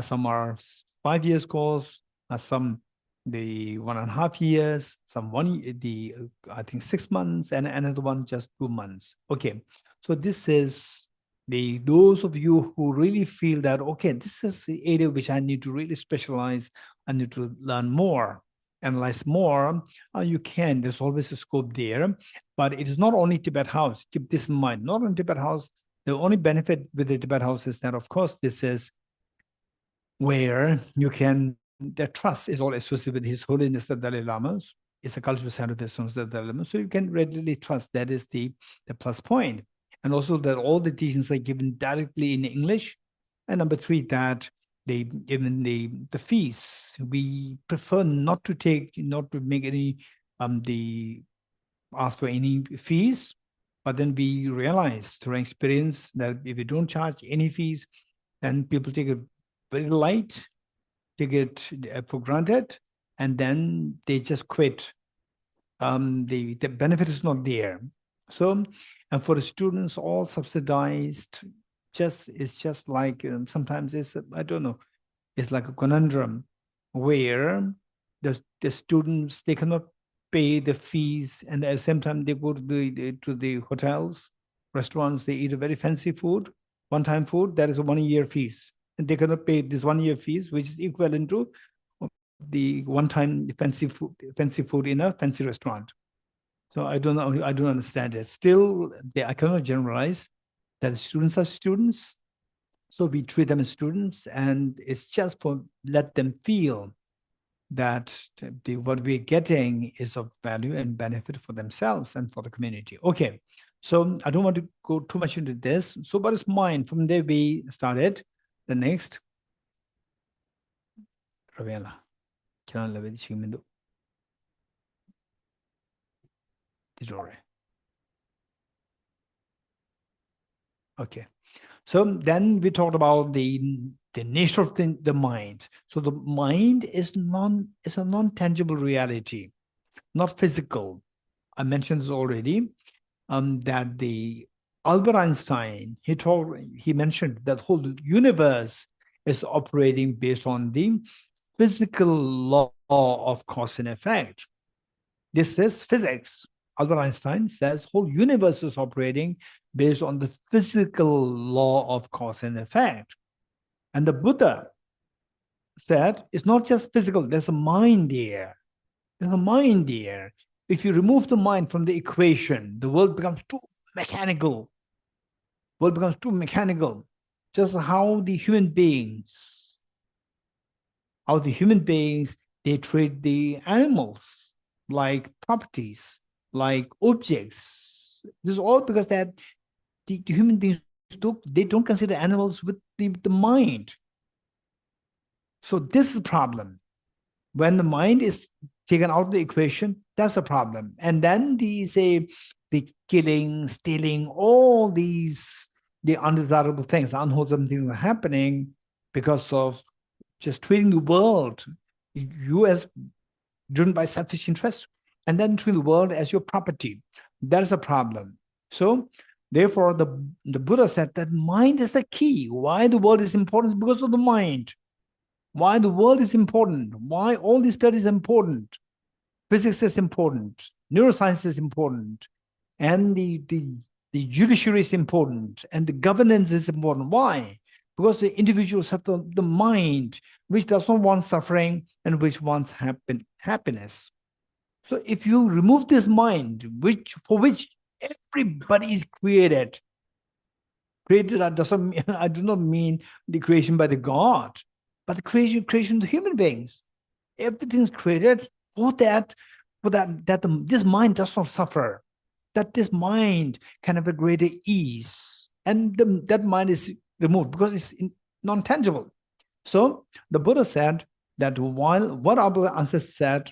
some are 5 years course, some the 1.5 years, some I think 6 months, and another one just 2 months. Okay, so this is those of you who really feel that, okay, this is the area which I need to really specialize, I need to learn more, analyze more. You can, there's always a scope there, but it is not only Tibet House. Keep this in mind, not only Tibet House. The only benefit with the Tibet House is that, of course, this is where you can, their trust is all associated with His Holiness the Dalai Lama. It's a cultural center of the Dalai Lama, so you can readily trust. That is the plus point. And also that all the teachings are given directly in English. And number 3, that they even the fees, we prefer not to make any ask for any fees. But then we realize through experience that if you don't charge any fees, then people take it very light, take it for granted, and then they just quit. The benefit is not there. So, and for the students, all subsidized. It's just like sometimes it's, I don't know, it's like a conundrum where the students, they cannot pay the fees, and at the same time they go to the hotels, restaurants, they eat a very fancy food, one-time food. That is a 1-year fees, and they cannot pay this 1-year fees, which is equivalent to the one-time fancy food in a fancy restaurant. So I don't know, I don't understand it. Still, I cannot generalize that students are students. So we treat them as students, and it's just for let them feel that what we're getting is of value and benefit for themselves and for the community. Okay, so I don't want to go too much into this. So what is mind? From there we started. The next. Ravela. Okay. So then we talked about the nature of the mind. So the mind is a non-tangible reality, not physical. I mentioned this already. That the Albert Einstein, he mentioned that whole universe is operating based on the physical law of cause and effect. This is physics. Albert Einstein says whole universe is operating based on the physical law of cause and effect. And the Buddha said it's not just physical, there's a mind there. There's a mind there. If you remove the mind from the equation, the world becomes too mechanical. World becomes too mechanical. Just how the human beings, they treat the animals like properties, like objects. This is all because that the human beings, they don't consider animals with the mind. So this is a problem. When the mind is taken out of the equation, that's a problem. And then the killing, stealing, all these, the undesirable things, unwholesome things are happening because of just treating the world, you as driven by selfish interest, and then treating the world as your property. That is a problem. So therefore, the Buddha said that mind is the key. Why the world is important is because of the mind. Why the world is important, why all these studies are important. Physics is important, neuroscience is important, and the judiciary is important, and the governance is important. Why? Because the individuals have the mind which does not want suffering and which wants happiness. So if you remove this mind, for which everybody is created, that doesn't mean, I do not mean the creation by the God, but the creation of the human beings. Everything's created for that this mind does not suffer, that this mind can have a greater ease, and that mind is removed because it's non-tangible. So the Buddha said that while what our ancestors said,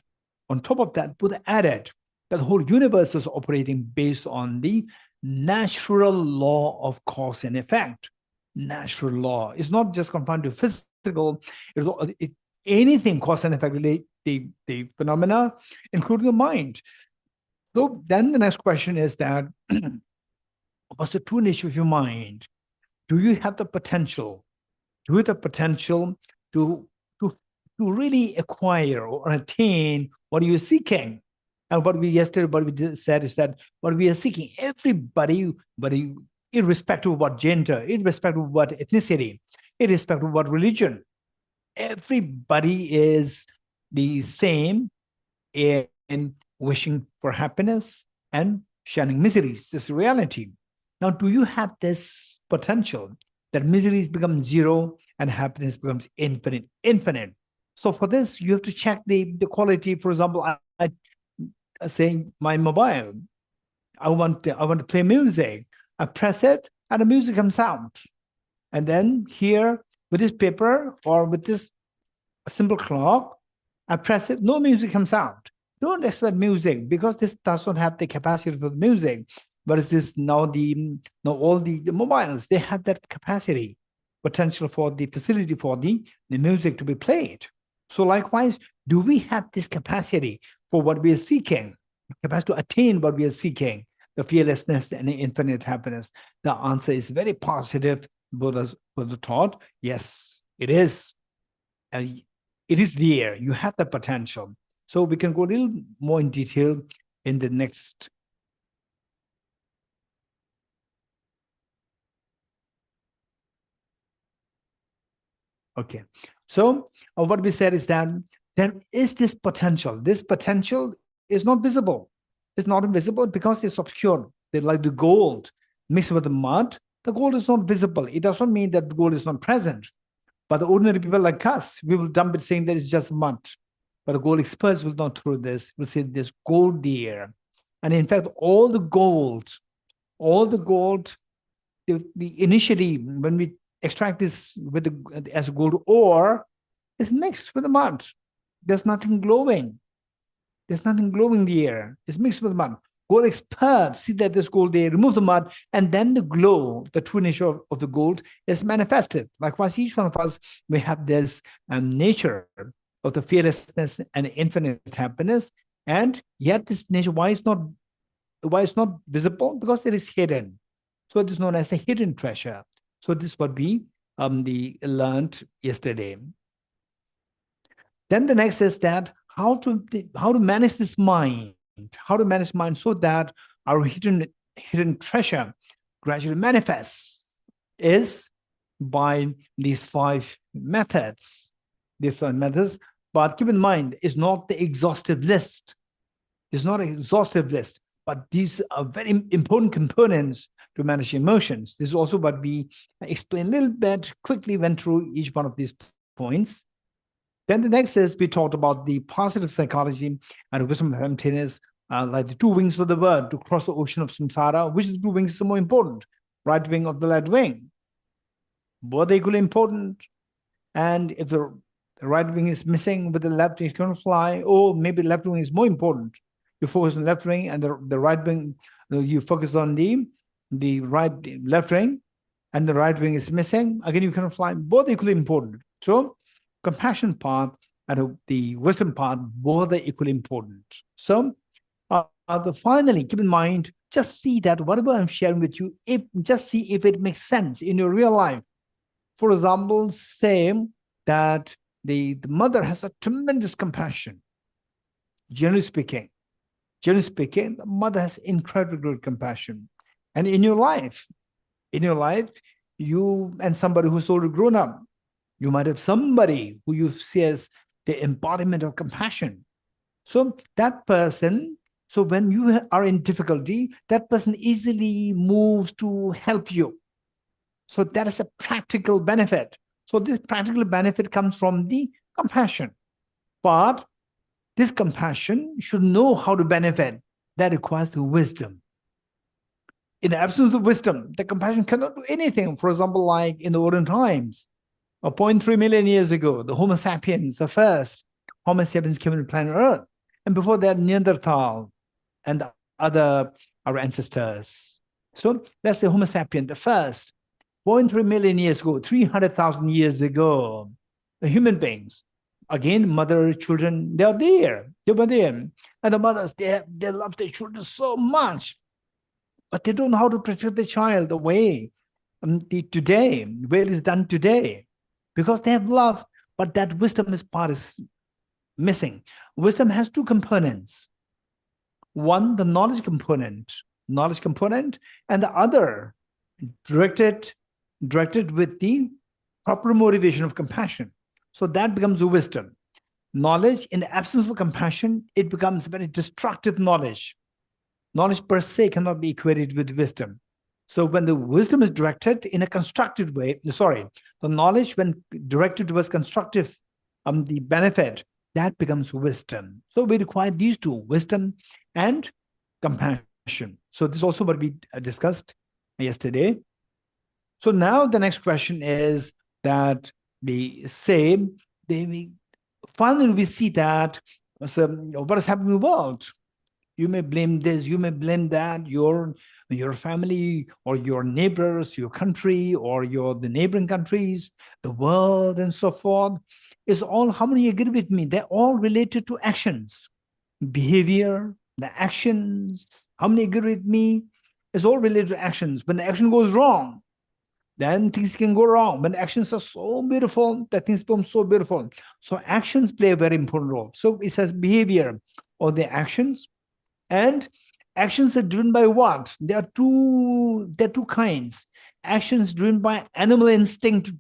on top of that, Buddha added that the whole universe is operating based on the natural law of cause and effect. Natural law is not just confined to physical, anything cause and effect relate the phenomena, including the mind. So then the next question is that what's the true nature of your mind? Do you have the potential? Do you have the potential to, to, to really acquire or attain what you're seeking. And what we said is that what we are seeking, everybody, irrespective of what gender, irrespective of what ethnicity, irrespective of what religion, everybody is the same in wishing for happiness and shunning miseries. This is reality. Now, do you have this potential that miseries become zero and happiness becomes infinite? So for this, you have to check the quality. For example, I say my mobile. I want to play music. I press it, and the music comes out. And then here, with this paper or with this simple clock, I press it, no music comes out. Don't expect music because this does not have the capacity for the music. But it's this now all the mobiles, they have that capacity, potential for the facility for the music to be played. So likewise, do we have this capacity for what we are seeking, capacity to attain what we are seeking, the fearlessness and the infinite happiness? The answer is very positive. Buddha taught, yes, it is. And it is there. You have the potential. So we can go a little more in detail in the next. Okay. So what we said is that there is this potential. This potential is not visible. It's not visible because it's obscure. They're like the gold mixed with the mud. The gold is not visible. It doesn't mean that the gold is not present. But the ordinary people like us, we will dump it saying that it's just mud. But the gold experts will not throw this. Will say there's gold there. And in fact, all the gold, initially, when we extract this as gold ore, is mixed with the mud. There's nothing glowing. There's nothing glowing there. It's mixed with mud. Gold experts see that there's gold there, remove the mud, and then the glow, the true nature of the gold, is manifested. Likewise, each one of us, we have this nature of the fearlessness and infinite happiness, and yet this nature, why it's not visible? Because it is hidden. So it is known as a hidden treasure. So this is what we learned yesterday. Then the next is that how to manage this mind, how to manage mind so that our hidden treasure gradually manifests is by these 5 methods. But keep in mind, it's not the exhaustive list. It's not an exhaustive list, but these are very important components to manage emotions. This is also what we explained a little bit, quickly went through each one of these points. Then the next is we talked about the positive psychology and wisdom of emptiness, like the 2 wings of the bird to cross the ocean of samsara. Which of the 2 wings is more important? Right wing or the left wing? Both are equally important. And if the right wing is missing with the left, it cannot fly. Or maybe the left wing is more important. You focus on the left wing, and the right wing, you focus on the left wing, and the right wing is missing. Again, you cannot fly. Both are equally important. So compassion part and the wisdom part, both are equally important. So finally, keep in mind, just see that whatever I'm sharing with you, just see if it makes sense in your real life. For example, say that the mother has a tremendous compassion. Generally speaking, the mother has incredibly great compassion. And in your life, you and somebody who's already grown up, you might have somebody who you see as the embodiment of compassion. So that person, so when you are in difficulty, that person easily moves to help you. So that is a practical benefit. So this practical benefit comes from the compassion. But this compassion should know how to benefit. That requires the wisdom. In the absence of wisdom, the compassion cannot do anything. For example, like in the olden times, 0.3 million years ago, the Homo sapiens, the first Homo sapiens came to planet Earth. And before that, Neanderthal and our ancestors. So that's the Homo sapien, the first 0.3 million years ago, 300,000 years ago, the human beings. Again, mother, children, they are there. They were there. And the mothers, they love their children so much. But they don't know how to protect the child the way today, where it is done today. Because they have love, but that wisdom is missing. Wisdom has two components. One, the knowledge component, and the other directed with the proper motivation of compassion. So that becomes wisdom. Knowledge in the absence of compassion, it becomes very destructive knowledge. Knowledge per se cannot be equated with wisdom. So when the wisdom is directed in a constructive way, the knowledge when directed towards constructive, the benefit, that becomes wisdom. So we require these two, wisdom and compassion. So this is also what we discussed yesterday. So now the next question is that finally we see that what is happening in the world. You may blame this, you may blame that, your family or your neighbors, your country or the neighboring countries, the world and so forth. Is all, how many agree with me? They're all related to actions, behavior, the actions. How many agree with me? It's all related to actions. When the action goes wrong, then things can go wrong. When actions are so beautiful, that things become so beautiful. So actions play a very important role. So it says behavior or the actions. And actions are driven by what? There are two kinds. Actions driven by animal instinct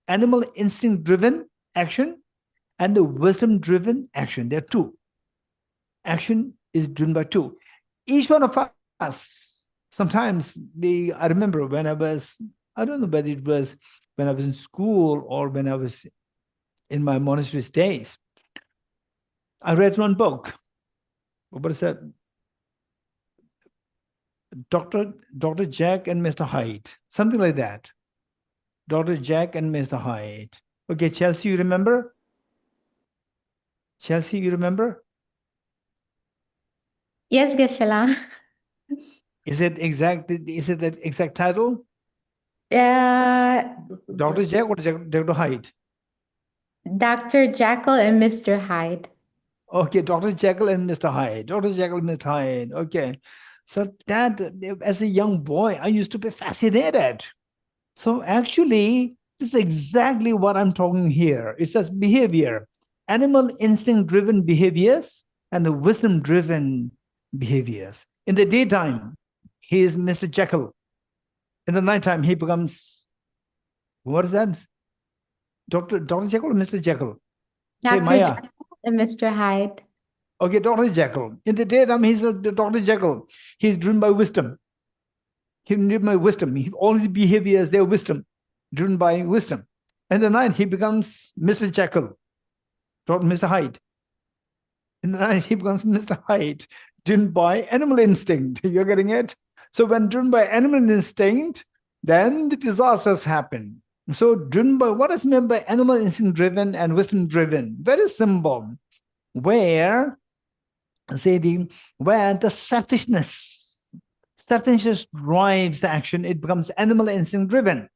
driven action, and the wisdom driven action. There are two. Action is driven by two. Each one of us, sometimes I remember when I don't know whether it was when I was in school or when I was in my monastery days, I read one book. What is that? Dr. Jack and Mr. Hyde, something like that. Dr. Jack and Mr. Hyde. Okay, Chelsea, you remember? Chelsea, you remember? Yes, Geshe. Is it the exact title? Yeah. Dr. Jack or Dr. Hyde? Dr. Jekyll and Mr. Hyde. Okay, Dr. Jekyll and Mr. Hyde. Dr. Jekyll and Mr. Hyde. Okay. So that, as a young boy, I used to be fascinated. So actually, this is exactly what I'm talking here. It says behavior, animal instinct-driven behaviors and the wisdom-driven behaviors. In the daytime, he is Mr. Jekyll. In the nighttime, he becomes, what is that? Dr. Jekyll or Mr. Jekyll? Hey, Dr. Maya. Jekyll and Mr. Hyde. Okay, Dr. Jekyll. In the daytime, he's Dr. Jekyll. He's driven by wisdom. He's driven by wisdom. All his behaviors, they're wisdom, driven by wisdom. And the night, he becomes Mr. Jekyll, Mr. Hyde. In the night, he becomes Mr. Hyde, driven by animal instinct. You're getting it? So when driven by animal instinct, then the disasters happen. So driven by, what is meant by animal instinct driven and wisdom driven? Very simple. Where the selfishness drives the action, it becomes animal instinct driven.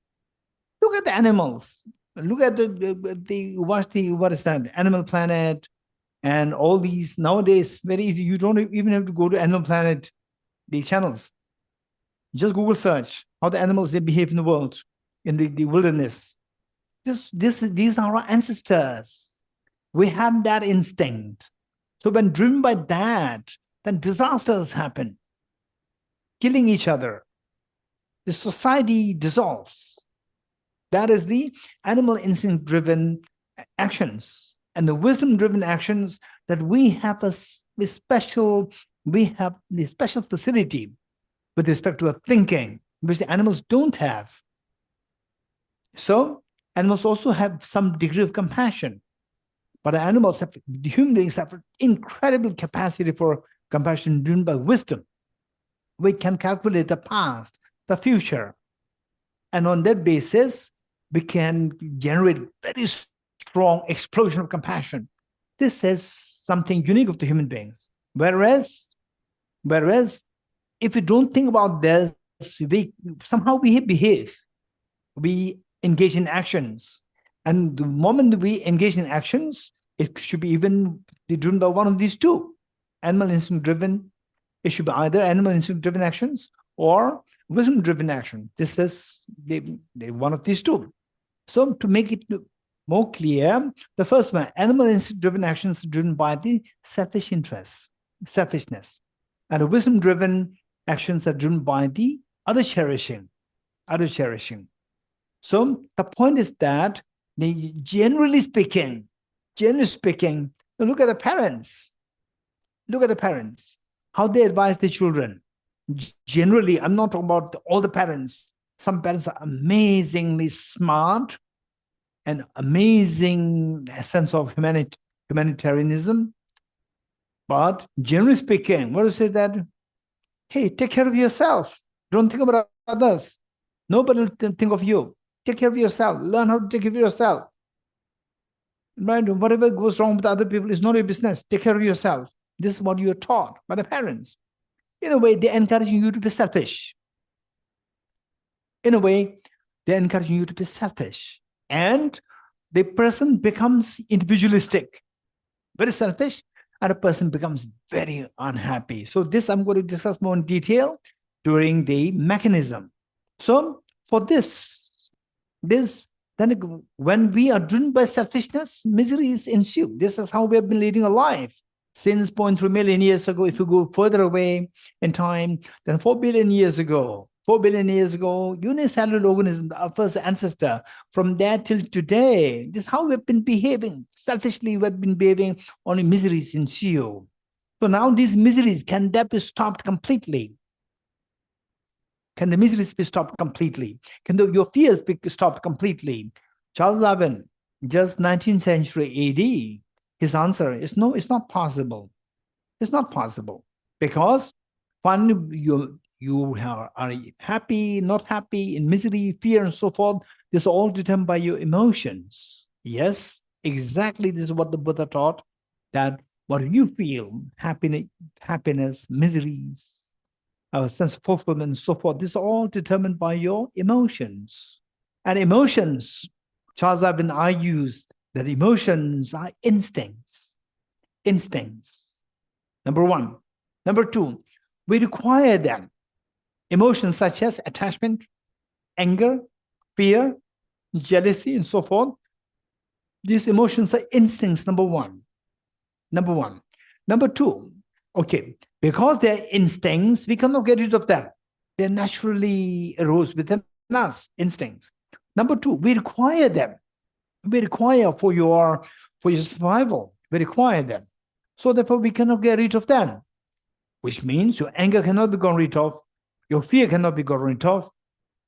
Look at the animals. Look at what is that? Animal Planet and all these nowadays, very easy. You don't even have to go to Animal Planet, the channels. Just Google search how the animals they behave in the world, in the wilderness. These are our ancestors. We have that instinct. So when driven by that, then disasters happen, killing each other. The society dissolves. That is the animal instinct-driven actions. And the wisdom-driven actions that we have the special facility with respect to a thinking, which the animals don't have. So animals also have some degree of compassion. But human beings have incredible capacity for compassion driven by wisdom. We can calculate the past, the future. And on that basis, we can generate very strong explosion of compassion. This is something unique of the human beings. Whereas, if we don't think about this, somehow we behave. We engage in actions. And the moment we engage in actions, it should be even driven by one of these two. Animal instinct driven, it should be either animal instinct driven actions or wisdom driven action. This is one of these two. So to make it More clear. The first one, animal instinct-driven actions driven by the selfish interest, selfishness. And the wisdom-driven actions are driven by the other cherishing, other cherishing. So the point is that generally speaking, look at the parents. Look at the parents, how they advise their children. Generally, I'm not talking about all the parents. Some parents are amazingly smart and amazing sense of humanitarianism. But generally speaking, what do you say that? Hey, take care of yourself. Don't think about others. Nobody will think of you. Take care of yourself. Learn how to take care of yourself. Right? Whatever goes wrong with other people is not your business. Take care of yourself. This is what you're taught by the parents. In a way, they're encouraging you to be selfish. In a way, they're encouraging you to be selfish. And the person becomes individualistic, very selfish, and a person becomes very unhappy. So this I'm going to discuss more in detail during the mechanism. So for this, then when we are driven by selfishness, miseries ensue. This is how we have been leading a life since 0.3 million years ago. If you go further away in time, then 4 billion years ago, unicellular organism, our first ancestor, from there till today, this is how we've been behaving. Selfishly, we've been behaving, only miseries ensue. So now these miseries, can that be stopped completely? Can the miseries be stopped completely? Can your fears be stopped completely? Charles Darwin, just 19th century AD, his answer is no, it's not possible. It's not possible. Because finally you are happy, not happy, in misery, fear, and so forth. This is all determined by your emotions. Yes, exactly. This is what the Buddha taught, that what you feel, happiness, miseries, our sense of fulfillment, and so forth, this is all determined by your emotions. And emotions, Charles Darwin argues that emotions are instincts. Instincts. Number one. Number two, we require them. Emotions such as attachment, anger, fear, jealousy, and so forth. These emotions are instincts, number one. Number two, okay, because they're instincts, we cannot get rid of them. They naturally arose within us, instincts. Number two, we require them. We require for your survival. We require them. So therefore, we cannot get rid of them, which means your anger cannot be gotten rid of. Your fear cannot be gotten rid of.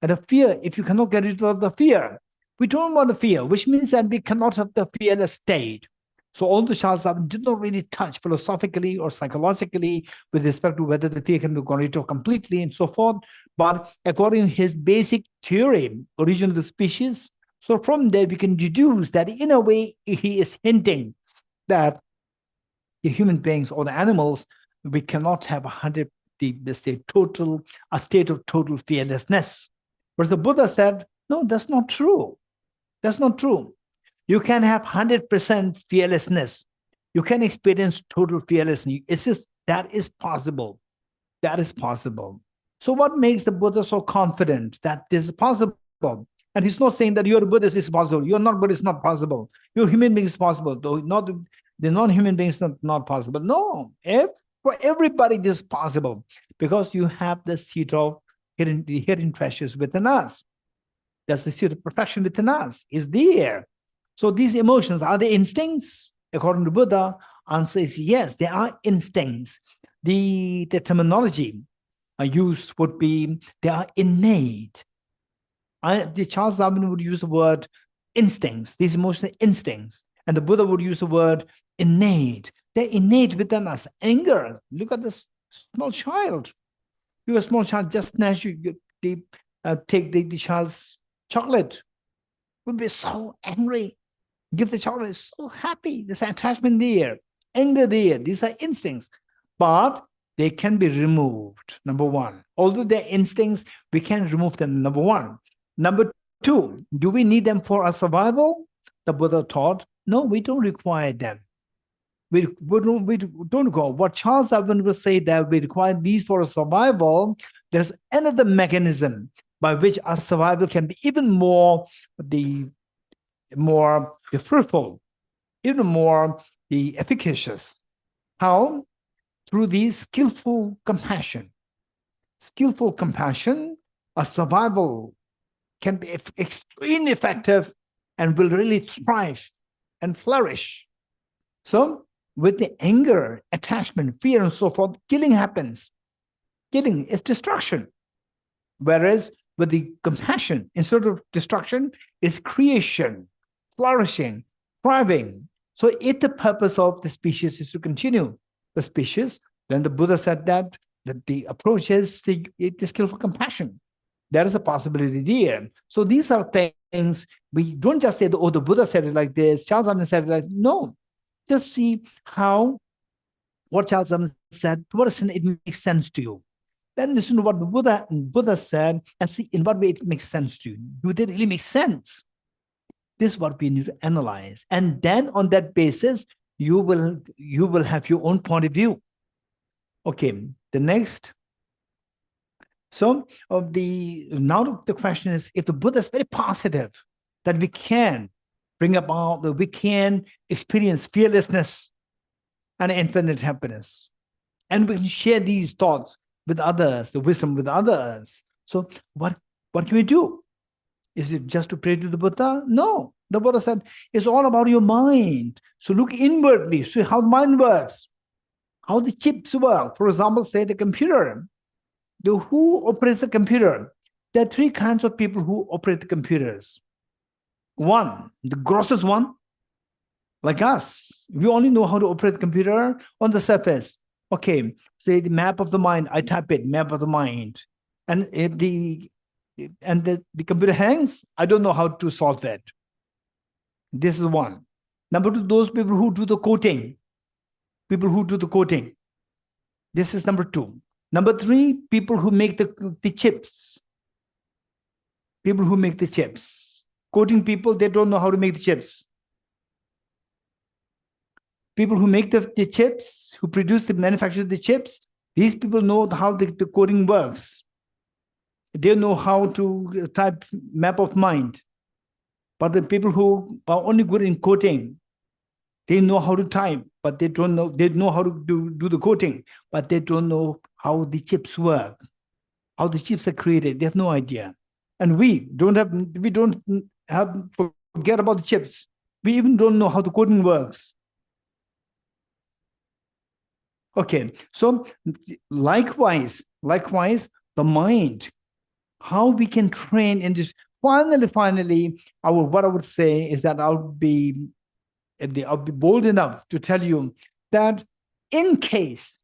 And the fear, if you cannot get rid of the fear, we don't want the fear, which means that we cannot have the fearless state. So although Charles Darwin did not really touch philosophically or psychologically with respect to whether the fear can be gotten rid of completely and so forth, but according to his basic theory, origin of the species, so from there we can deduce that in a way he is hinting that the human beings or the animals, we cannot have a state of total fearlessness. Whereas the Buddha said, no, that's not true. That's not true. You can have 100% fearlessness. You can experience total fearlessness. It's just, that is possible. That is possible. So what makes the Buddha so confident that this is possible? And he's not saying that you're a Buddhist, it's possible. You're not Buddhist, it's not possible. You're a human being, it's possible. Though not the non-human beings, not possible. No, for everybody, this is possible because you have the seed of hidden treasures within us. That's the seed of perfection within us, is there. So these emotions, are they instincts? According to Buddha, answer is yes, they are instincts. The terminology used would be, they are innate. Charles Darwin would use the word instincts, these emotional instincts. And the Buddha would use the word innate. They're innate within us. Anger, look at this small child. You're a small child, just snatch take the child's chocolate. Would be so angry. Give the chocolate, so happy. There's attachment there, anger there. These are instincts. But they can be removed, number one. Although they're instincts, we can remove them, number one. Number two, do we need them for our survival? The Buddha taught, no, we don't require them. We don't go. What Charles Darwin will say that we require these for survival, there's another mechanism by which our survival can be even more more fruitful, even more efficacious. How? Through the skillful compassion. Skillful compassion, a survival can be extremely effective and will really thrive and flourish. So with the anger, attachment, fear, and so forth, killing happens. Killing is destruction. Whereas with the compassion, instead of destruction, is creation, flourishing, thriving. So if the purpose of the species is to continue the species, then the Buddha said that the approach is the skillful compassion. There is a possibility there. So these are things we don't just say, oh, the Buddha said it like this, Charles Darwin said it like this. No. Just see how what Charles Darwin said, to what extent it makes sense to you. Then listen to what the Buddha said and see in what way it makes sense to you. Do they really make sense? This is what we need to analyze. And then on that basis, you will have your own point of view. Okay, the next. So now the question is, if the Buddha is very positive, that we can bring about, that we can experience fearlessness and infinite happiness, and we can share these thoughts with others, the wisdom with others. So what can we do? Is it just to pray to the Buddha? No. The Buddha said, it's all about your mind. So look inwardly, see how the mind works, how the chips work. For example, say the computer. Who operates the computer? There are three kinds of people who operate the computers. One, the grossest one, like us. We only know how to operate the computer on the surface. Okay, say the map of the mind, I type it, map of the mind. And if the computer hangs, I don't know how to solve it. This is one. Number two, those people who do the coding. People who do the coding. This is number two. Number three, people who make the chips. People who make the chips. Coding people, they don't know how to make the chips. People who make the chips, who manufacture the chips, these people know how the coding works. They know how to type map of mind. But the people who are only good in coding, they know how to type, but they don't know. They know how to do the coding, but they don't know how the chips work, how the chips are created. They have no idea. And we don't have forget about the chips. We even don't know how the coding works. Okay, so likewise, the mind, how we can train in this. Finally, what I would say is that I'll be bold enough to tell you that in case,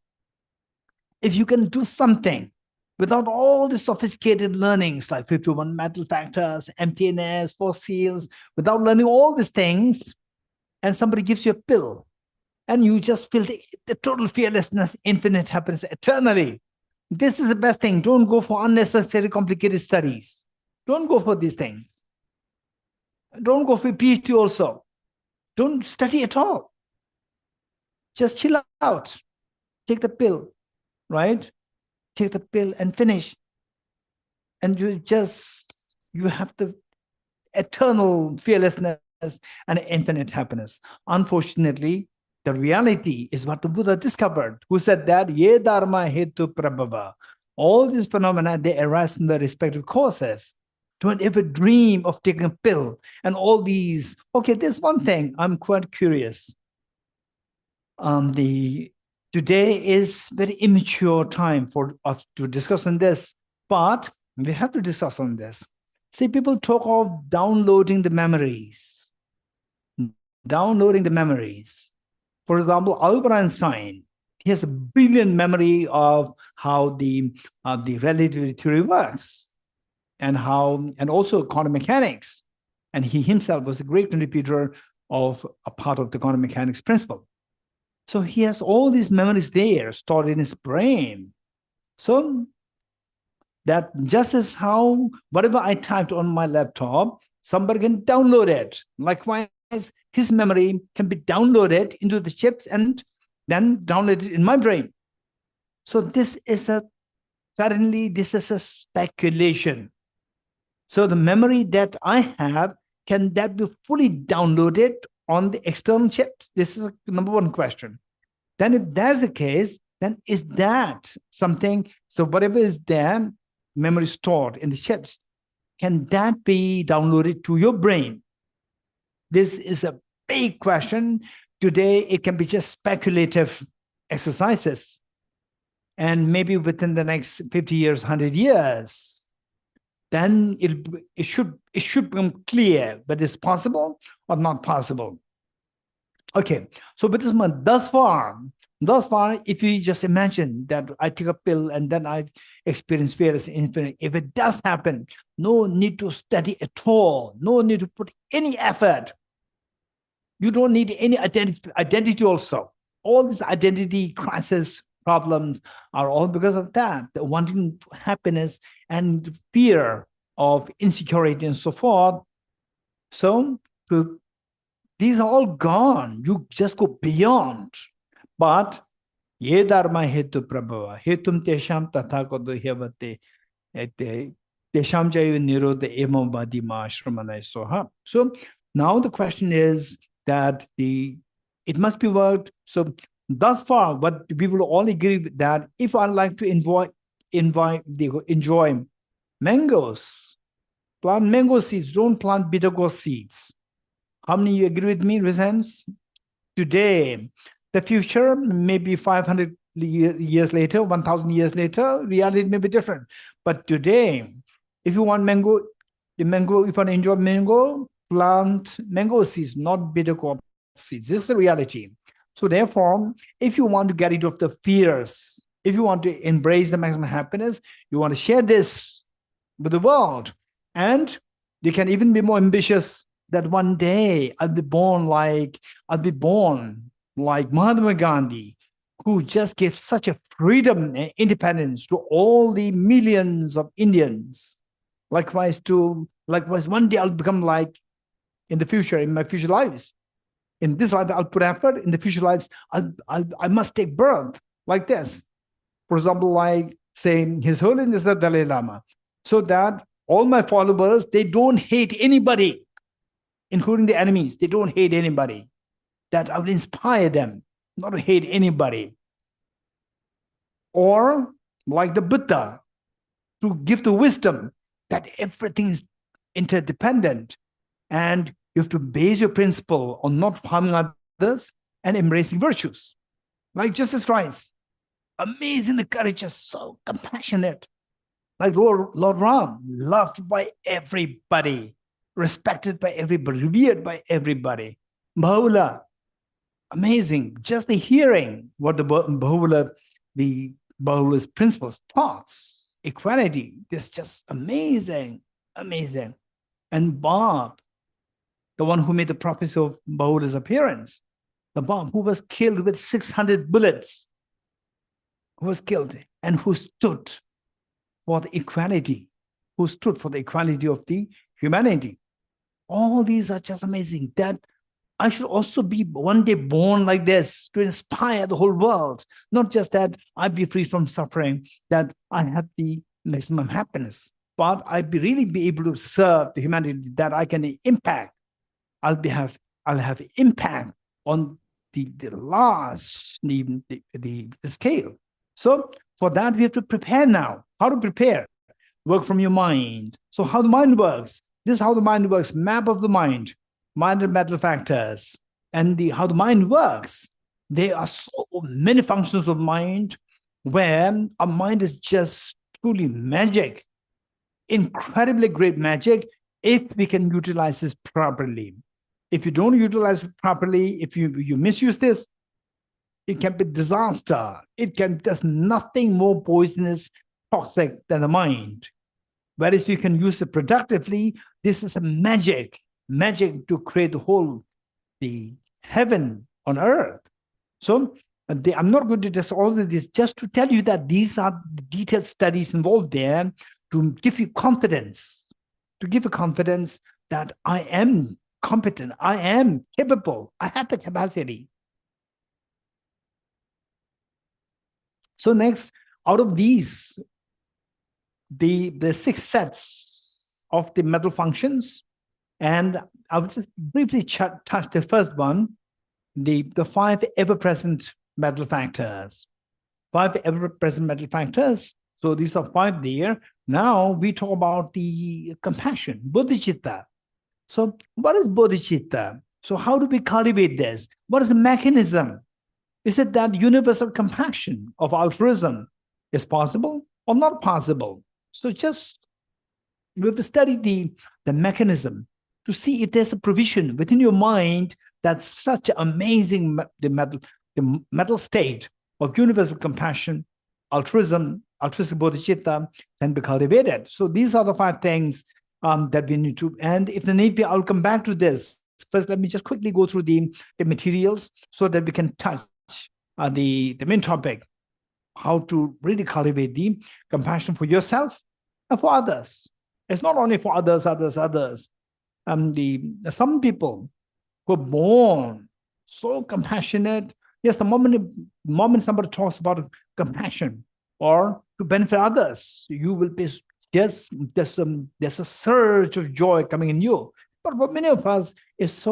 if you can do something without all the sophisticated learnings like 51 mental factors, emptiness, fossils, without learning all these things, and somebody gives you a pill, and you just feel the total fearlessness, infinite happiness eternally. This is the best thing. Don't go for unnecessary complicated studies. Don't go for these things. Don't go for PhD also. Don't study at all. Just chill out. Take the pill, right? Take the pill and finish. And you have the eternal fearlessness and infinite happiness. Unfortunately, the reality is what the Buddha discovered, who said that ye dharma hetu prabhava. All these phenomena, they arise from the respective causes. Don't ever dream of taking a pill and all these. Okay, there's one thing I'm quite curious. Today is very immature time for us to discuss on this, but we have to discuss on this. See, people talk of downloading the memories. Downloading the memories. For example, Albert Einstein, he has a brilliant memory of how the relativity theory works, and also quantum mechanics. And he himself was a great contributor of a part of the quantum mechanics principle. So he has all these memories there stored in his brain. So that just as how whatever I typed on my laptop, somebody can download it. Likewise, his memory can be downloaded into the chips and then downloaded in my brain. So this is a speculation. So the memory that I have can that be fully downloaded on the external chips? This is a number one question. Then if that's the case, then is that something, so whatever is there, memory stored in the chips, can that be downloaded to your brain? This is a big question. Today, it can be just speculative exercises. And maybe within the next 50 years, 100 years, then it should become clear whether it's possible or not possible. Okay, so but this month, thus far, if you just imagine that I take a pill and then I experience fearless infinite, if it does happen, no need to study at all, no need to put any effort. You don't need any identity also. All these identity crisis problems are all because of that, the wanting happiness and fear of insecurity and so forth. So these are all gone. You just go beyond. But ye dharma hetu prabhava, hetum tesham tathakoto hyavate, tesham jayu nirodha emam vadima ashramanai soha. So now the question is that it must be worked. So thus far, what we will all agree with that if I like to enjoy mangoes, plant mango seeds, don't plant bitter gourd seeds. How many of you agree with me, Resens? Today, the future, maybe 500 years later, 1,000 years later, reality may be different. But today, if you want mango, if you want to enjoy mango, plant mango seeds, not bitter gourd seeds. This is the reality. So therefore, if you want to get rid of the fears, if you want to embrace the maximum happiness, you want to share this with the world. And you can even be more ambitious that one day I'll be born like Mahatma Gandhi, who just gave such a freedom and independence to all the millions of Indians. Likewise, one day I'll become like in the future, in my future lives. In this life, I'll put effort. In the future lives, I must take birth like this. For example, like saying His Holiness the Dalai Lama, so that all my followers, they don't hate anybody, including the enemies. They don't hate anybody. That I would inspire them not to hate anybody. Or like the Buddha, to give the wisdom that everything is interdependent and you have to base your principle on not harming others and embracing virtues. Like Jesus Christ, amazingly courageous, so compassionate. Like Lord Ram, loved by everybody, respected by everybody, revered by everybody. Bahula, amazing. Just the hearing what the Bahula's principles, thoughts, equality, this just amazing, amazing. And Bob, the one who made the prophecy of Bahula's appearance, the Bob who was killed with 600 bullets, who was killed and who stood for the equality, of the humanity. All these are just amazing. That I should also be one day born like this to inspire the whole world. Not just that I be free from suffering, that I have the maximum happiness, but I really be able to serve the humanity, that I can impact. I'll have impact on the large the scale. So for that we have to prepare now. How to prepare? Work from your mind. So how the mind works? This is how the mind works. Map of the mind and mental factors, and how the mind works. There are so many functions of mind where our mind is just truly magic, incredibly great magic, if we can utilize this properly. If you don't utilize it properly, if you misuse this, it can be disaster. There's nothing more poisonous, toxic than the mind. Whereas if you can use it productively, this is a magic to create the heaven on earth. So I'm not going to discuss all of this, just to tell you that these are the detailed studies involved there to give you confidence, that I am competent, I am capable, I have the capacity. So next, out of these, the 6 sets of the mental functions And I will just briefly touch the first one, the 5 ever-present mental factors. 5 ever-present mental factors. So these are 5 there. Now we talk about the compassion, Bodhicitta. So what is Bodhicitta? So how do we cultivate this? What is the mechanism? Is it that universal compassion of altruism is possible or not possible? So just we have to study the mechanism to see if there's a provision within your mind that's such amazing the mental state of universal compassion, altruism, altruistic bodhicitta can be cultivated. So these are the 5 things that we need to, and if the need be, I'll come back to this. First, let me just quickly go through the materials so that we can touch the main topic, how to really cultivate the compassion for yourself and for others. It's not only for others. Some people who are born so compassionate. Yes, the moment somebody talks about compassion or to benefit others, you will be just there's a surge of joy coming in you. But for many of us, it's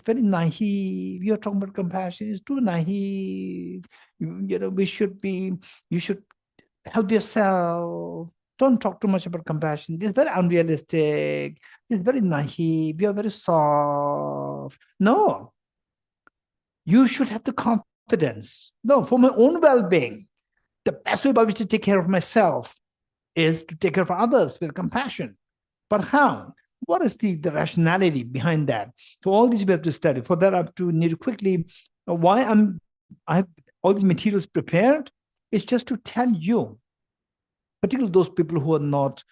very naive. You're talking about compassion, it's too naive. You should help yourself. Don't talk too much about compassion. It's very unrealistic. It's very naive. You're very soft. No, you should have the confidence. No, for my own well-being, the best way by which to take care of myself is to take care of others with compassion. But how? What is the rationality behind that? So all these we have to study. For that, I have to need to quickly, why I have all these materials prepared is just to tell you, particularly those people who are not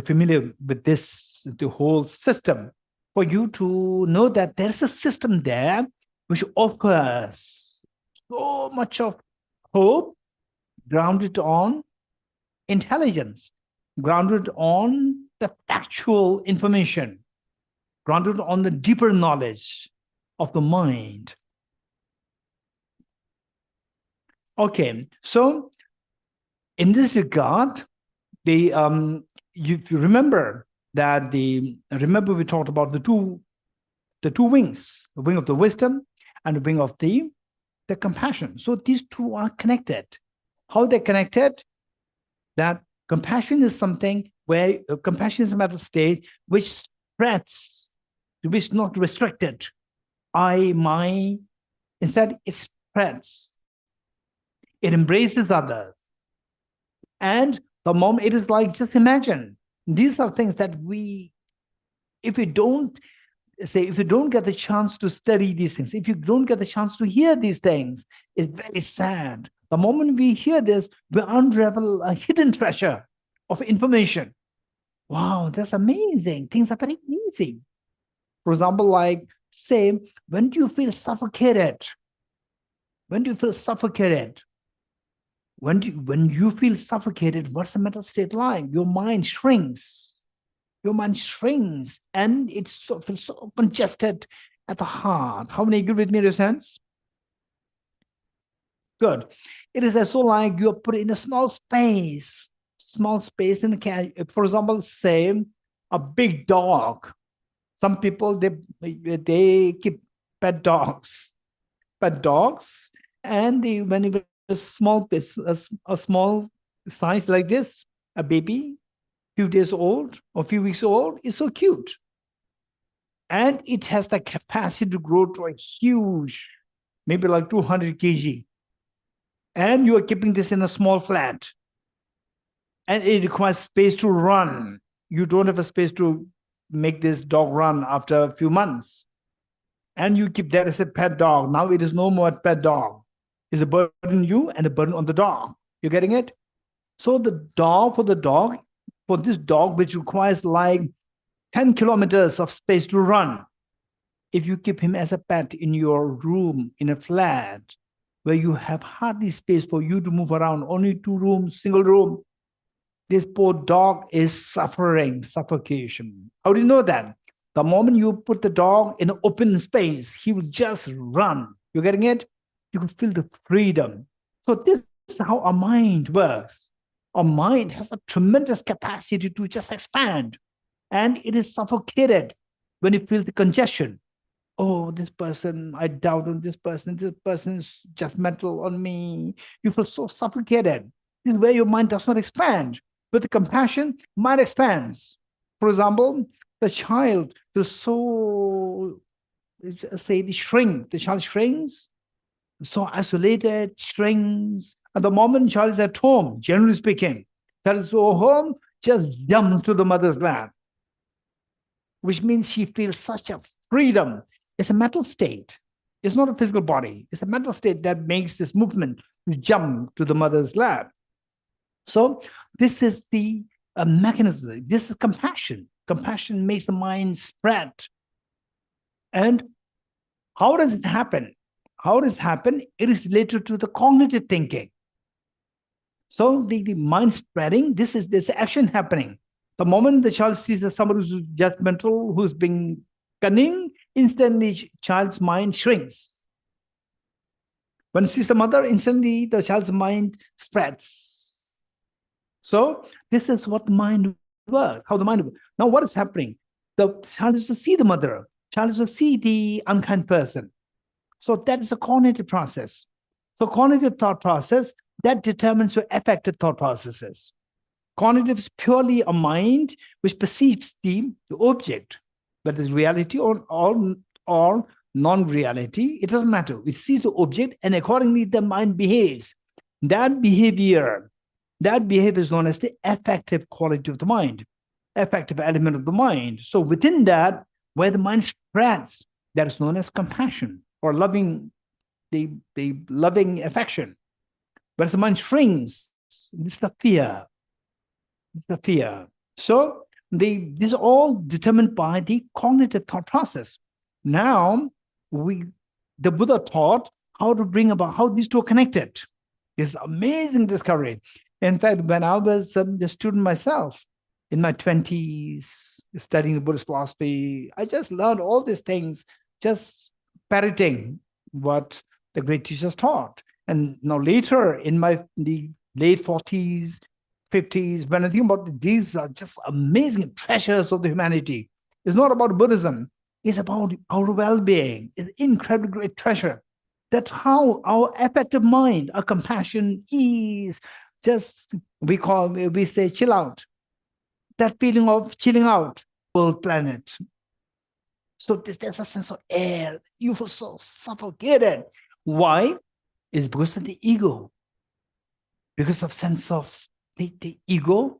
familiar with the whole system, for you to know that there's a system there which offers so much of hope, grounded on intelligence, grounded on the factual information, grounded on the deeper knowledge of the mind. Okay, so in this regard, you remember that remember we talked about the two wings, the wing of the wisdom and the wing of the compassion. So these two are connected. How they're connected? That compassion is something where compassion is a mental state which spreads, which is not restricted. I, my, instead it spreads. It embraces others. And the moment it is like, just imagine, these are things that if you don't get the chance to study these things, if you don't get the chance to hear these things, it's very sad. The moment we hear this, we unravel a hidden treasure of information. Wow, that's amazing. Things are very easy. For example, like, say, when do you feel suffocated? When do you feel suffocated? When you feel suffocated, what's the mental state like? Your mind shrinks. Your mind shrinks, and it feels so congested at the heart. How many agree with me in a sense? Good. It is as though like you're put in a small space in the cat. For example, say a big dog. Some people they keep pet dogs, and when it was a small size like this, a baby, few days old or few weeks old, is so cute, and it has the capacity to grow to a huge, maybe like 200 kg. And you are keeping this in a small flat, and it requires space to run. You don't have a space to make this dog run after a few months. And you keep that as a pet dog. Now it is no more a pet dog. It's a burden on you and a burden on the dog. You're getting it? So for this dog, which requires like 10 kilometers of space to run, if you keep him as a pet in your room, in a flat, where you have hardly space for you to move around, only 2 rooms, single room, this poor dog is suffering suffocation. How do you know that? The moment you put the dog in an open space, he will just run. You're getting it? You can feel the freedom. So this is how our mind works. Our mind has a tremendous capacity to just expand, and it is suffocated when you feel the congestion. Oh, this person, I doubt on this person is judgmental on me. You feel so suffocated. This is where your mind does not expand. With the compassion, mind expands. For example, the child feels so, say, the child shrinks, so isolated, shrinks. At the moment child is at home, generally speaking, child is so home, just jumps to the mother's lap, which means she feels such a freedom. It's a mental state. It's not a physical body. It's a mental state that makes this movement to jump to the mother's lap. So this is the mechanism. This is compassion. Compassion makes the mind spread. And how does it happen? How does it happen? It is related to the cognitive thinking. So the mind spreading, this action happening. The moment the child sees somebody who's judgmental, who's being cunning, instantly child's mind shrinks. When it sees the mother, instantly the child's mind spreads. So this is what the mind works, how the mind works. Now what is happening? The child is to see the mother, child is to see the unkind person. So that is a cognitive process. So cognitive thought process, that determines your affective thought processes. Cognitive is purely a mind which perceives the object, whether it's reality or non-reality, it doesn't matter. It sees the object and accordingly the mind behaves. That behavior is known as the affective quality of the mind, affective element of the mind. So within that, where the mind spreads, that is known as compassion or loving, the loving affection. But as the mind shrinks, this is the fear. The fear. So this is all determined by the cognitive thought process. Now, the Buddha taught how to bring about how these two are connected. This amazing discovery. In fact, when I was a student myself in my 20s, studying Buddhist philosophy, I just learned all these things, just parroting what the great teachers taught. And now later in the late 40s, 50s, when I think about these are just amazing treasures of the humanity. It's not about Buddhism. It's about our well-being. It's an incredibly great treasure. That's how our affective mind, our compassion is just, we say chill out. That feeling of chilling out, whole planet. So there's a sense of air. You feel so suffocated. Why? It's because of the ego. Because of sense of the ego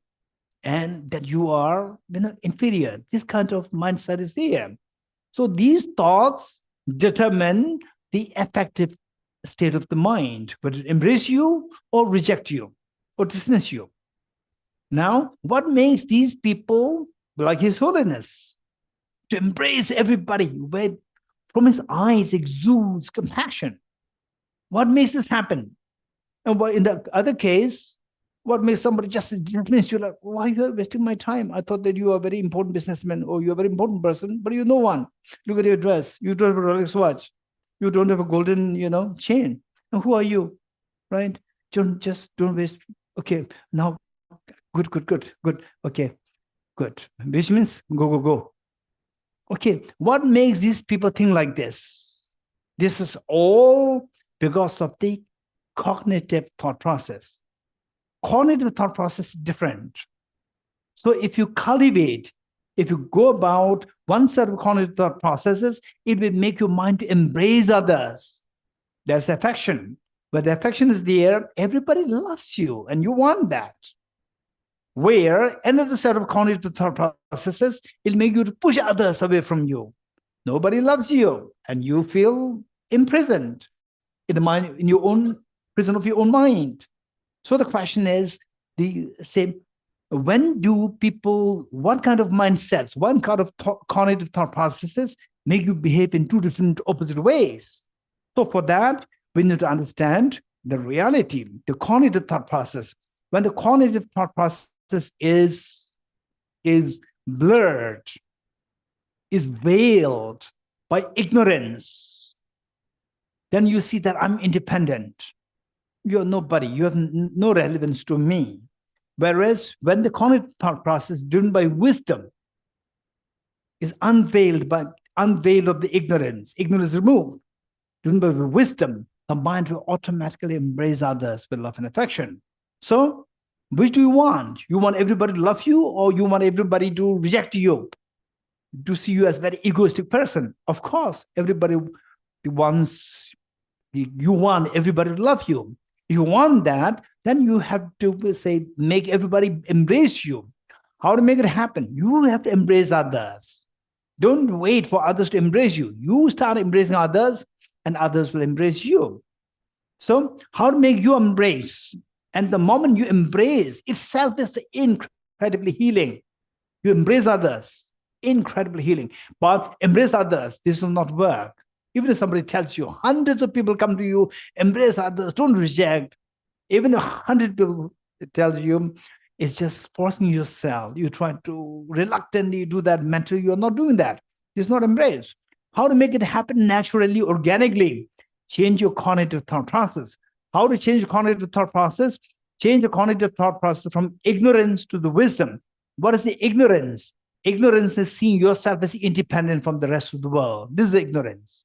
and that you are inferior. This kind of mindset is there. So these thoughts determine the affective state of the mind, whether it embrace you or reject you or dismiss you. Now, what makes these people like His Holiness to embrace everybody where from his eyes exudes compassion? What makes this happen? And in the other case, what makes somebody just dismiss you, like, why are you wasting my time? I thought that you are a very important businessman or you're a very important person, but you're no one. Look at your dress. You don't have a Rolex watch. You don't have a golden, chain. Now, who are you? Right? Don't waste. Okay, now, good. Okay, good. Which means go. Okay, what makes these people think like this? This is all because of the cognitive thought process. Cognitive thought process is different. So if you go about one set of cognitive thought processes, it will make your mind to embrace others. There's affection. Where the affection is there, everybody loves you and you want that. Where another set of cognitive thought processes, it'll make you to push others away from you. Nobody loves you and you feel imprisoned in the mind, in your own prison of your own mind. So the question is the same. When do people, what kind of mindsets, what kind of cognitive thought processes make you behave in two different opposite ways? So for that, we need to understand the reality, the cognitive thought process. When the cognitive thought process is blurred, is veiled by ignorance, then you see that I'm independent. You're nobody. You have no relevance to me. Whereas when the cognitive thought process is driven by wisdom, is unveiled of the ignorance. Ignorance removed. Driven by wisdom, the mind will automatically embrace others with love and affection. So, which do you want? You want everybody to love you, or you want everybody to reject you, to see you as a very egoistic person? Of course, everybody wants, you want everybody to love you. If you want that, then you have to say, make everybody embrace you. How to make it happen? You have to embrace others. Don't wait for others to embrace you. You start embracing others, and others will embrace you. So, how to make you embrace? And the moment you embrace, itself is incredibly healing. You embrace others, incredibly healing. But embrace others, this will not work. Even if somebody tells you, hundreds of people come to you, embrace others, don't reject. Even 100 people tell you, it's just forcing yourself. You try to reluctantly do that mentally. You're not doing that. It's not embrace. How to make it happen naturally, organically? Change your cognitive thought process. How to change the cognitive thought process? Change the cognitive thought process from ignorance to the wisdom. What is the ignorance? Ignorance is seeing yourself as independent from the rest of the world. This is ignorance.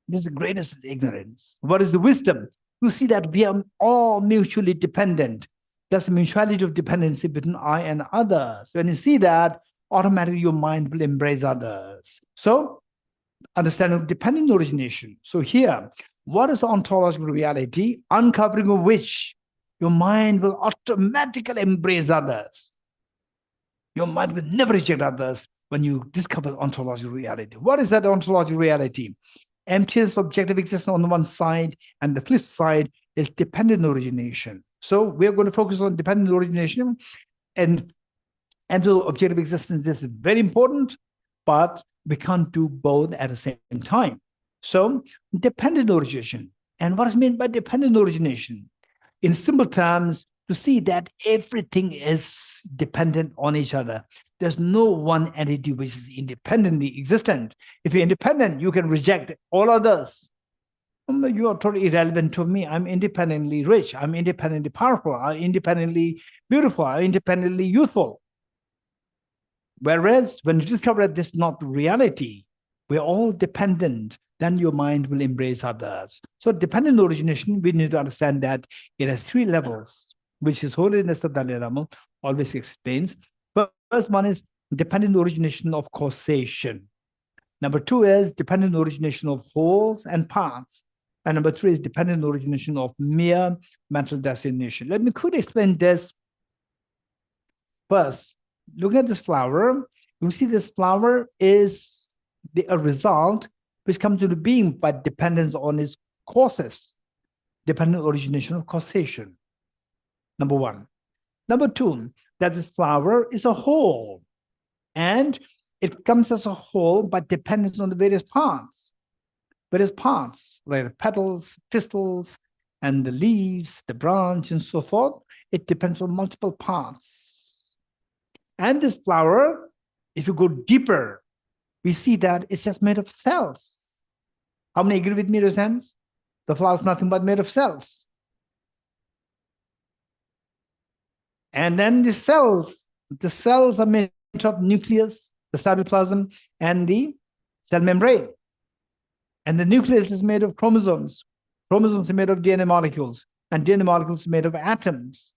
This is the greatest ignorance. What is the wisdom? You see that we are all mutually dependent. There's a mutuality of dependency between I and others. When you see that, automatically your mind will embrace others. So, understanding of dependent origination. So here, what is the ontological reality? Uncovering of which your mind will automatically embrace others. Your mind will never reject others when you discover ontological reality. What is that ontological reality? Emptiness of objective existence on the one side, and the flip side is dependent origination. So we're going to focus on dependent origination, and objective existence. This is very important, but we can't do both at the same time. So dependent origination. And what is meant by dependent origination? In simple terms, to see that everything is dependent on each other. There's no one entity which is independently existent. If you're independent, you can reject all others. You are totally irrelevant to me. I'm independently rich. I'm independently powerful. I'm independently beautiful. I'm independently youthful. Whereas when you discover that this is not reality, we're all dependent, then your mind will embrace others. So dependent origination, we need to understand that it has 3 levels, which is Holiness that Dalai Lama always explains. First one is dependent origination of causation. Number 2 is dependent origination of wholes and parts. And number 3 is dependent origination of mere mental destination. Let me quickly explain this. First, looking at this flower, you see this flower is a result which comes into being by dependence on its causes, dependent origination of causation. Number 1. Number 2, that this flower is a whole, and it comes as a whole by dependence on the various parts, like the petals, pistils, and the leaves, the branch, and so forth. It depends on multiple parts. And this flower, if you go deeper, we see that it's just made of cells. How many agree with me, raise hands? The flower is nothing but made of cells. And then the cells are made of nucleus, the cytoplasm, and the cell membrane. And the nucleus is made of chromosomes. Chromosomes are made of DNA molecules, and DNA molecules are made of atoms.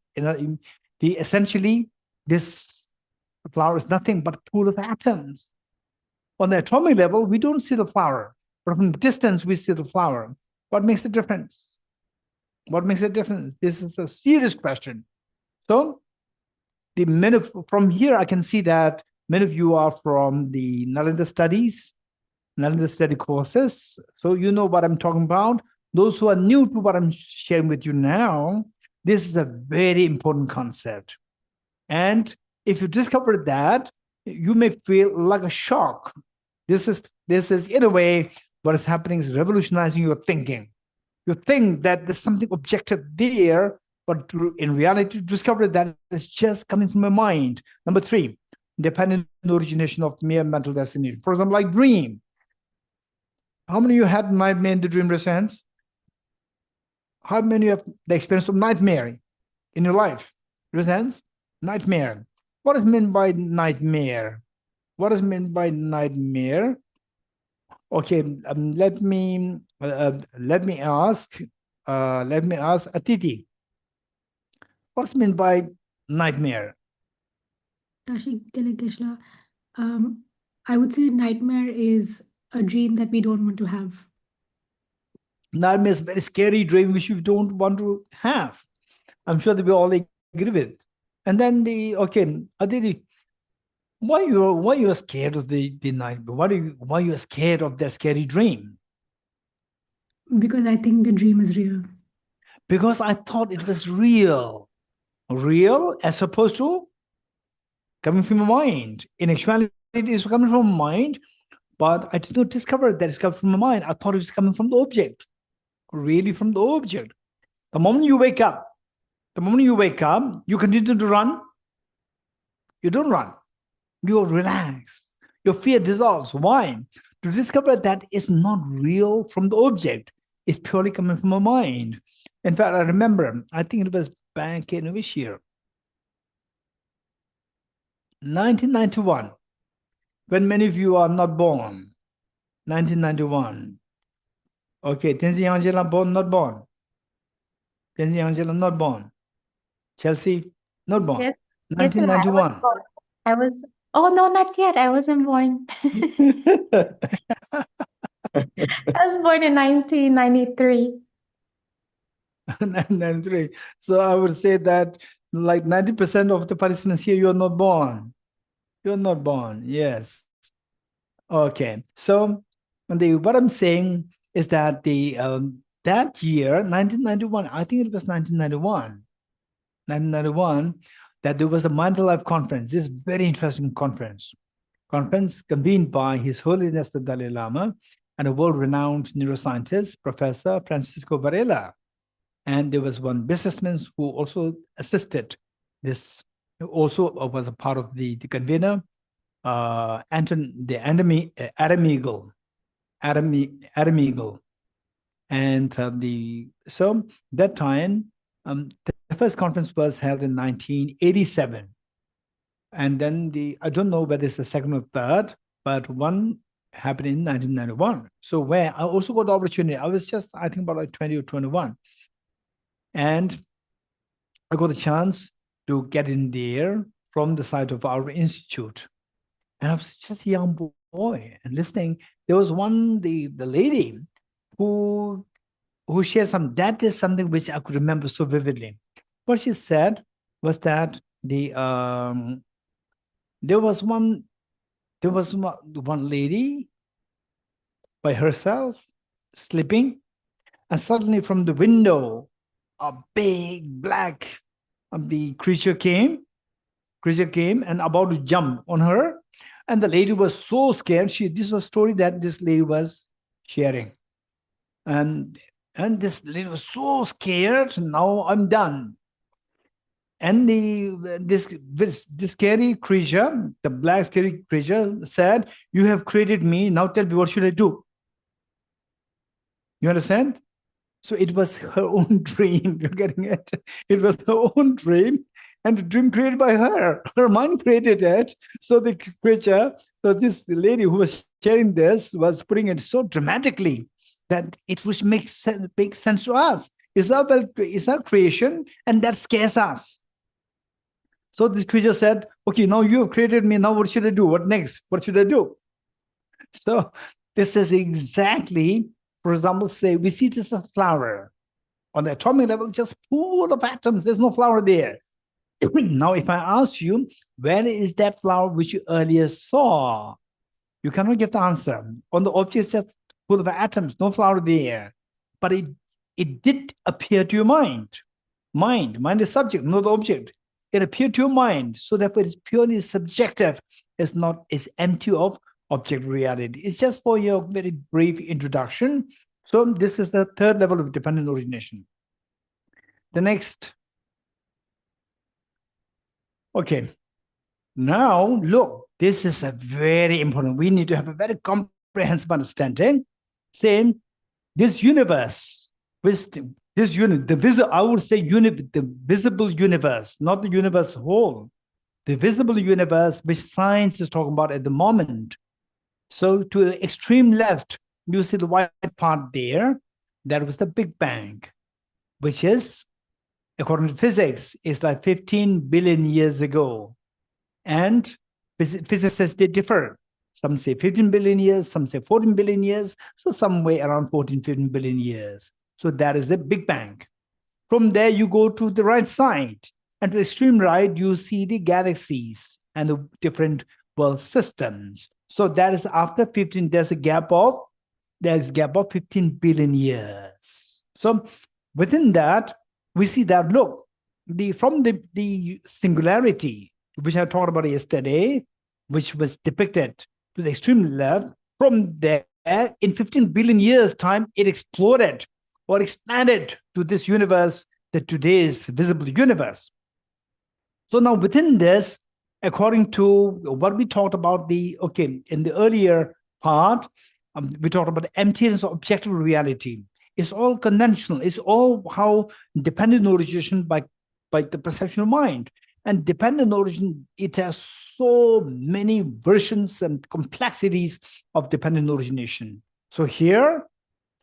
Essentially, this flower is nothing but a pool of atoms. On the atomic level, we don't see the flower, but from the distance, we see the flower. What makes the difference? What makes the difference? This is a serious question. So, from here, I can see that many of you are from the Nalanda studies, Nalanda study courses. So you know what I'm talking about. Those who are new to what I'm sharing with you now, this is a very important concept. And if you discover that, you may feel like a shock. This is in a way, what is happening is revolutionizing your thinking. You think that there's something objective there, but in reality, discover that it's just coming from your mind. Number 3, dependent origination of mere mental destination. For example, like dream. How many of you had nightmare in the dream, raise hands? How many of you have the experience of nightmare in your life? Raise hands. Nightmare. What is meant by nightmare? What is meant by nightmare? Okay, let me ask Atiti. What's meant by nightmare? I would say nightmare is a dream that we don't want to have. Nightmare is a very scary dream which you don't want to have. I'm sure that we all agree with. And then Aditi, why you're scared of the nightmare? Why you are scared of that scary dream? Because I think the dream is real. Because I thought it was real. Real as opposed to coming from my mind. In actuality, it is coming from my mind, but I did not discover that it's coming from my mind. I thought it was coming from the object. Really from the object. The moment you wake up, you continue to run. You don't run. You relax. Your fear dissolves. Why? To discover that it's not real from the object. It's purely coming from my mind. In fact, I remember, I think it was back in which year? 1991, when many of you are not born. 1991. Okay, Tenzin Angela born, not born. Tenzin Angela not born. Chelsea, not born. Yes, yes, I was 1991. born. Oh no, not yet. I wasn't born. I was born in 1993. 1993. So I would say that like 90% of the participants here, you're not born. You're not born. Yes. Okay. So what I'm saying is that that year, 1991, I think it was 1991, that there was a Mind Life conference. This very interesting conference convened by His Holiness the Dalai Lama and a world-renowned neuroscientist, Professor Francisco Varela. And there was one businessman who also assisted this, also was a part of the convener, Adam Eagle. And so that time, the first conference was held in 1987. And then I don't know whether it's the second or third, but one happened in 1991. So where I also got the opportunity, I was just, I think about like 20 or 21. And I got a chance to get in there from the side of our institute. And I was just a young boy and listening. There was the lady who shared that is something which I could remember so vividly. What she said was that there was one lady by herself sleeping, and suddenly from the window, a big black the creature came and about to jump on her, and the lady was so scared. This was a story that this lady was sharing, and this lady was so scared. Now I'm done. And this scary creature, the black scary creature, said, "You have created me. Now tell me, what should I do?" You understand? So it was her own dream. You're getting it? It was her own dream, and the dream created by her. Her mind created it. So the creature, so this lady who was sharing this was putting it so dramatically that it would make sense to us. It's our creation, and that scares us. So this creature said, "Okay, now you have created me. Now what should I do? What next? What should I do?" So this is exactly, for example, say we see this as flower. On the atomic level, just full of atoms. There's no flower there. Now, if I ask you, where is that flower which you earlier saw? You cannot give the answer. On the object, it's just full of atoms, no flower there. But it did appear to your mind. Mind is subject, not the object. It appeared to your mind. So therefore, it's purely subjective. It's empty of object reality. It's just for your very brief introduction. So this is the third level of dependent origination. The next. Okay. Now, look, this is a very important. We need to have a very comprehensive understanding. Saying this universe, I would say the visible universe, not the universe whole. the visible universe, which science is talking about at the moment. So to the extreme left, you see the white part there. That was the Big Bang, which is, according to physics, is like 15 billion years ago. And physicists, they differ. Some say 15 billion years, some say 14 billion years, so somewhere around 14, 15 billion years. So that is the Big Bang. From there, you go to the right side, and to the extreme right, you see the galaxies and the different world systems. So that is after 15, there's a gap of 15 billion years. So within that, we see that, look, from the singularity, which I talked about yesterday, which was depicted to the extreme left, from there, in 15 billion years' time, it exploded or expanded to this universe, that today's visible universe. So now within this, according to what we talked about in the earlier part, we talked about the emptiness of objective reality. It's all conventional. It's all how dependent origination by the perceptual mind. And dependent origin, it has so many versions and complexities of dependent origination. So here,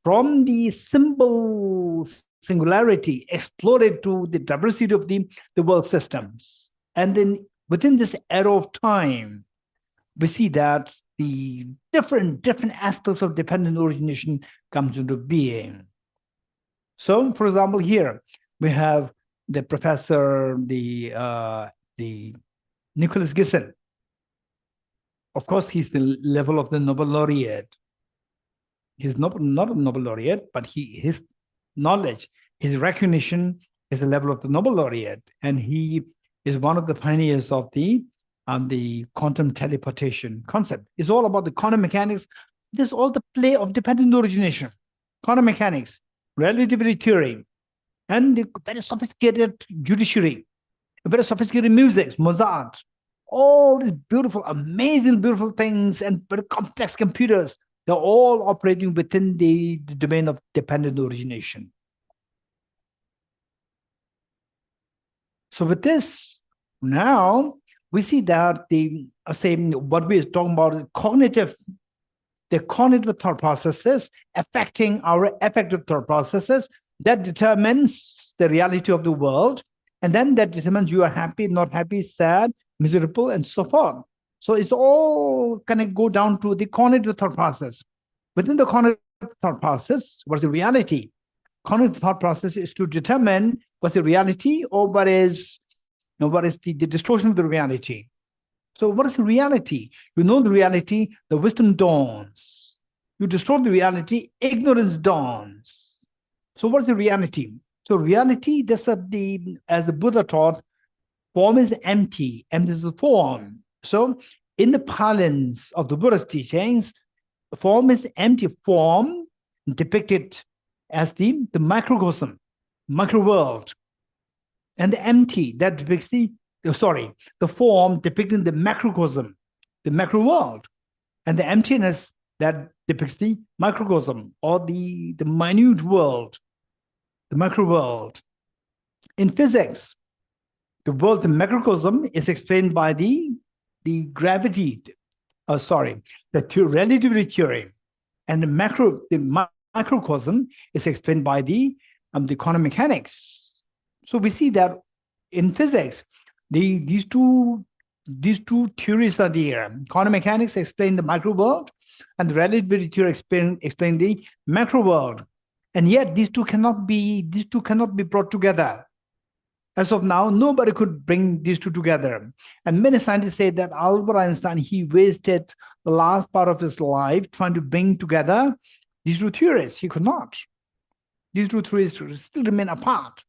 from the simple singularity, exploded to the diversity of the world systems. And then within this era of time, we see that the different aspects of dependent origination comes into being. So, for example, here we have the professor, the Nicholas Geshe. Of course, he's the level of the Nobel laureate. He's not a Nobel laureate, but his knowledge, his recognition is the level of the Nobel laureate, and he is one of the pioneers of the quantum teleportation concept. It's all about the quantum mechanics. This is all the play of dependent origination, quantum mechanics, relativity theory, and the very sophisticated judiciary, very sophisticated music, Mozart, all these beautiful, amazing, beautiful things, and very complex computers. They're all operating within the domain of dependent origination. So with this, now we see that what we're talking about, the cognitive thought processes affecting our affective thought processes, that determines the reality of the world, and then that determines you are happy, not happy, sad, miserable, and so forth. So it's all kind of go down to the cognitive thought process. Within the cognitive thought process, what's the reality? Cognitive thought process is to determine what's the reality, or what is the distortion of the reality. So what is the reality? You know the reality, the wisdom dawns. You distort the reality, ignorance dawns. So what is the reality? So reality, as the Buddha taught, form is empty, and this is form. So in the parlance of the Buddha's teachings, form is empty. Form depicted as the microcosm, micro world, and the empty that depicts the form depicting the macrocosm, the macro world, and the emptiness that depicts the microcosm, or the minute world, the macro world. In physics, the macrocosm is explained by the relativity theory, and the microcosm is explained by the quantum mechanics. So we see that in physics, these two theories are there. Quantum mechanics explain the micro world, and the relativity theory explain the macro world. And yet these two cannot be brought together. As of now, nobody could bring these two together. And many scientists say that Albert Einstein, he wasted the last part of his life trying to bring together these two theories. He could not. These two theories still remain apart.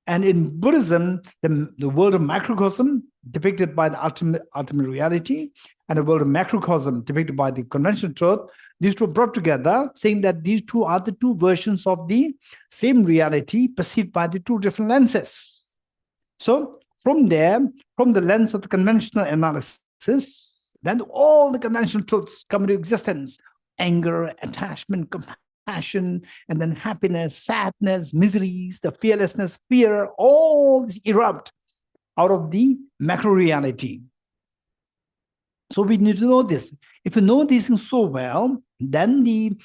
And in Buddhism, the world of macrocosm depicted by the ultimate reality, and the world of macrocosm depicted by the conventional truth, these two are brought together, saying that these two are the two versions of the same reality perceived by the two different lenses. So from there, from the lens of the conventional analysis, then all the conventional truths come into existence: anger, attachment, compassion, and then happiness, sadness, miseries, the fearlessness, fear, all these erupt out of the macro reality. So we need to know this. If you know these things so well, then the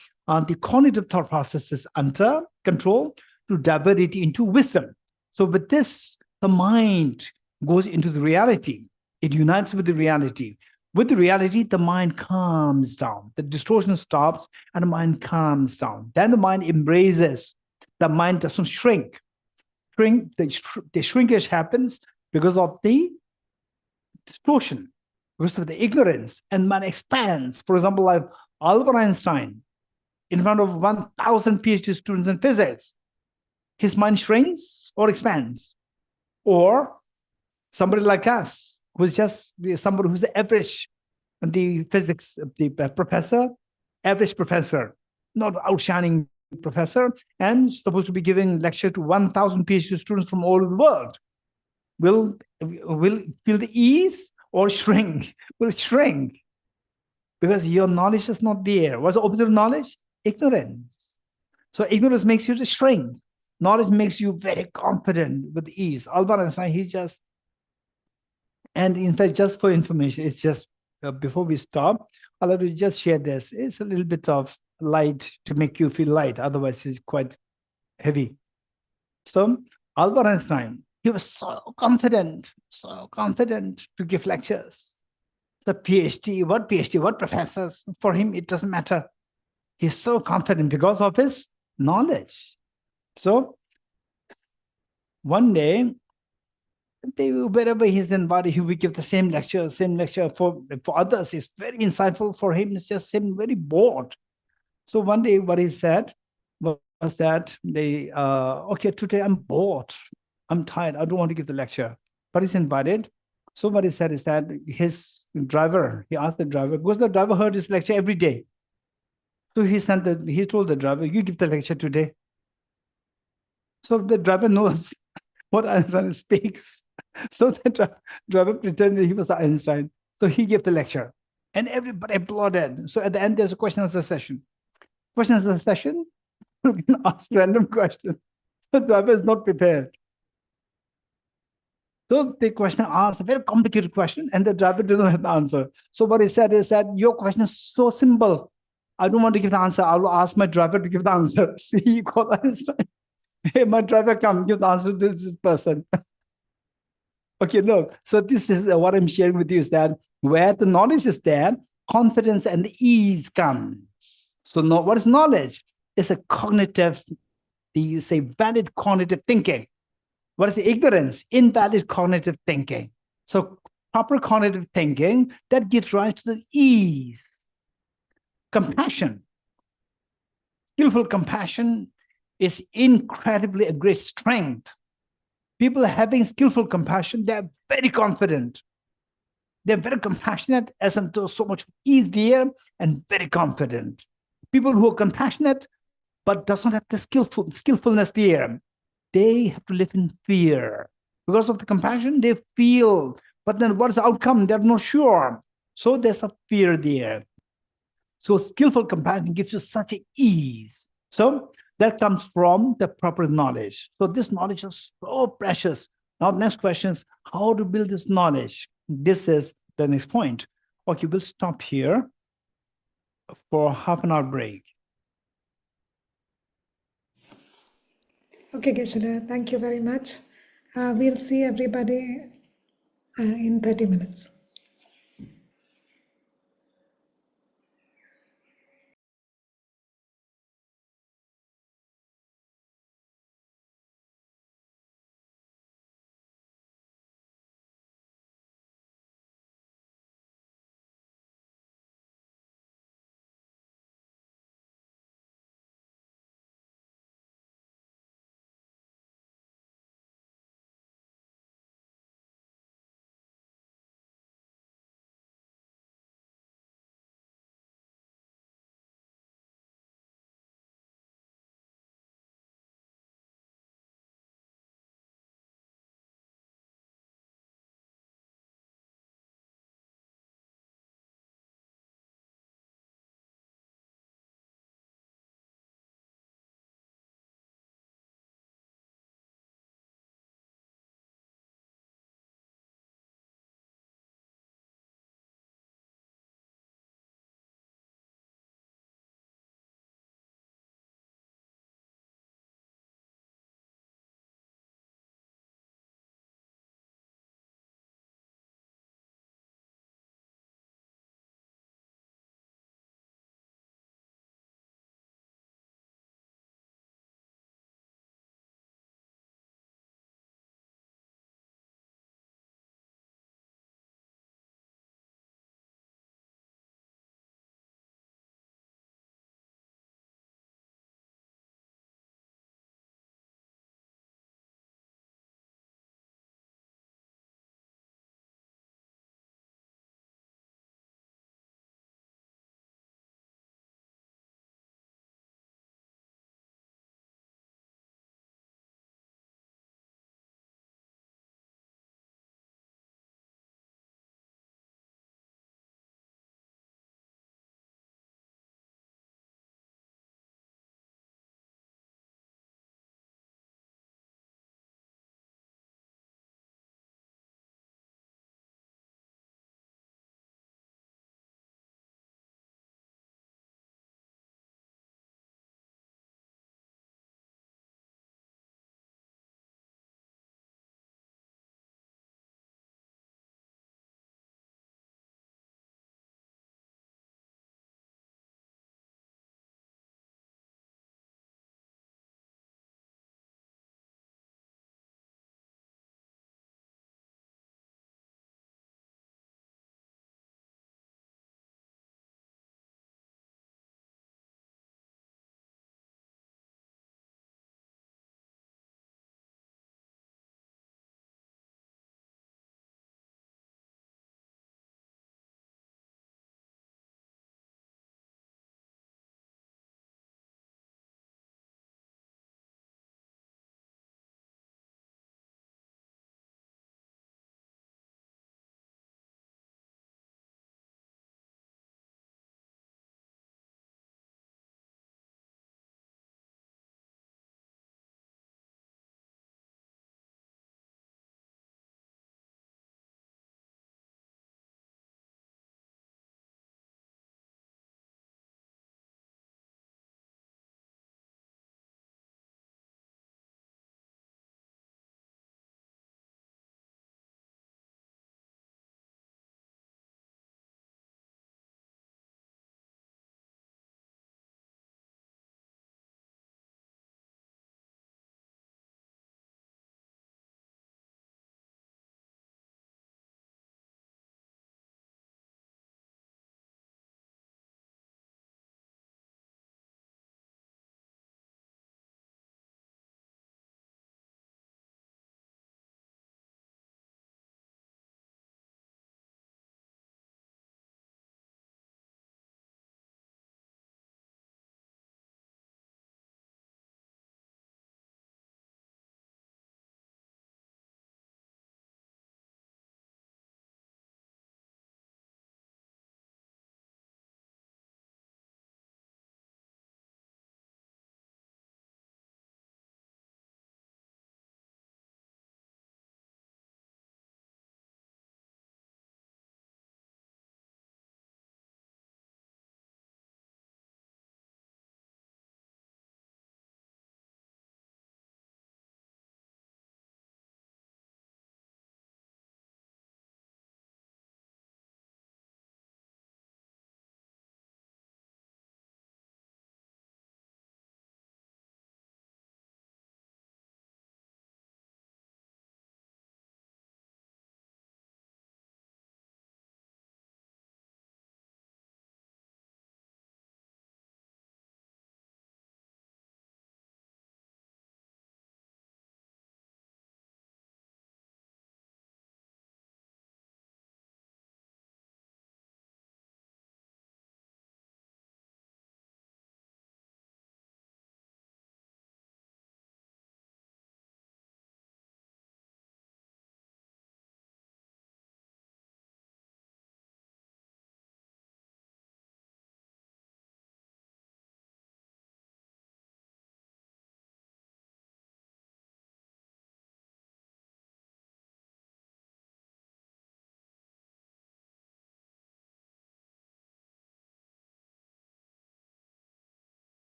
cognitive thought process is under control to divert it into wisdom. So with this, the mind goes into the reality. It unites with the reality. With the reality, the mind calms down. The distortion stops and the mind calms down. Then the mind embraces. The mind doesn't shrink. The shrinkage happens because of the distortion, because of the ignorance, and mind expands. For example, like Albert Einstein, in front of 1,000 PhD students in physics, his mind shrinks or expands. Or somebody like us, who's just somebody who's average, the physics, the professor, average professor, not outshining professor, and supposed to be giving lecture to 1,000 PhD students from all over the world. Will feel the ease or shrink? Will shrink because your knowledge is not there. What's the opposite of knowledge? Ignorance. So ignorance makes you to shrink. Knowledge makes you very confident with ease. Albert Einstein, he just, and in fact, just for information, it's just before we stop, I'll have to just share this. It's a little bit of light to make you feel light. Otherwise, it's quite heavy. So Albert Einstein, he was so confident to give lectures. The PhD, what professors? For him, it doesn't matter. He's so confident because of his knowledge. So one day, wherever he's invited, he will give the same lecture for others. It's very insightful. For him, it's just seemed very bored. So one day, what he said was that okay, today I'm bored. I'm tired. I don't want to give the lecture. But he's invited. So what he said is that his driver, he asked the driver, because the driver heard his lecture every day. So he told the driver, you give the lecture today. So the driver knows what Einstein speaks. So the driver pretended he was Einstein. So he gave the lecture. And everybody applauded. So at the end, there's a question and answer session. Question and answer session, you can ask random questions. The driver is not prepared. So the question asked a very complicated question, and the driver didn't have the answer. So what he said is that your question is so simple. I don't want to give the answer. I will ask my driver to give the answer. See, he called Einstein. Hey, my driver, come give the answer to this person. Okay, look. So this is what I'm sharing with you is that where the knowledge is there, confidence and ease comes. So what is knowledge? It's a cognitive, you say valid cognitive thinking. What is the ignorance? Invalid cognitive thinking. So proper cognitive thinking, that gives rise to the ease. Compassion. Skillful compassion is incredibly a great strength. People having skillful compassion, they're very confident. They're very compassionate, as there's so much ease there, and very confident. People who are compassionate but does not have the skillfulness there, they have to live in fear. Because of the compassion, they feel, but then what is the outcome? They're not sure. So there's a fear there. So skillful compassion gives you such an ease. So that comes from the proper knowledge. So this knowledge is so precious. Now, next question is how to build this knowledge. This is the next point. Okay, we'll stop here for half an hour break. Okay, Geshe, thank you very much. We'll see everybody in 30 minutes.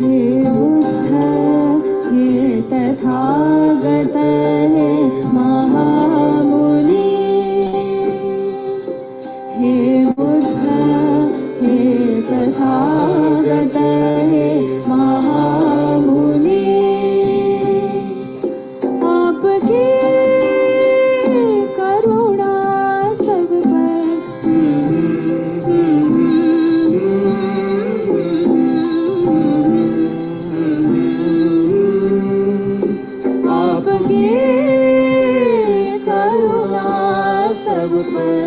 हे बुद्ध हे तथागत हे महामुनि हे बुद्ध हे तथागत हे महामुनि आपकी करुणा सब पर आपकी करुणा सब पर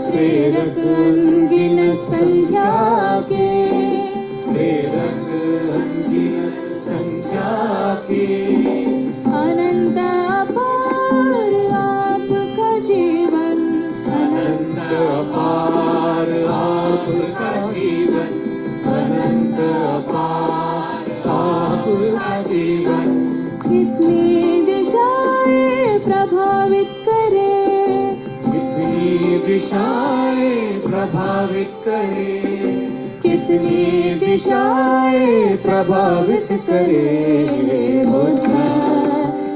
प्रेरक अनगिनत संख्या के प्रेरक अनगिनत संख्या के अनंत अपार आपका जीवन अनंत अपार आपका जीवन अनंत अपार आपका जीवन कितनी दिशाएं प्रभावित करे कितनी दिशाएं प्रभावित करे कितनी दिशाएं प्रभावित करे बुद्ध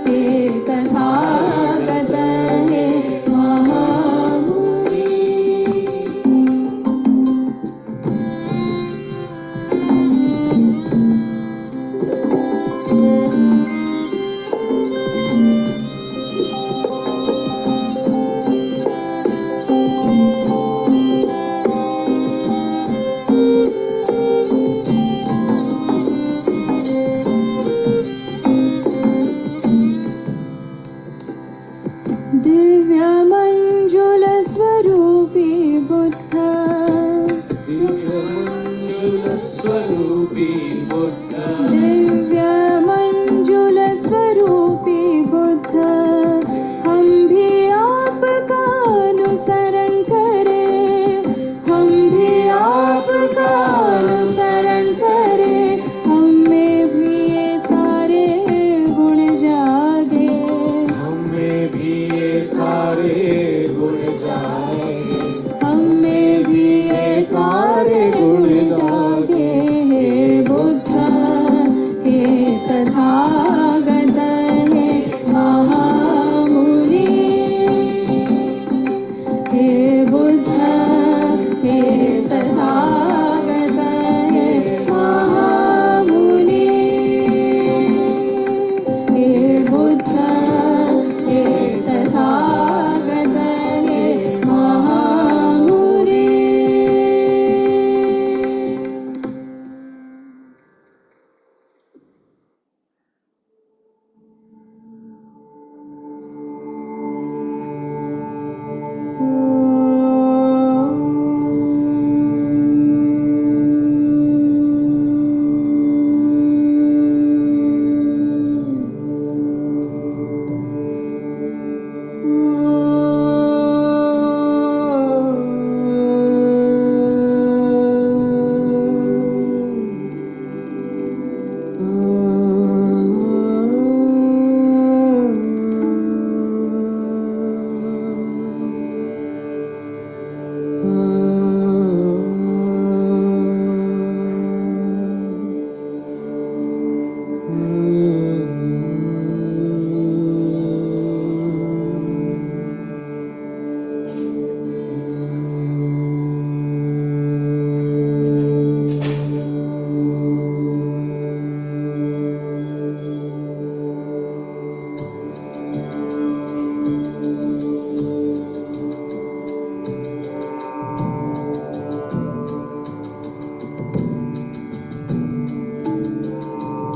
हे तथागत हे महामुनि दिव्य मंजुल स्वरूपी बुद्ध दिव्य मंजुल स्वरूपी बुद्ध दिव्य मंजुल स्वरूपी बुद्ध हम भी आपका अनुसरण करें हम भी आपका अनुसरण करें हम में भी ये सारे गुण जागे हमें भी ये सारे गुण जागे हमें भी ये सारे गुण जागे हे बुद्ध हे तथागत हे महामुनि हे बुद्ध हे तथागत हे महामुनि हे बुद्ध हे तथागत हे महामुनि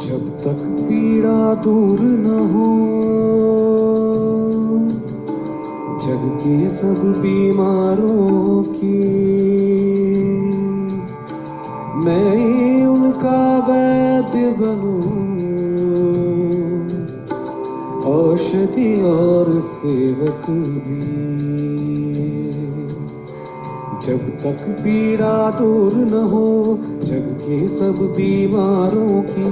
जब तक पीड़ा दूर न हो जग के सब बीमारों की मैं उनका वैद्य बनूं औषधि और सेवक भी जब तक पीड़ा दूर न हो जग के सब बीमारों की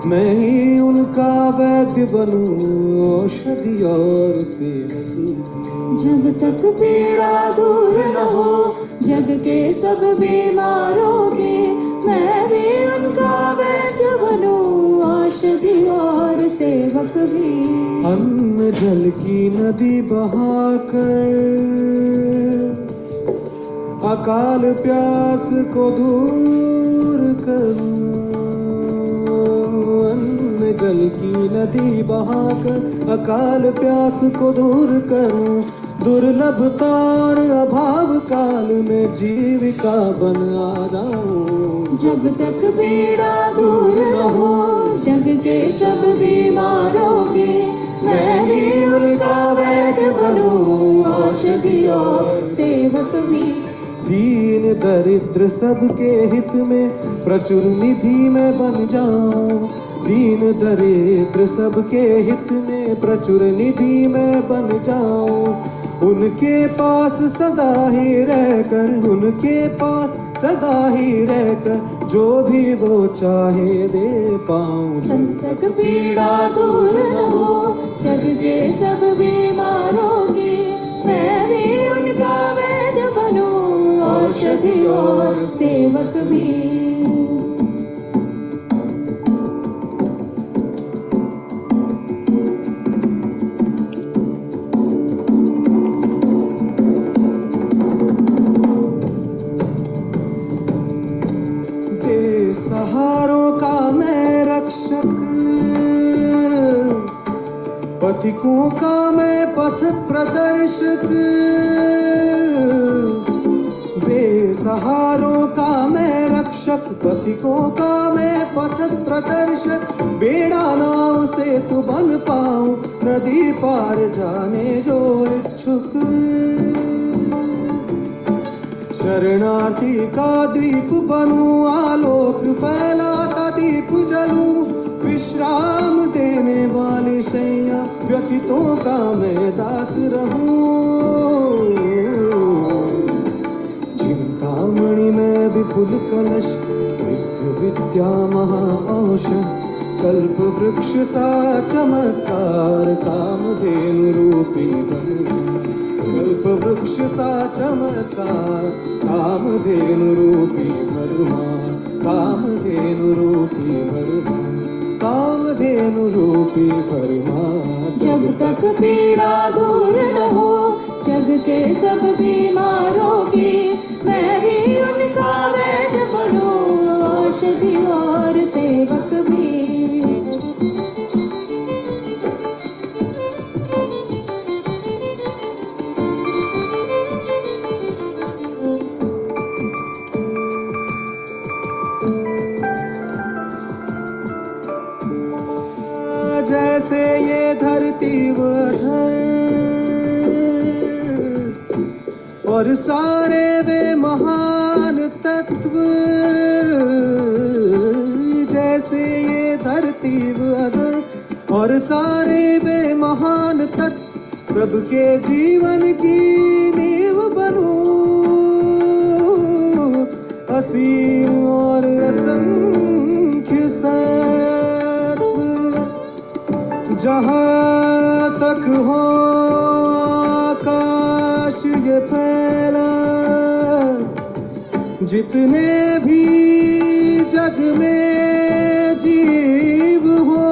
मैं ही उनका वैद्य बनूं औषधि और सेवक भी जब तक पीड़ा दूर न हो जग के सब बीमारों की मैं भी उनका वैद्य सेवक भी। अन्न जल की नदी बहाकर अकाल प्यास को दूर करूं। अन्न जल की नदी बहाकर अकाल प्यास को दूर करूं। दुर्लभता और अभाव काल में जीविका बन आ जाऊं। जब तक पीड़ा दूर न हो जग के सब बीमारों की, मैं भी उनका वैद्य बनूं, औषधि और सेवक भी। दीन दरिद्र सबके हित में प्रचुर निधि में बन जाऊं। दीन दरिद्र सबके हित में प्रचुर निधि में बन जाऊं। उनके पास सदा ही रहकर, उनके पास सदा ही रहकर जो भी वो चाहे दे पाऊं। जब तक पीड़ा दूर न हो जग के सब बीमारों की, मैं भी उनका वैद्य बनूं, औषधि और सेवक भी। बेसहारों का मैं रक्षक, पथिकों का मैं पथ प्रदर्शक। बेसहारों का मैं रक्षक, पथिकों का मैं पथ प्रदर्शक। बेड़ा नाव से तू बन पाऊं, नदी पार जाने जो इच्छुक। शरणार्थी का दीप बनूं, आलोक फैलाता दीप जलूं। विश्राम देने वाली शैया, व्यथितों का मैं दास रहूं। चिंतामणि में विपुल कलश, सिद्ध विद्या महा औषध। कल्प वृक्ष सा चमत्कार, कामधेनु रूपी बन। कल्प वृक्ष सा चमत्कार, कामधेनु रूपी भरमान। कामधेनु रूपी भरमान, कामधेनु रूपी भरमान। जब तक पीड़ा दूर न हो जग के सब बीमारों की, मैं भी उनका वैद्य बनूं, औषधि और सेवक भी। जैसे ये धरती वधर और सारे वे महान तत्व। जैसे ये धरती वधर और सारे वे महान तत्व, सबके जीवन की नींव बनूं। असीम और असंख्य सत्व, जहाँ तक हो आकाश ये फैला। जितने भी जग में जीव हो,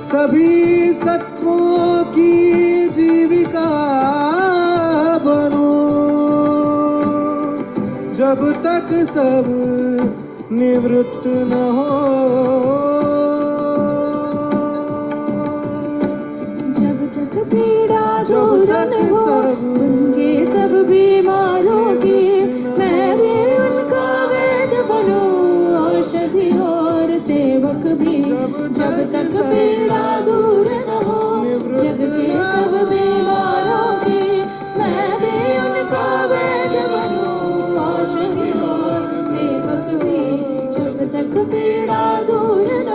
सभी सत्वों की जीविका बनो। जब तक सब निवृत्त न हो, दूर न हो उनके सब बीमारों की, मैं भी उनका वैद्य बनूं, औषधि और सेवक भी। जब तक पीड़ा दूर न हो जग के सब बीमारों की, मैं भी उनका वैद्य बनूं, औषधि और सेवक भी। जब तक पीड़ा दूर न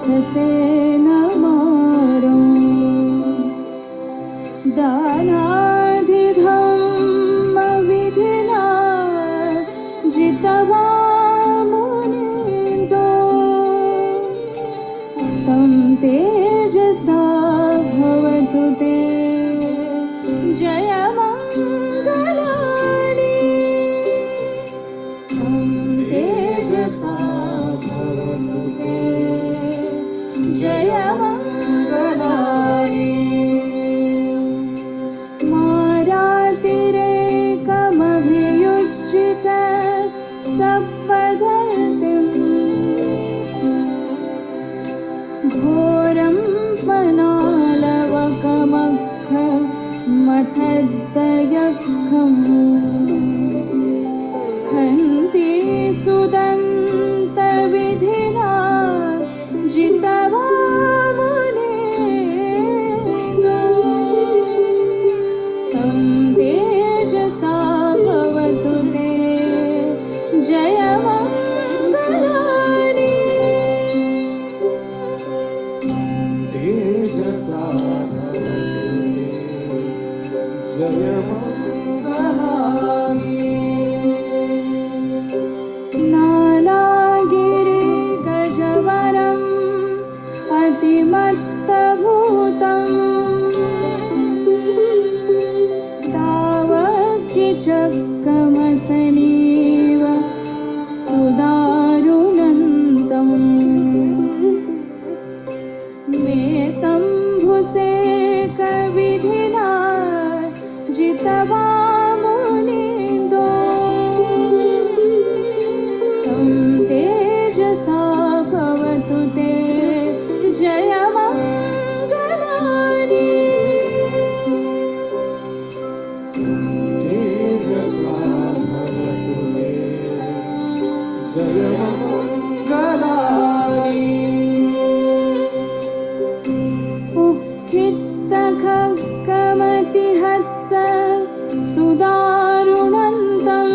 से न मारो दानाधिधम्म विधिना जितवा मुनिन्दो तं तेजसा भवतु ते जयमङ्गलानि तं तेजसा भवतु ते जयमङ्गलानि मारातिरेकमभियुज्यित सपदतिं घोरं पनालवकमख मथद्दयखम् खन्ति सुदन्तविधिना जितवा मुनिन्दो तं तेजसा भवतु ते जयमङ्गलानि तेजसा भवतु ते जयमङ्गलानि नानागिरिगजवरम् अतिमत्तभूतं तावच्चिचक्रमसनीव सुदारुणन्तम् मेतं भुसेकविधिना जितवा मुनिन्दो तं तेजसा भवतु ते जयमङ्गलानि तेजसा भवतु ते जयमङ्गलानि उक्खित्तखड्गमतिहत्त सुदारुणन्तम्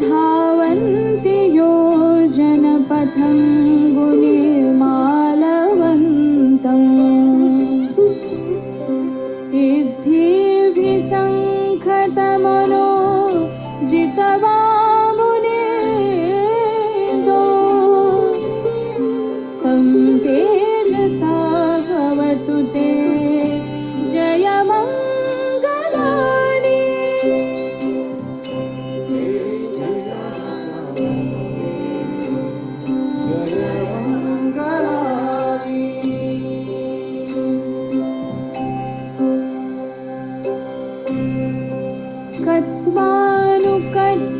धावन्ति योजनपथं गुणिर्मालवन्तम् इद्धिभिसङ्खतमनो जितवा मुनिन्दो तं तेजसा भवतु ते जयमङ्गलानि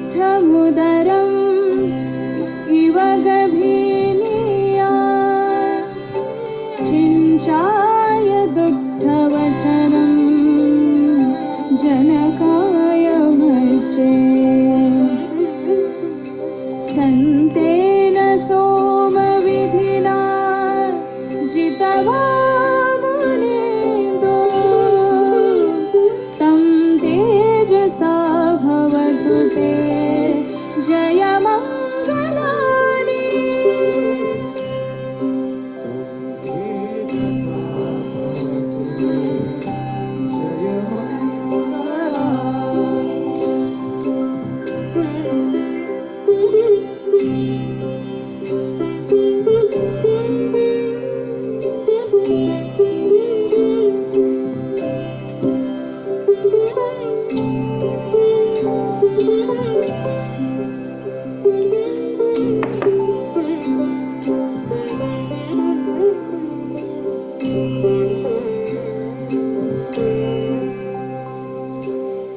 कत्वानुकट्ठमुदरम् इव गभीनीया चिञ्चाय दुःखवचनं जनकाय मर्चे सन्तेन सोमविधिना जितवा मुनिन्दो तं तेजसा भवतु ते जयमङ्गलानि तेजसा भवतु ते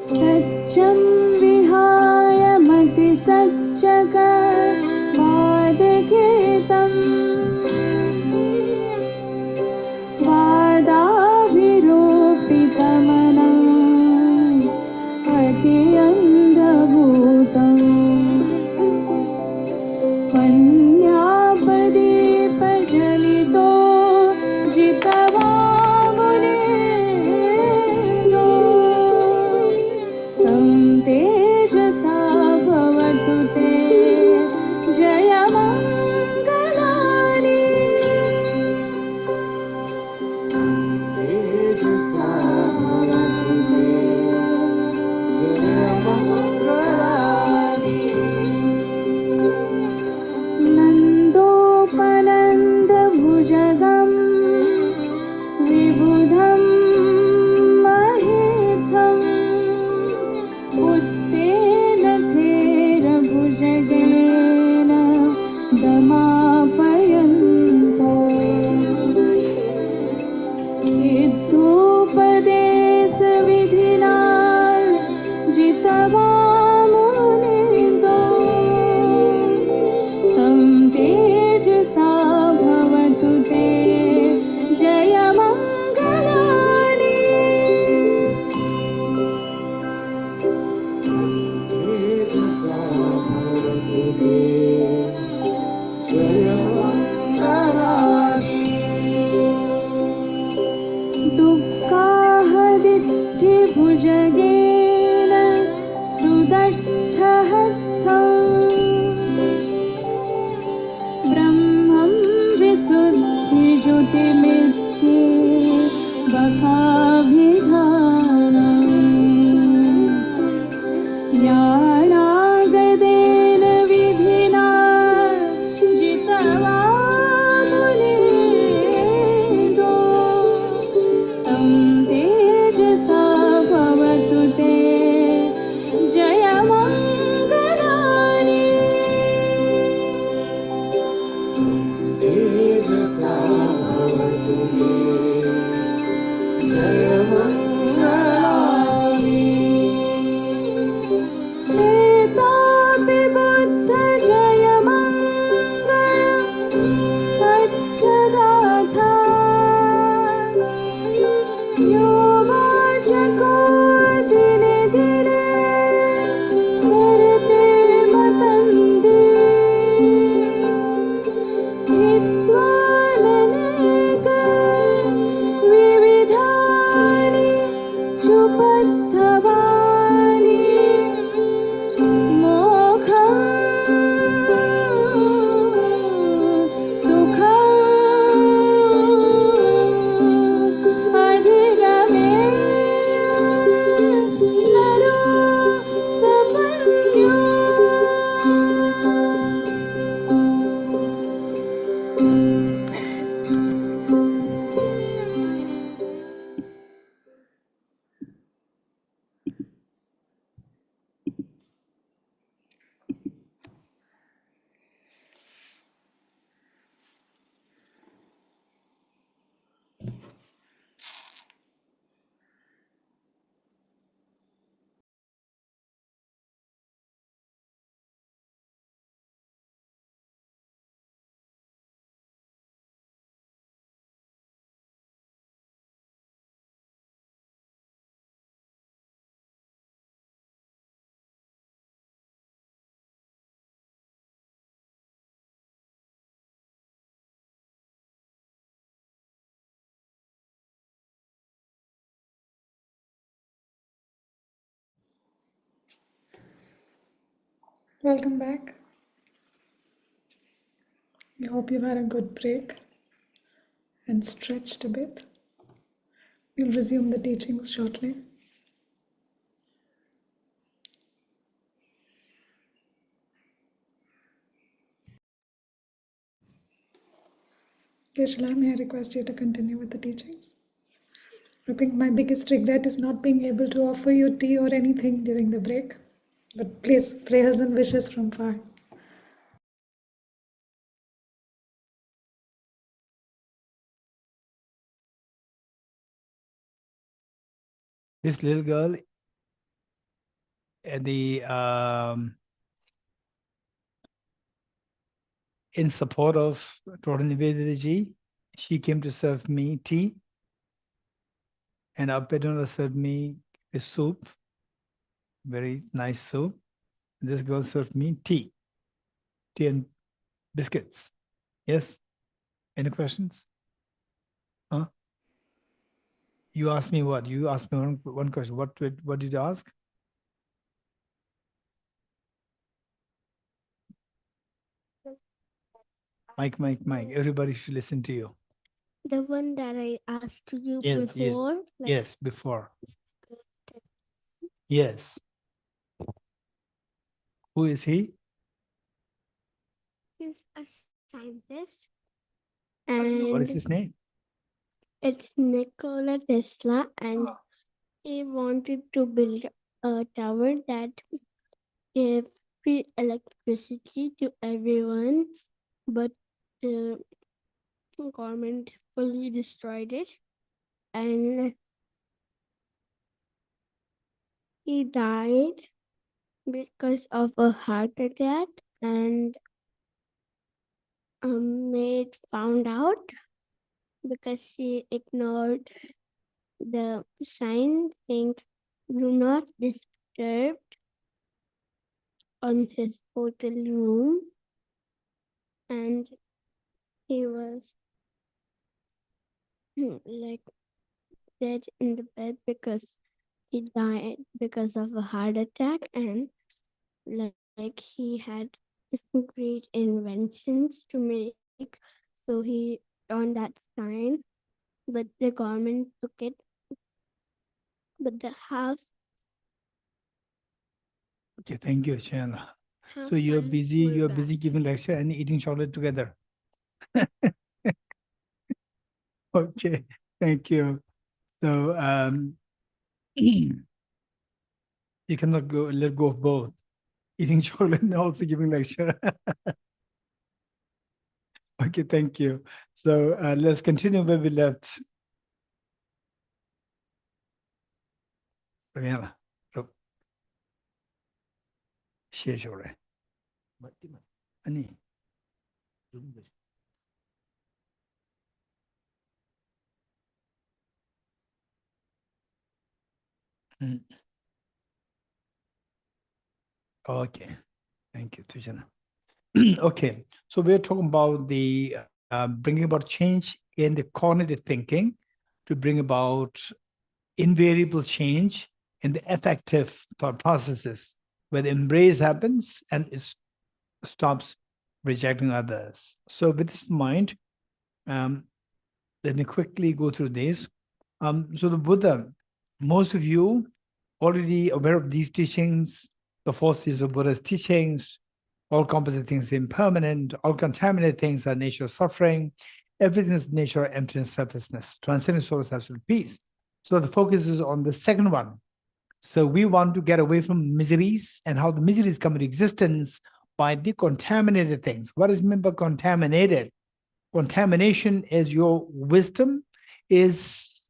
सच्चं विहाय मतिसच्चक वादकेतम् वादाभिरूपितमनम् अति अन्धभूतम् पन्यापदीपजलितो जितवा मुनिन्दो तं तेजसा भवतु ते जयमङ्गलानि Welcome back. I hope you've had a good break and stretched a bit. We'll resume the teachings shortly. Geshe, may I request you to continue with the teachings? I think my biggest regret is not being able to offer you tea or anything during the break. But please, prayers and wishes from far. This little girl, in support of Nivedita ji, she came to serve me tea, and our Pedona served me a soup, very nice soup. This girl served me tea and biscuits. Yes? Any questions? Huh? You asked me what? You asked me one question. What did you ask? Mike. Everybody should listen to you. The one that I asked you Yes, before. yes, yes, before. Yes. Who is he? He's a scientist. What is And his name? it's Nikola Tesla, and he wanted to build a tower that gave free electricity to everyone, but the government fully destroyed it, and he died because of a heart attack, and maid found out because she ignored the sign saying do not disturb on his hotel room, and he was like dead in the bed because he died because of a heart attack, and like he had great inventions to make, so he on that sign, but the government took it, but the half. Okay, thank you, Chandra. half So you're files busy. were You're busy back. giving lecture and eating chocolate together. Okay, thank you. So you cannot let go of both eating chocolate and also giving lecture. Okay, thank you. So let's continue where we left. Pramila, share shore. Ani. Okay, thank you, Tujana. Okay, so we're talking about the bringing about change in the cognitive thinking to bring about invariable change in the affective thought processes, where the embrace happens and it stops rejecting others. So with this in mind, let me quickly go through this. So the Buddha, most of you already aware of these teachings, the forces of Buddha's teachings. All composite things are impermanent, all contaminated things are nature of suffering, everything is nature of emptiness, selflessness, transcendent soul is absolute peace. So the focus is on the second one. So we want to get away from miseries and how the miseries come into existence by the contaminated things. What is meant by contaminated? Contamination is your wisdom is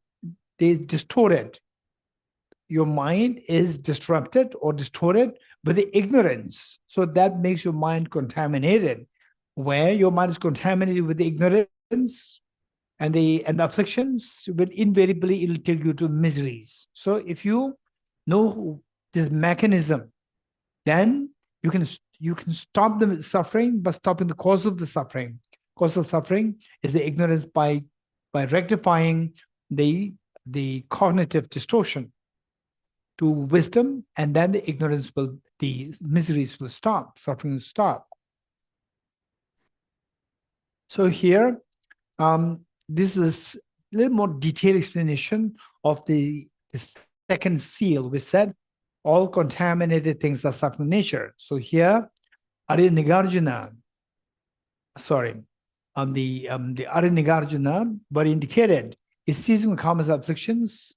distorted. Your mind is disrupted or distorted with the ignorance. So that makes your mind contaminated. Where your mind is contaminated with the ignorance and the afflictions, will invariably it'll take you to miseries. So if you know this mechanism, then you can stop the suffering by stopping the cause of the suffering. Cause of suffering is the ignorance by rectifying the cognitive distortion. to wisdom, and then the miseries will stop, suffering will stop. So here, this is a little more detailed explanation of the second seal, which said all contaminated things are suffering nature. So here, Arya-Nagarjuna, sorry, the Arya-Nagarjuna were indicated is ceasing karma's afflictions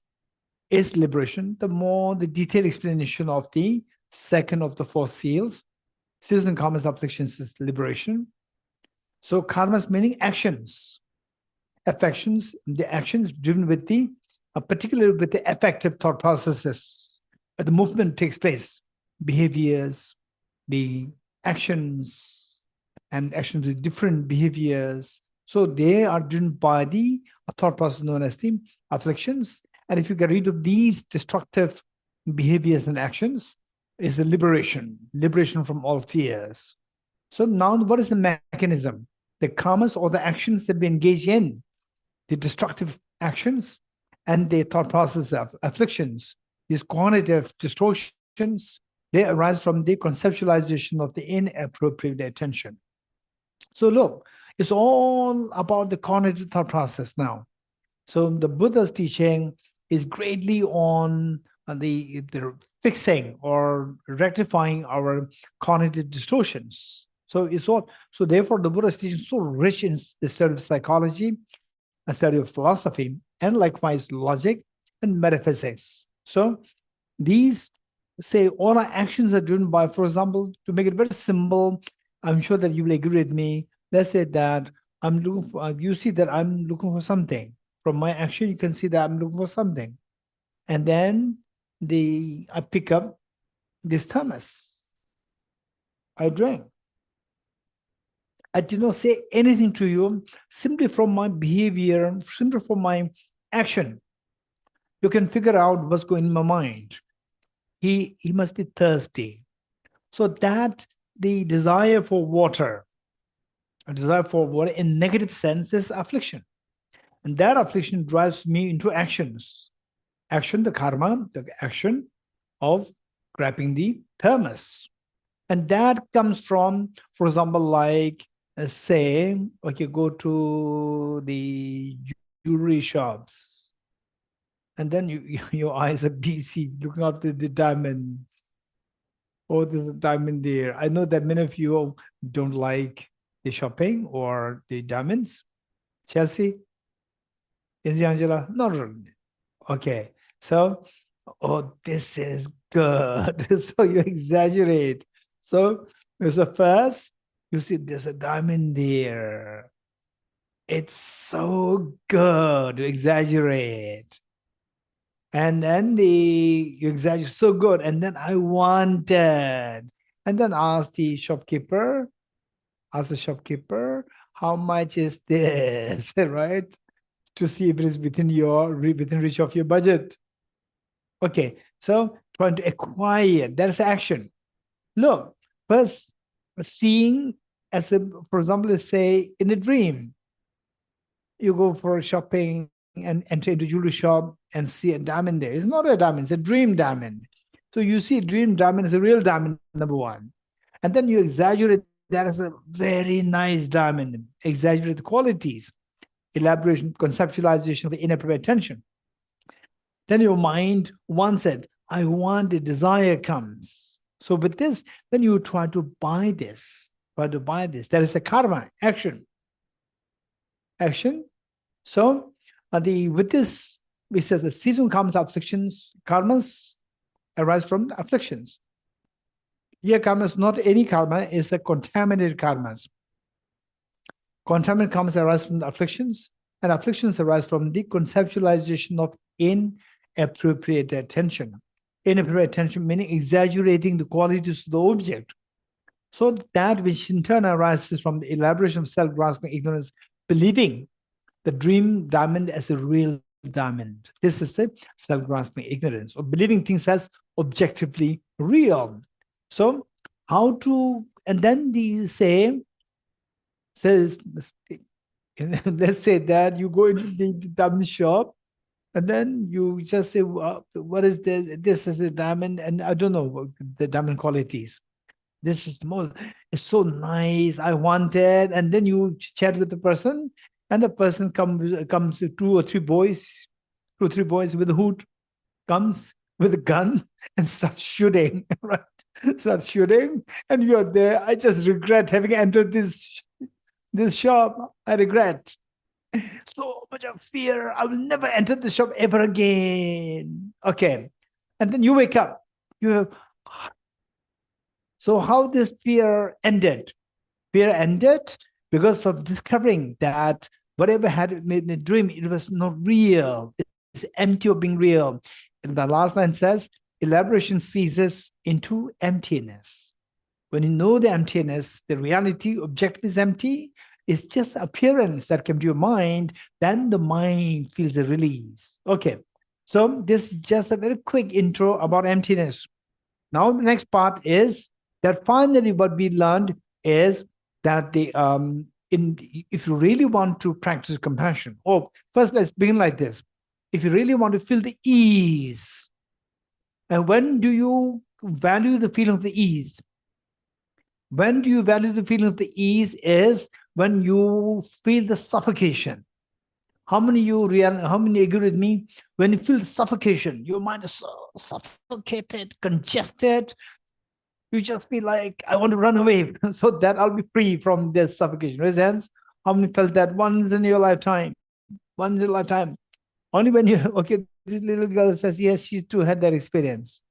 is liberation. The more the detailed explanation of the second of the four seals, ceasing karma's afflictions is liberation. So karma's meaning actions, affections, the actions driven with the, particularly with the affective thought processes. The movement takes place, behaviors, the actions, and actions with different behaviors. So they are driven by the thought process known as the afflictions. And if you get rid of these destructive behaviors and actions, is the liberation from all fears. So now what is the mechanism? The karmas or the actions that we engage in, the destructive actions and the thought process of afflictions, these cognitive distortions, they arise from the conceptualization of the inappropriate attention. So look, it's all about the cognitive thought process now. So the Buddha's teaching is greatly on the fixing or rectifying our cognitive distortions. So it's all, so therefore the Buddha's teaching is so rich in the study of psychology, a study of philosophy, and likewise logic and metaphysics. So these say all our actions are driven by, for example, to make it very simple, I'm sure that you will agree with me. Let's say that I'm looking for, you see that I'm looking for something. From my action, you can see that I'm looking for something. And then I pick up this thermos. I drink. I did not say anything to you, simply from my behavior, simply from my action. You can figure out what's going in my mind. He must be thirsty. So that the desire for water, a desire for water in negative sense is affliction. And that affliction drives me into actions. Action, the karma, the action of grabbing the thermos. And that comes from, for example, like say, okay, go to the jewelry shops. And then your eyes are busy looking after the diamonds. Oh, there's a diamond there. I know that many of you don't like the shopping or the diamonds. Chelsea? Is Angela? No, really. Okay. So, oh, this is good. So you exaggerate. So first, you see there's a diamond there. It's so good. You exaggerate. And then you exaggerate so good. And then I wanted. And then ask the shopkeeper, how much is this? Right? To see if it is within reach of your budget. Okay, so trying to acquire, that's action. Look, first seeing as a, for example, let's say in a dream, you go for shopping and enter into a jewelry shop and see a diamond there. It's not a diamond, it's a dream diamond. So you see a dream diamond as a real diamond, number one. And then you exaggerate that as a very nice diamond, exaggerate the qualities, elaboration, conceptualization of the inappropriate attention. Then your mind wants it. I want, the desire comes. So with this, then you try to buy this. That is a karma, action. So with this, we say the season comes afflictions, karmas arise from afflictions. Here karma is not any karma, it's a contaminated karmas. Contaminated karmas arise from the afflictions, and afflictions arise from the conceptualization of inappropriate attention. Inappropriate attention meaning exaggerating the qualities of the object. So that which in turn arises from the elaboration of self-grasping ignorance, believing the dream diamond as a real diamond. This is the self-grasping ignorance, or believing things as objectively real. So how to, and then says, let's say that you go into the diamond shop And then you just say, what is this? This is a diamond, and I don't know what the diamond qualities. This is the most, it's so nice. I want it. And then you chat with the person, and the person comes with two or three boys with a hood, comes with a gun and starts shooting, right? Starts shooting, and you're there. I just regret having entered this shop. I regret. So much of fear. I will never enter the shop ever again. Okay. And then you wake up. You have, so how this fear ended? Fear ended because of discovering that whatever had made me dream, it was not real. It's empty of being real. And the last line says, elaboration ceases into emptiness. When you know the emptiness, the reality, objective is empty, it's just appearance that came to your mind, then the mind feels a release. Okay, so this is just a very quick intro about emptiness. Now the next part is that finally what we learned is that if you really want to practice compassion, first let's begin like this. If you really want to feel the ease, and when do you value the feeling of the ease? When do you value the feeling of the ease is when you feel the suffocation. How many agree with me? When you feel the suffocation, your mind is so suffocated, congested, you just feel like, I want to run away so that I'll be free from this suffocation. Raise hands. How many felt that once in your lifetime? Once in your lifetime. Only when you, okay, this little girl says, yes, she too had that experience.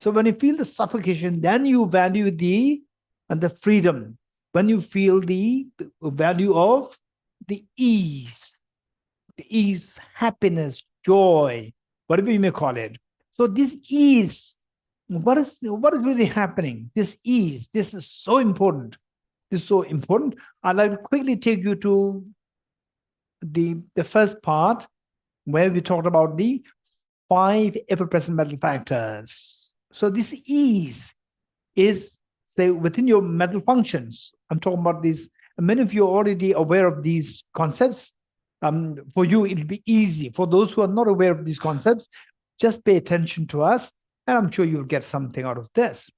So when you feel the suffocation, then you value the freedom. When you feel the value of the ease, happiness, joy, whatever you may call it. So this ease, what is really happening? This ease, this is so important. This is so important. I'd like to quickly take you to the first part where we talked about the 5 ever-present mental factors. So this ease is, say, within your mental functions. I'm talking about these. Many of you are already aware of these concepts. For you, it'll be easy. For those who are not aware of these concepts, just pay attention to us, and I'm sure you'll get something out of this.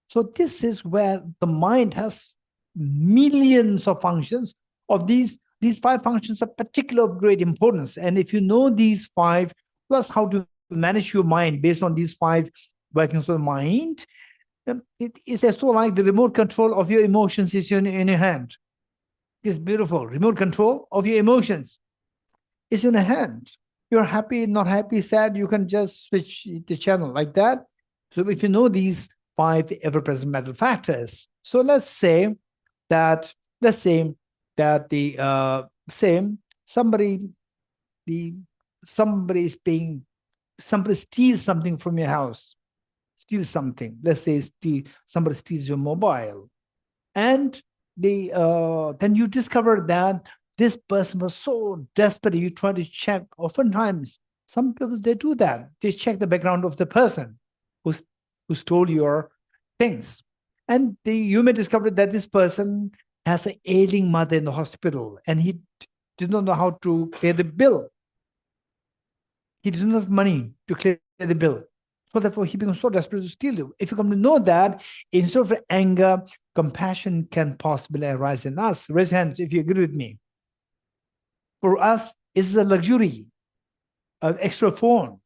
So this is where the mind has millions of functions. Of these 5 functions are particular of great importance. And if you know these 5, plus how to manage your mind based on these 5 workings of the mind, it is so like the remote control of your emotions is in your hand. It's beautiful. Remote control of your emotions is in a hand. You're happy, not happy, sad, you can just switch the channel like that. So if you know these 5 ever-present mental factors, so let's say that somebody steals something from your house, steals something. Let's say somebody steals your mobile, and then you discover that this person was so desperate. You try to check. Oftentimes, some people, they do that. They check the background of the person who stole your things, and you may discover that this person has an ailing mother in the hospital, and he did not know how to clear the bill. He didn't have money to clear the bill. So therefore, he becomes so desperate to steal you. If you come to know that, instead of anger, compassion can possibly arise in us. Raise hands if you agree with me. For us, it's a luxury, an extra phone.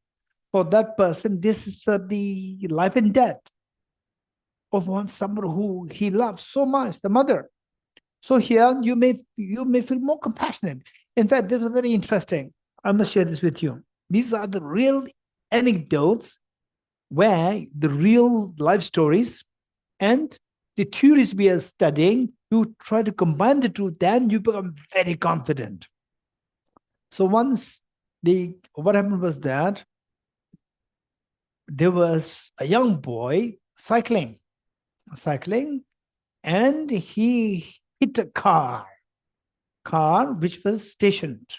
For that person, this is the life and death of somebody who he loves so much, the mother. So here you may feel more compassionate. In fact, this is very interesting. I must share this with you. These are the real anecdotes where the real life stories and the theories we are studying, you try to combine the two, then you become very confident. So once what happened was that there was a young boy cycling, and he hit a car which was stationed.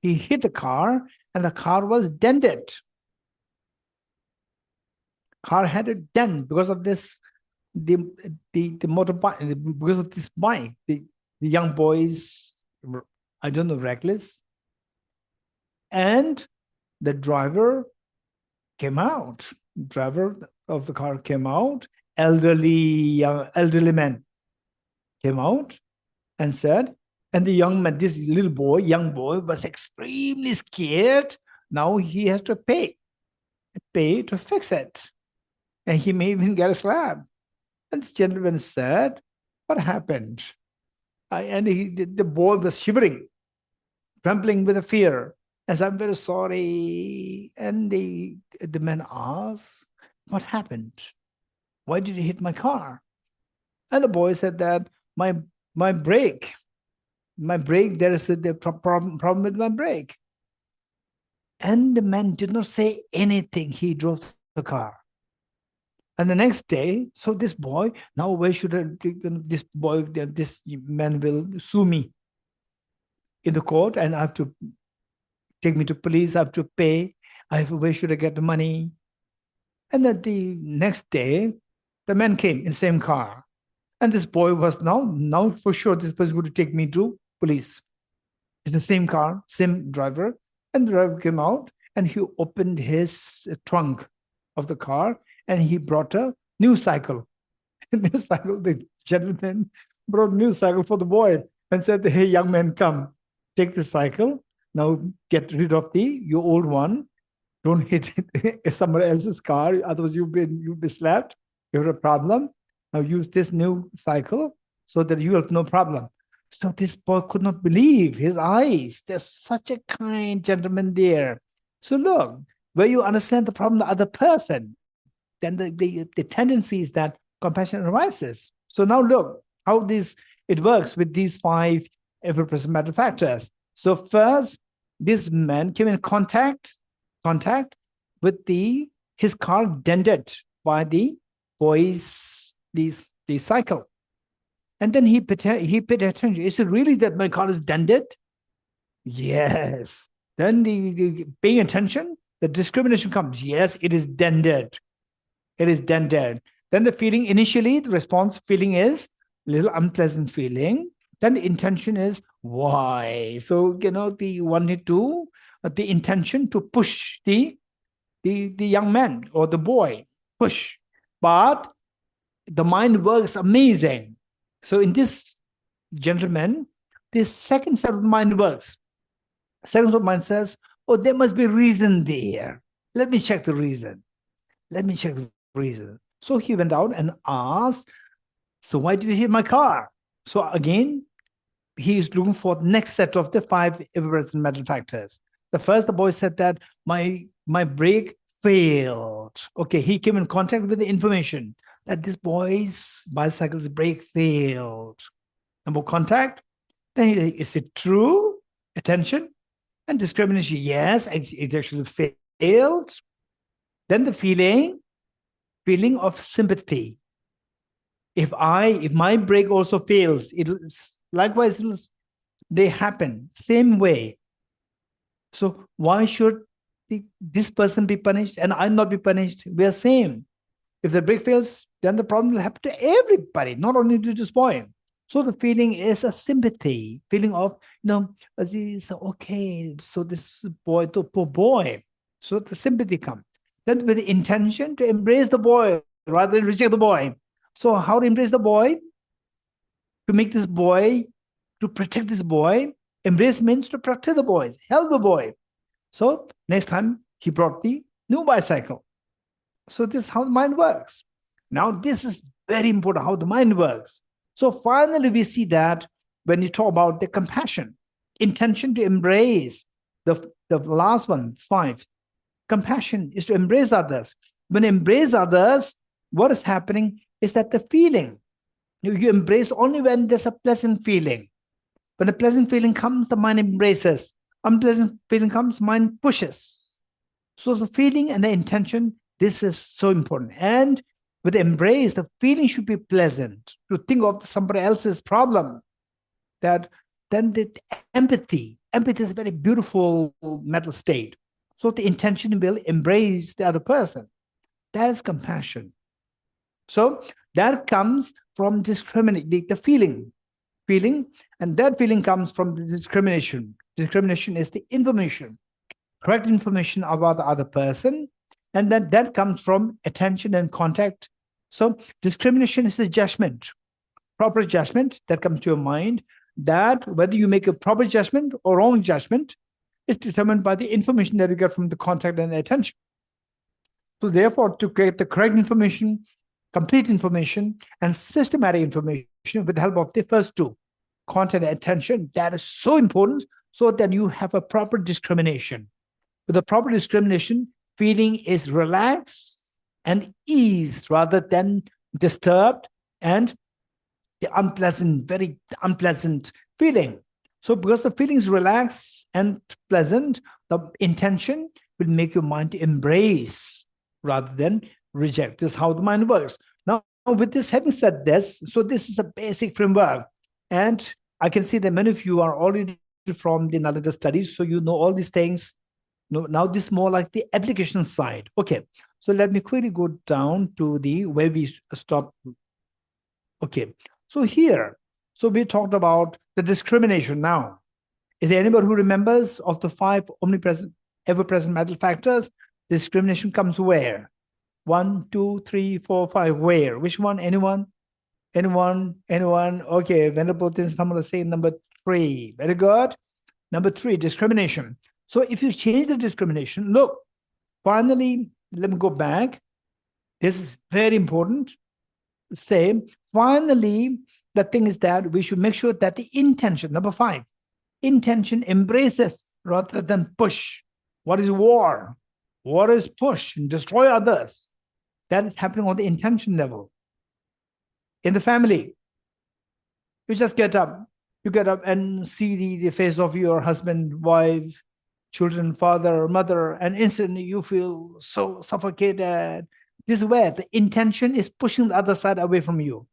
He hit the car, and the car was dented. Car had a dent because of this, the motorbike, because of this bike. The young boys, I don't know, reckless. And the driver came out. Driver of the car came out. Elderly man came out and said, and the young man, this young boy, was extremely scared. Now he has to pay to fix it. And he may even get a slap. And this gentleman said, what happened? The boy was shivering, trembling with a fear. And said, I'm very sorry. And the man asked, what happened? Why did you hit my car? And the boy said that my brake, there is the problem with my brake. And the man did not say anything. He drove the car. And the next day, so this boy, now where should this man will sue me in the court, and I have to take me to police, I have to pay. Where should I get the money? And then the next day, the man came in the same car. And this boy was now for sure this person going to take me to police. It's the same car, same driver. And the driver came out and he opened his trunk of the car and he brought a new cycle. The gentleman brought a new cycle for the boy and said, hey, young man, come, take the cycle. Now get rid of your old one. Don't hit somebody else's car, otherwise you'll be slapped. You have a problem. Now use this new cycle so that you have no problem. So this boy could not believe his eyes. There's such a kind gentleman there. So look, where you understand the problem of the other person, then the tendency is that compassion arises. So now look how it works with these 5 ever-present matter factors. So first, this man came in contact with his car dented by the boy's the cycle. And then he paid attention. Is it really that my car is dented? Yes. Then the paying attention, the discrimination comes. Yes, it is dented. It is dented. Then the feeling, initially, the response feeling is a little unpleasant feeling. Then the intention is why. So, the intention to push the young man or the boy, push. But the mind works amazing. So in this gentleman, this second set of mind works. Second set of mind says, oh, there must be reason there. Let me check the reason. So he went out and asked, so why did you hit my car? So again, he is looking for the next set of the 5 ever-present mental factors. The boy said that my brake failed. Okay, he came in contact with the information that this boy's bicycle's brake failed. Number contact, then is it true? Attention and discrimination. Yes, it actually failed. Then the feeling of sympathy. If my brake also fails, they happen same way. So why should this person be punished and I not be punished? We are same. If the brake fails, then the problem will happen to everybody, not only to this boy. So the feeling is a sympathy, feeling of, okay, so this boy, the poor boy. So the sympathy comes. Then with the intention to embrace the boy rather than reject the boy. So how to embrace the boy? To make this boy, to protect this boy. Embrace means to protect the boys, help the boy. So next time he brought the new bicycle. So this is how the mind works. Now this is very important, how the mind works. So finally we see that when you talk about the compassion, intention to embrace, the last one, 5, compassion is to embrace others. When you embrace others, what is happening is that the feeling, you embrace only when there's a pleasant feeling. When a pleasant feeling comes, the mind embraces. Unpleasant feeling comes, mind pushes. So the feeling and the intention, this is so important. And with embrace, the feeling should be pleasant. To think of somebody else's problem. That then the empathy is a very beautiful mental state. So the intention will embrace the other person. That is compassion. So that comes from discriminating, the feeling, and that feeling comes from the discrimination. Discrimination is the information. correct information about the other person, and then that comes from attention and contact. So discrimination is a judgment, proper judgment that comes to your mind, that whether you make a proper judgment or wrong judgment is determined by the information that you get from the contact and the attention. So therefore, to create the correct information, complete information, and systematic information with the help of the first two, content and attention, that is so important, so that you have a proper discrimination. With a proper discrimination, feeling is relaxed and eased rather than disturbed and the unpleasant, very unpleasant feeling. So because the feeling is relaxed and pleasant, the intention will make your mind to embrace rather than reject. This is how the mind works. Now, with this, having said this, so this is a basic framework. And I can see that many of you are already from the Nivedita studies, so you know all these things. Now this is more like the application side. Okay, so let me quickly go down to the where we stop. Okay, so here, so we talked about the discrimination now. Is there anybody who remembers of the 5 omnipresent, ever-present mental factors? Discrimination comes where? 1, 2, 3, 4, 5. Where? Which one? Anyone? Anyone? Okay, Venerable, this is someone saying number 3. Very good. Number 3, discrimination. So if you change the discrimination, look, finally, let me go back. This is very important. Say, finally, the thing is that we should make sure that the intention, number 5, intention embraces rather than push. What is war? War is push and destroy others. That is happening on the intention level. In the family, you just get up. You get up and see the face of your husband, wife, children, father, mother, and instantly you feel so suffocated. This is where the intention is pushing the other side away from you.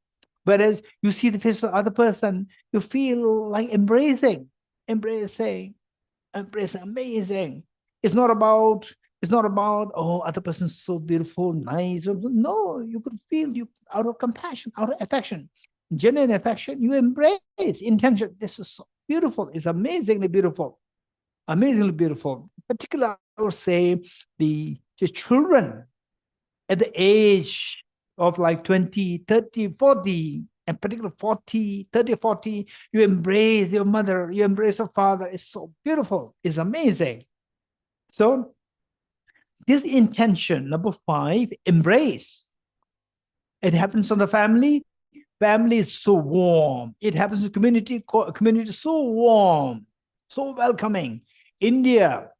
Whereas you see the face of the other person, you feel like embracing, amazing. It's not about, oh, other person's so beautiful, nice. No, you could feel you out of compassion, out of affection, genuine affection, you embrace intention. This is so beautiful. It's amazingly beautiful. Amazingly beautiful. Particularly, I would say the children at the age of like 20, 30, 40, and particularly 40, 30, 40, you embrace your mother, you embrace your father. It's so beautiful. It's amazing. So this intention, number 5, embrace. It happens on the family. Family is so warm. It happens in community. Community is so warm, so welcoming. India,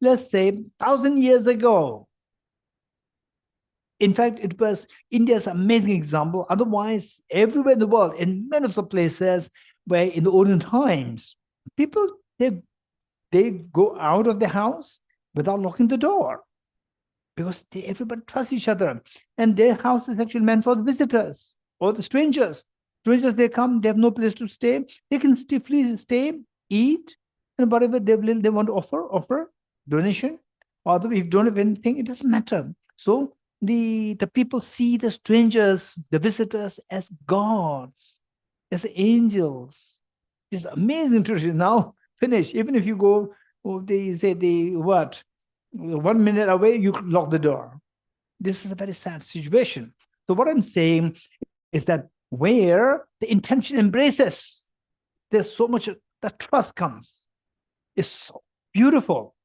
let's say 1,000 years ago. In fact, it was India's amazing example. Otherwise, everywhere in the world, in many of the places where in the olden times, people, they go out of the house without locking the door because everybody trusts each other. And their house is actually meant for the visitors or the strangers. Strangers, they come, they have no place to stay. They can freely stay, eat, and whatever they want to offer donation. Although if you don't have anything, it doesn't matter. So the people see the strangers, the visitors, as gods, as angels. It's amazing tradition. Now, finish. Even if you go, they say 1 minute away, you lock the door. This is a very sad situation. So what I'm saying is that where the intention embraces, there's so much that trust comes. It's so beautiful.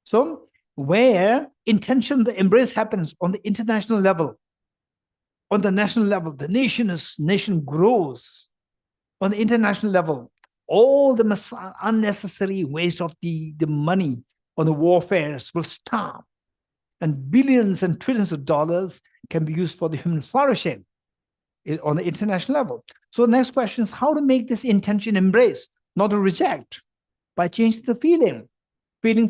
So where intention, the embrace happens on the international level, on the national level, the nation grows. On the international level, all the unnecessary waste of the money on the warfares will stop. And billions and trillions of dollars can be used for the human flourishing on the international level. So the next question is how to make this intention embrace, not to reject, by changing the feeling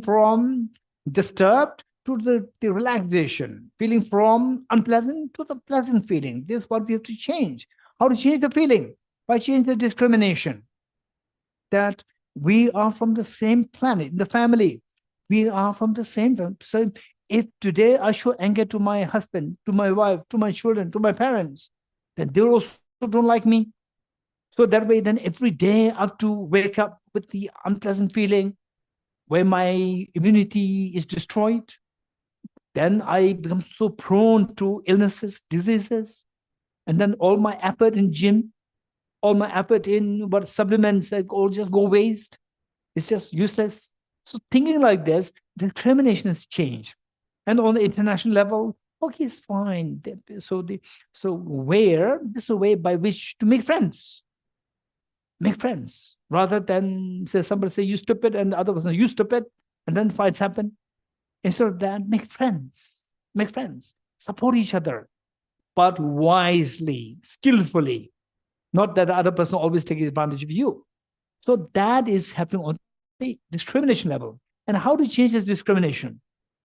from disturbed to the relaxation, feeling from unpleasant to the pleasant feeling. This is what we have to change. How to change the feeling? By changing the discrimination. That we are from the same planet, in the family. We are from the same family. So if today I show anger to my husband, to my wife, to my children, to my parents, then they also don't like me. So that way, then every day I have to wake up with the unpleasant feeling. where my immunity is destroyed, then I become so prone to illnesses, diseases, and then all my effort in gym, all my effort in what supplements, like all just go waste. It's just useless. So thinking like this, discrimination has changed. And on the international level, okay, it's fine. So where this is a way by which to make friends. Make friends. Rather than say somebody say you stupid and the other person you stupid, and then fights happen. Instead of that, make friends. Make friends. Support each other, but wisely, skillfully. Not that the other person always takes advantage of you. So that is happening on the discrimination level. And how to change this discrimination?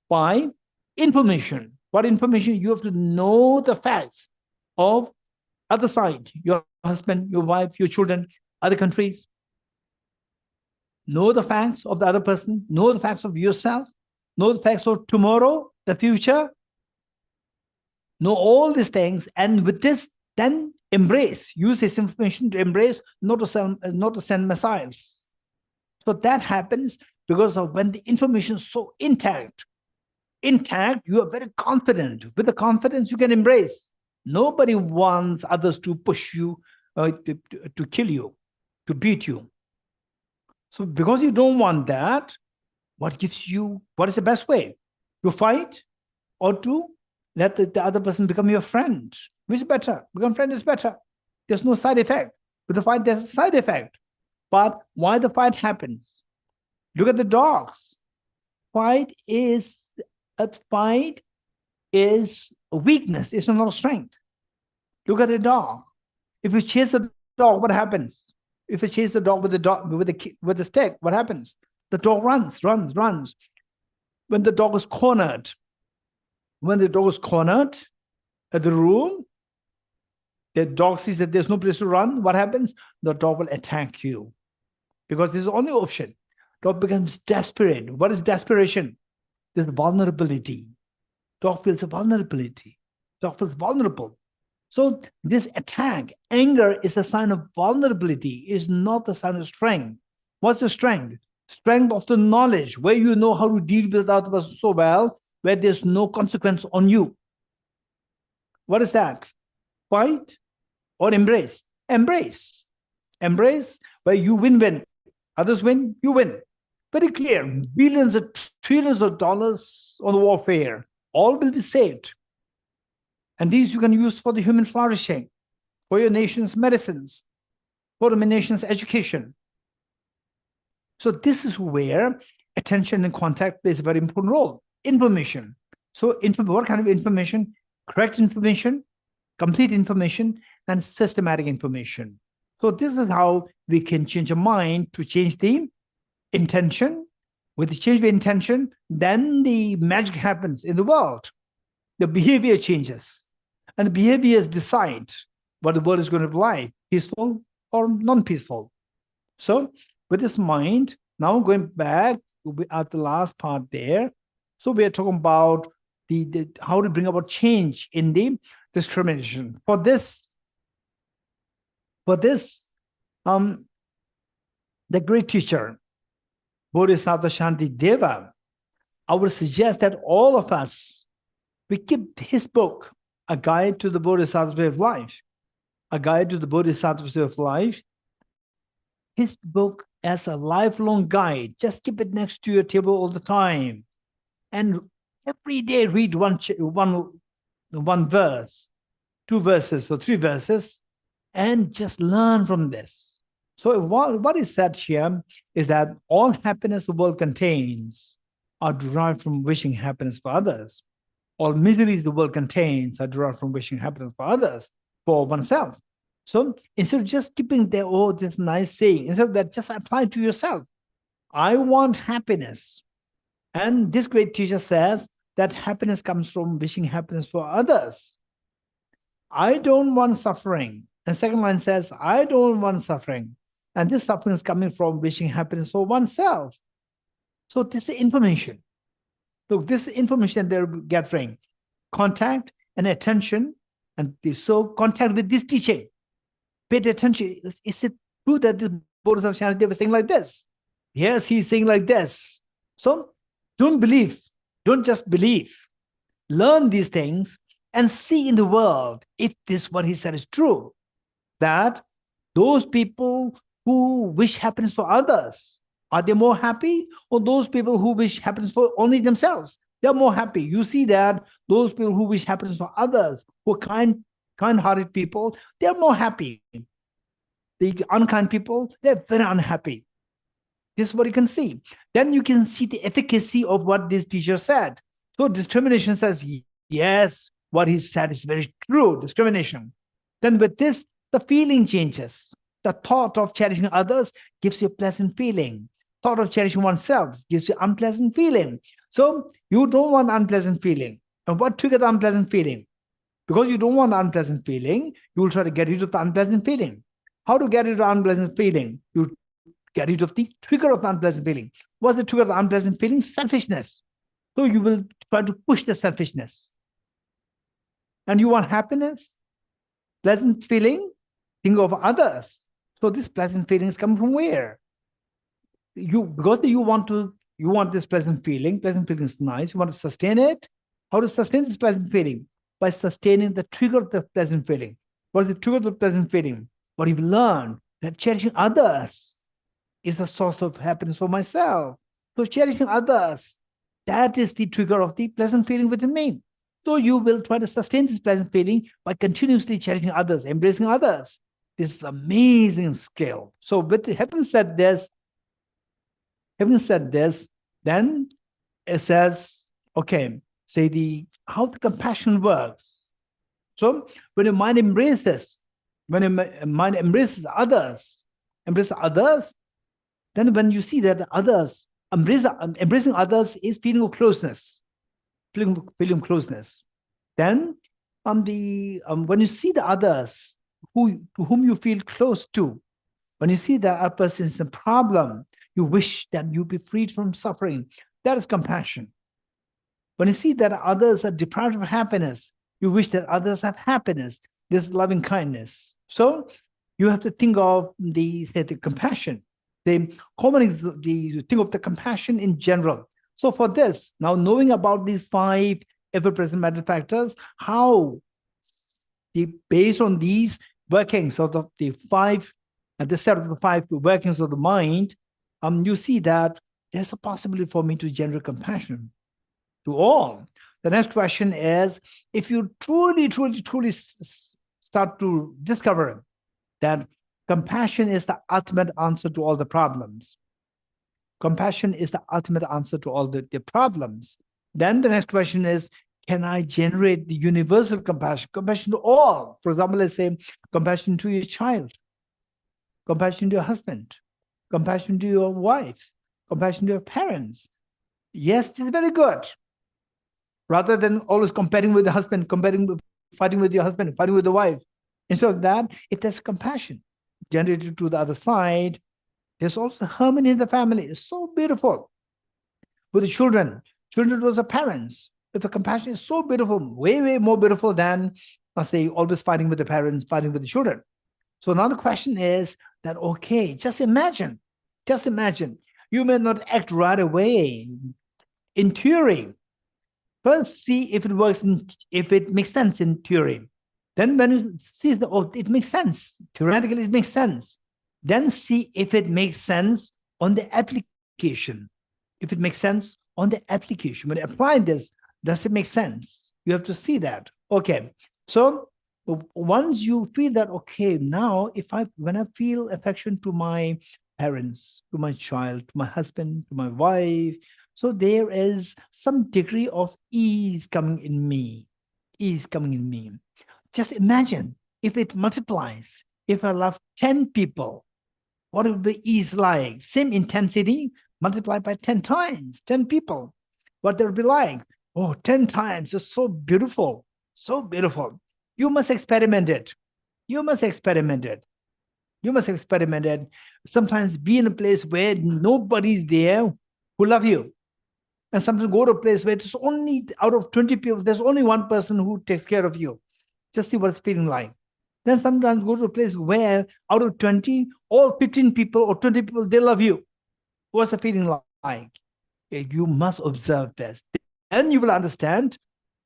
By information. What information? You have to know the facts of other side, your husband, your wife, your children, other countries. Know the facts of the other person. Know the facts of yourself. Know the facts of tomorrow, the future. Know all these things. And with this, then embrace. Use this information to embrace, not to send missiles. So that happens because of when the information is so intact, you are very confident. With the confidence, you can embrace. Nobody wants others to push you, to kill you, to beat you. So because you don't want that, what is the best way? To fight or to let the other person become your friend? Which is better? Become friend is better. There's no side effect. With the fight, there's a side effect. But why the fight happens? Look at the dogs. Fight is a weakness. It's not a strength. Look at a dog. If you chase a dog, what happens? If you chase the dog with the stick, what happens? The dog runs. When the dog is cornered, at the room, the dog sees that there's no place to run. What happens? The dog will attack you because this is the only option. Dog becomes desperate. What is desperation? There's vulnerability. Dog feels a vulnerability. Dog feels vulnerable. So this attack, anger is a sign of vulnerability, is not a sign of strength. What's the strength? Strength of the knowledge, where you know how to deal with the other person so well, where there's no consequence on you. What is that? Fight or embrace? Embrace. Embrace where you win-win. Others win, you win. Very clear. Billions of trillions of dollars on warfare. All will be saved. And these you can use for the human flourishing, for your nation's medicines, for the nation's education. So this is where attention and contact plays a very important role. Information. So what kind of information? Correct information, complete information, and systematic information. So this is how we can change a mind to change the intention. With the change of intention, then the magic happens in the world. The behavior changes. And the behaviors decide what the world is going to be like, peaceful or non-peaceful. So with this mind, now going back at the last part there. So we are talking about the how to bring about change in the discrimination. For this, the great teacher, Bodhisattva Shanti Deva, I would suggest that all of us, we keep his book, A Guide to the Bodhisattva's Way of Life. A Guide to the Bodhisattva's Way of Life. His book as a lifelong guide. Just keep it next to your table all the time. And every day read one verse, 2 verses or 3 verses, and just learn from this. So what is said here is that all happiness the world contains are derived from wishing happiness for others. All miseries the world contains are derived from wishing happiness for others, for oneself. So instead of just keeping there, oh, this nice saying, instead of that, just apply to yourself. I want happiness. And this great teacher says that happiness comes from wishing happiness for others. I don't want suffering. And second line says, I don't want suffering. And this suffering is coming from wishing happiness for oneself. So this is information. Look, this is information they're gathering. Contact and attention. And so contact with this teaching. Pay attention. Is it true that this Bodhisattva Shanti was saying like this? Yes, he's saying like this. So don't believe, don't just believe. Learn these things and see in the world if this what he said is true. That those people who wish happiness for others, are they more happy? Or those people who wish happiness for only themselves, they're more happy. You see that those people who wish happiness for others, who are kind-hearted people, they're more happy. The unkind people, they're very unhappy. This is what you can see. Then you can see the efficacy of what this teacher said. So discrimination says, yes, what he said is very true, discrimination. Then with this, the feeling changes. The thought of cherishing others gives you a pleasant feeling. Thought of cherishing oneself gives you unpleasant feeling. So you don't want unpleasant feeling. And what triggers the unpleasant feeling? Because you don't want the unpleasant feeling, you will try to get rid of the unpleasant feeling. How to get rid of the unpleasant feeling? You get rid of the trigger of the unpleasant feeling. What's the trigger of the unpleasant feeling? Selfishness. So you will try to push the selfishness. And you want happiness, pleasant feeling, think of others. So this pleasant feeling is coming from where? Because you want this pleasant feeling is nice, you want to sustain it. How to sustain this pleasant feeling? By sustaining the trigger of the pleasant feeling. What is the trigger of the pleasant feeling? What you've learned, that cherishing others is the source of happiness for myself. So cherishing others, that is the trigger of the pleasant feeling within me. So you will try to sustain this pleasant feeling by continuously cherishing others, embracing others. This is amazing skill. So with having said this, then it says, okay, say how the compassion works. So when your mind embraces, others, then when you see that the others, embracing others is feeling of closeness, feeling closeness. Then when you see the others to whom you feel close to, when you see that a person is a problem, you wish that you be freed from suffering. That is compassion. When you see that others are deprived of happiness, you wish that others have happiness. This is loving kindness. So you have to think of the compassion. The think of the compassion in general. So for this, now knowing about these 5 ever-present manifactors, how based on these workings of the 5, at the set of the 5 workings of the mind, you see that there's a possibility for me to generate compassion to all. The next question is, if you truly start to discover that compassion is the ultimate answer to all the problems, compassion is the ultimate answer to all the problems, then the next question is, can I generate the universal compassion to all? For example, let's say compassion to your child, compassion to your husband, compassion to your wife, compassion to your parents. Yes, it's very good. Rather than always comparing with the husband, fighting with your husband, fighting with the wife. Instead of that, if there's compassion generated to the other side, there's also harmony in the family. It's so beautiful. With the children towards the parents, if the compassion is so beautiful, way more beautiful than, let's say, always fighting with the parents, fighting with the children. So now the question is that, okay, just imagine, you may not act right away in theory. First, see if it works, if it makes sense in theory. Then when you see it makes sense, theoretically it makes sense. Then see if it makes sense on the application. If it makes sense on the application, when you apply this, does it make sense? You have to see that. Okay, so once you feel that, okay, now when I feel affection to my parents, to my child, to my husband, to my wife, so there is some degree of ease coming in me. Just imagine if it multiplies. If I love 10 people, what would the ease like? Same intensity multiplied by 10 times, 10 people. What there will be like? Oh, 10 times. It's so beautiful. So beautiful. You must experiment it. Sometimes be in a place where nobody's there who love you. And sometimes go to a place where it's only out of 20 people, there's only one person who takes care of you. Just see what it's feeling like. Then sometimes go to a place where out of 20, all 15 people or 20 people, they love you. What's the feeling like? You must observe this. Then you will understand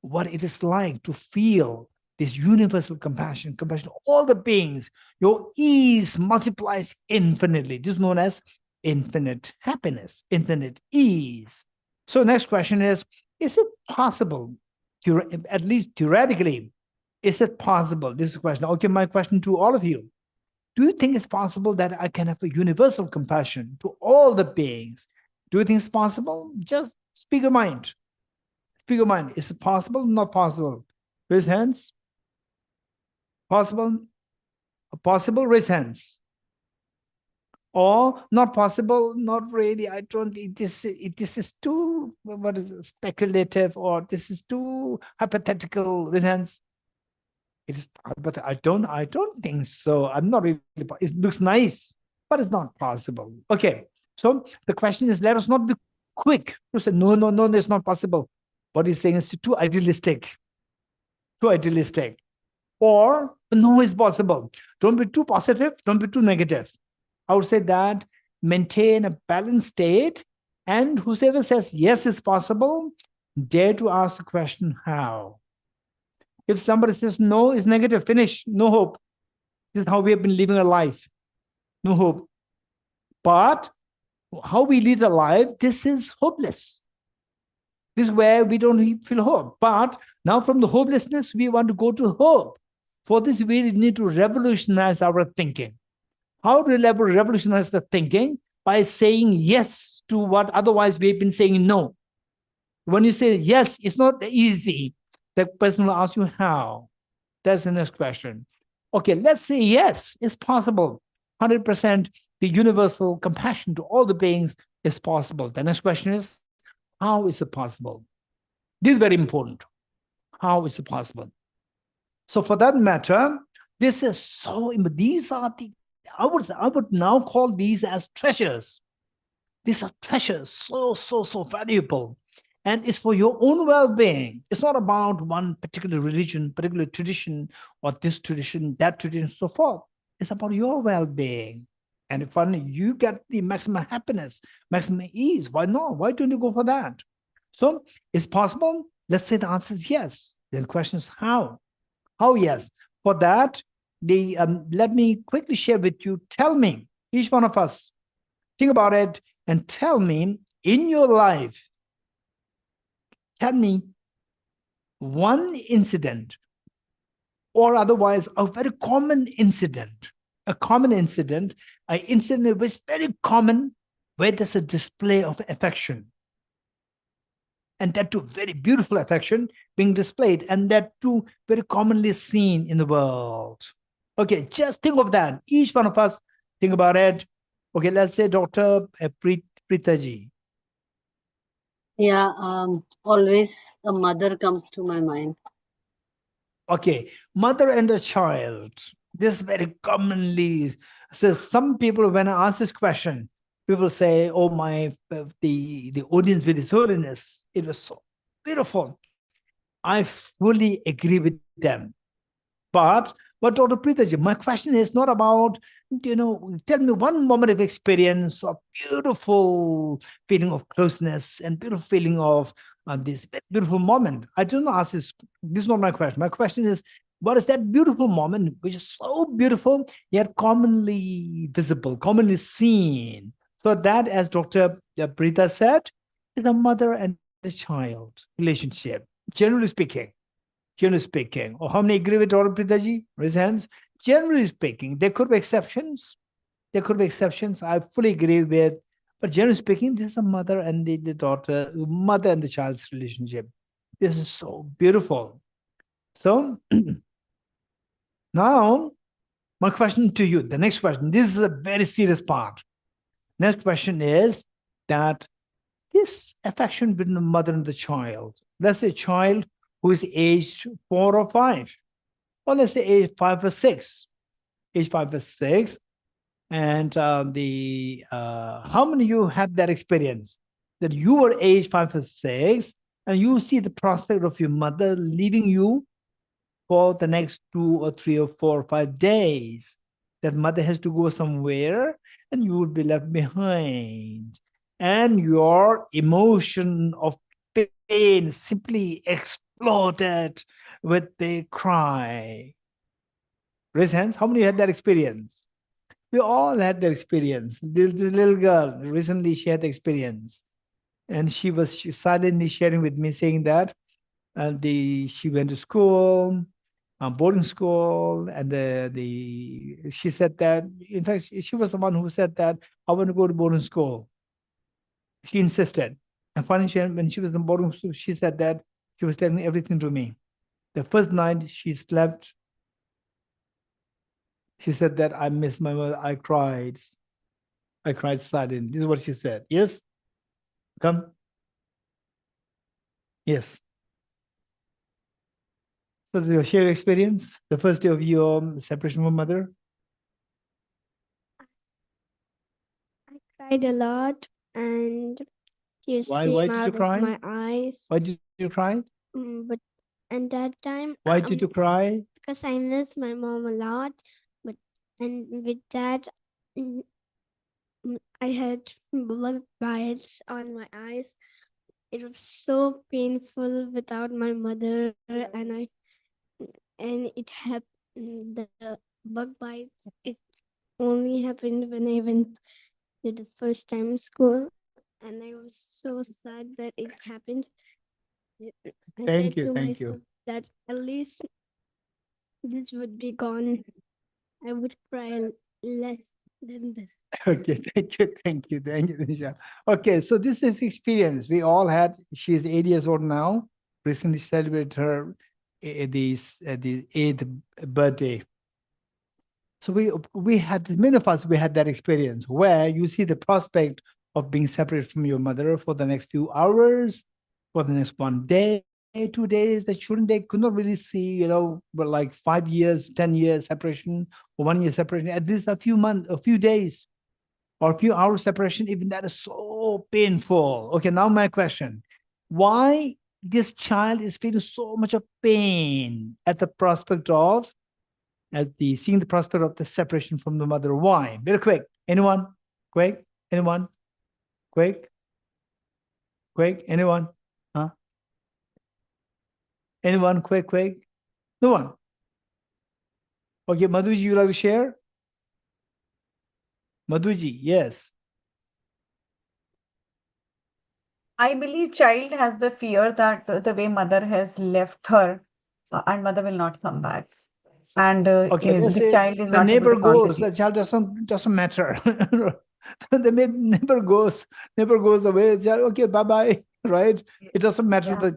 what it is like to feel this universal compassion, compassion of all the beings. Your ease multiplies infinitely. This is known as infinite happiness, infinite ease. So next question is it possible, at least theoretically, is it possible? This is a question. Okay, my question to all of you. Do you think it's possible that I can have a universal compassion to all the beings? Do you think it's possible? Just speak your mind. Speak your mind. Is it possible? Not possible. Raise hands. Possible? Possible? Raise hands. Or not possible? Not really. I don't think this is too speculative, or this is too hypothetical. Raise hands. It is, but I don't think so. I'm not really. It looks nice, but it's not possible. Okay. So the question is, let us not be quick to say no, no, no, it's not possible. What he's saying is too idealistic. Too idealistic. Or no, it's possible. Don't be too positive. Don't be too negative. I would say that maintain a balanced state, and whoever says yes, it's possible, dare to ask the question how. If somebody says no, it's negative, finish, no hope. This is how we have been living a life. No hope. But how we lead a life, this is hopeless. This is where we don't feel hope. But now from the hopelessness, we want to go to hope. For this, we need to revolutionize our thinking. How do we revolutionize the thinking? By saying yes to what otherwise we've been saying no. When you say yes, it's not easy. The person will ask you how. That's the next question. Okay, let's say yes, it's possible. 100% the universal compassion to all the beings is possible. The next question is, how is it possible? This is very important. How is it possible? So for that matter, this is so, these are the, I would now call these as treasures. These are treasures, so valuable. And it's for your own well-being. It's not about one particular religion, particular tradition, or this tradition, that tradition, so forth. It's about your well-being. And if you get the maximum happiness, maximum ease, why not? Why don't you go for that? So it's possible. Let's say the answer is yes. Then the question is how? How yes? For that, let me quickly share with you. Tell me, each one of us, think about it and tell me in your life, tell me one incident, or otherwise a very common incident, an incident which is very common, where there's a display of affection. And that too, very beautiful affection being displayed, and that too, very commonly seen in the world. Okay, just think of that. Each one of us, think about it. Okay, let's say Dr. Preetaji. Yeah, always a mother comes to my mind. Okay, mother and a child. This very commonly. So some people, when I ask this question, people say, "Oh my, the audience with His Holiness, it was so beautiful." I fully agree with them. But Dr. Preetaji, my question is not about, tell me one moment of experience of beautiful feeling of closeness and beautiful feeling of this beautiful moment. I don't ask this. This is not my question. My question is, what is that beautiful moment which is so beautiful yet commonly visible, commonly seen? So that, as Dr. Preeta said, is a mother and a child relationship, generally speaking. Generally speaking. Or how many agree with Dr. Preetaji? Raise hands. Generally speaking, there could be exceptions. There could be exceptions. I fully agree with. But generally speaking, this is a mother and the daughter, mother and the child's relationship. This is so beautiful. So now, my question to you, the next question, this is a very serious part. Next question is that this affection between the mother and the child, let's say a child who is aged 4 or 5, or let's say age 5 or 6, age 5 or 6, and how many of you have that experience that you were age 5 or 6 and you see the prospect of your mother leaving you for the next 2 or 3 or 4 or 5 days? That mother has to go somewhere and you will be left behind. and your emotion of pain simply exploded with a cry. Raise hands. How many had that experience? We all had that experience. This little girl recently shared the experience, and she was silently sharing with me, saying that she went to school, boarding school, and she said that, in fact, she was the one who said that I want to go to boarding school. She insisted, and finally, when she was in boarding school, she said that she was telling everything to me. The first night she slept, she said that I miss my mother. I cried. I cried silently. This is what she said. Yes, come. Yes. So this is your shared experience, the first day of your separation from mother. I cried a lot and tears Why? came Why did you out of cry? my eyes. Why did you cry? But at that time, Why did you cry? because I miss my mom a lot. But and with that, mm, I had blood bites on my eyes. It was so painful without my mother, and it happened. The bug bite. It only happened when I went to the first time school, and I was so sad that it happened. I Thank said you. to Thank you. myself that at least this would be gone. I would cry less than this. Okay, thank you, thank you, thank you, Nisha. Okay, so this is experience we all had. She is 8 years old now. Recently celebrated her the 8th birthday. So we had, many of us, we had that experience where you see the prospect of being separated from your mother for the next few hours, for the next one day, 2 days. The children, they could not really see, but like 5 years, 10 years separation, or 1 year separation, at least a few months, a few days, or a few hours separation. Even that is so painful. Okay, now my question: why this child is feeling so much of pain at the prospect of seeing the prospect of the separation from the mother? Why? Very quick. Anyone? Quick? Anyone? Quick? Quick? Anyone? Huh? Anyone? Quick? Quick? No one. Okay, Madhuji, you like to share? Madhuji, yes. I believe child has the fear that the way mother has left her, and mother will not come back. And Okay, let's the say child is the not able neighbor to count the goes, the days. child doesn't matter. The neighbor goes away. The child, okay, bye-bye, right? It doesn't matter to Yeah. the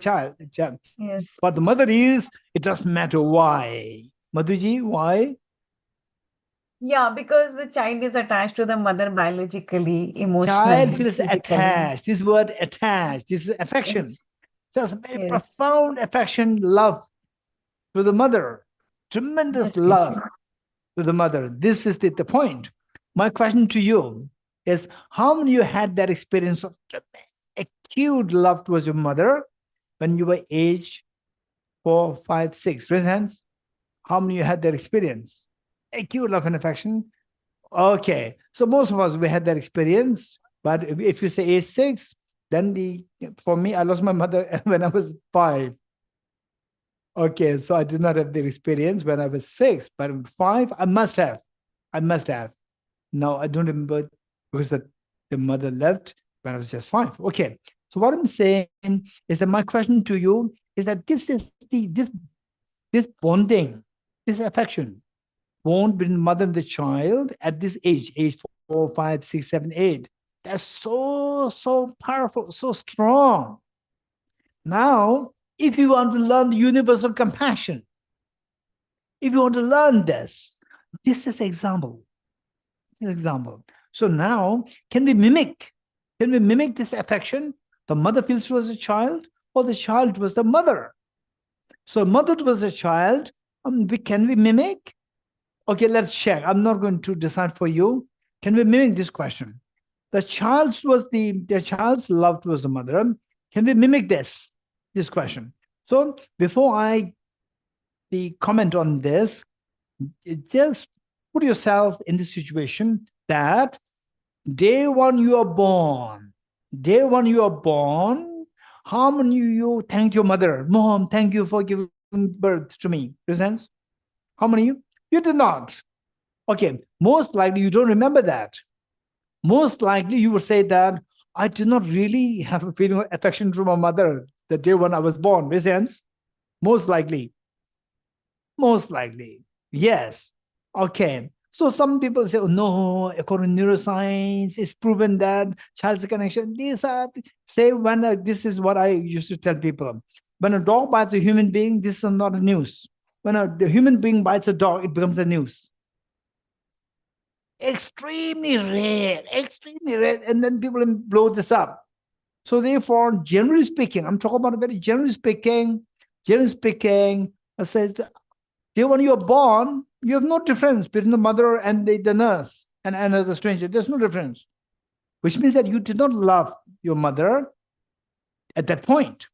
child. Yes. But the mother is, it doesn't matter why. Madhuji, why? Yeah, because the child is attached to the mother biologically, Child emotionally, feels physically. attached. This word attached, this is affection. Yes. Just a very Yes. profound affection, love to the mother. Tremendous Yes, love Geshe. to the mother. This is the point. My question to you is, how many of you had that experience of acute love towards your mother when you were age 4, 5, 6? Raise hands. How many of you had that experience? Acute love and affection. Okay, so most of us, we had that experience. But if you say age 6, then for me, I lost my mother when I was 5. Okay, so I did not have the experience when I was 6, but 5, I must have. I must have. Now I don't remember, because the mother left when I was just 5. Okay, so what I'm saying is that my question to you is that this bonding, this affection, bond between mother and the child at this age 4, 5, 6, 7, 8. That's so powerful, so strong. Now, if you want to learn the universal compassion, if you want to learn this is example. Example. So now, can we mimic? Can we mimic this affection the mother feels towards the child, or the child towards the mother? So mother towards the child, can we mimic? Okay, let's check. I'm not going to decide for you. Can we mimic this question? The child's love towards the mother. Can we mimic this question? So before I comment on this, just put yourself in the situation that day one you are born. Day one you are born, how many of you thanked your mother? Mom, thank you for giving birth to me. Presents? How many of you? You did not. Okay, most likely you don't remember that. Most likely you would say that I did not really have a feeling of affection to my mother the day when I was born. Presents? Most likely. Most likely. Yes. Okay. So some people say, oh, no, according to neuroscience, it's proven that child's connection. These are, say, when this is what I used to tell people. When a dog bites a human being, this is not a news. When the human being bites a dog, it becomes a news. Extremely rare, extremely rare. And then people blow this up. So therefore, generally speaking, I'm talking about a very generally speaking, I said, when you're born, you have no difference between the mother and the nurse and another stranger. There's no difference, which means that you did not love your mother at that point.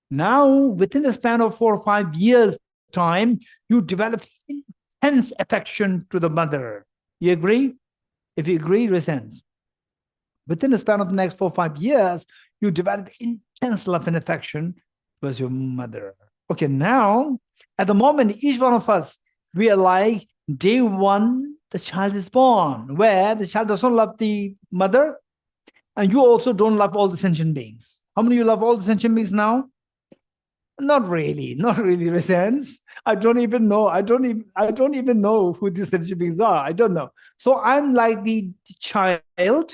Now, within the span of 4 or 5 years' time, you develop intense affection to the mother. You agree? If you agree, resents. Within the span of the next 4 or 5 years, you develop intense love and affection towards your mother. Okay, now, at the moment, each one of us, we are like day one, the child is born, where the child does not love the mother, and you also don't love all the sentient beings. How many of you love all the sentient beings now? Not really, resents. I don't even know who these sentient beings are. I don't know. So I'm like the child.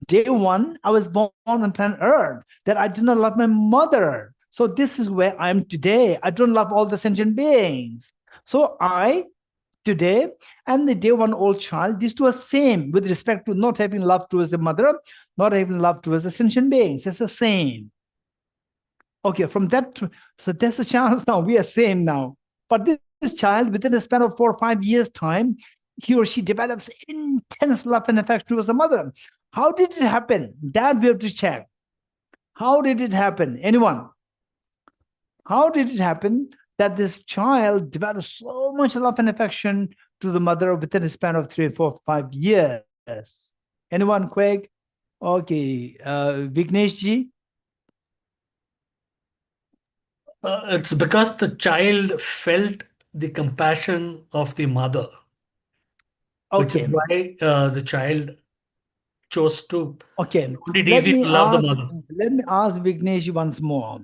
Day one, I was born on planet Earth, that I did not love my mother. So this is where I am today. I don't love all the sentient beings. So I, today, and the day one old child, these two are same with respect to not having love towards the mother, not having love towards the sentient beings. It's the same. Okay, from that, so there's a chance now, we are same now. But this child, within a span of 4 or 5 years' time, he or she develops intense love and affection towards the mother. How did it happen? That we have to check. How did it happen? Anyone? How did it happen that this child develops so much love and affection to the mother within a span of 3, 4, 5 years? Anyone, quick? Okay, Vignesh ji? It's because the child felt the compassion of the mother, which is Okay. why the child chose to Okay. find it Let easy me to love the ask. mother. Let me ask Vignesh once more.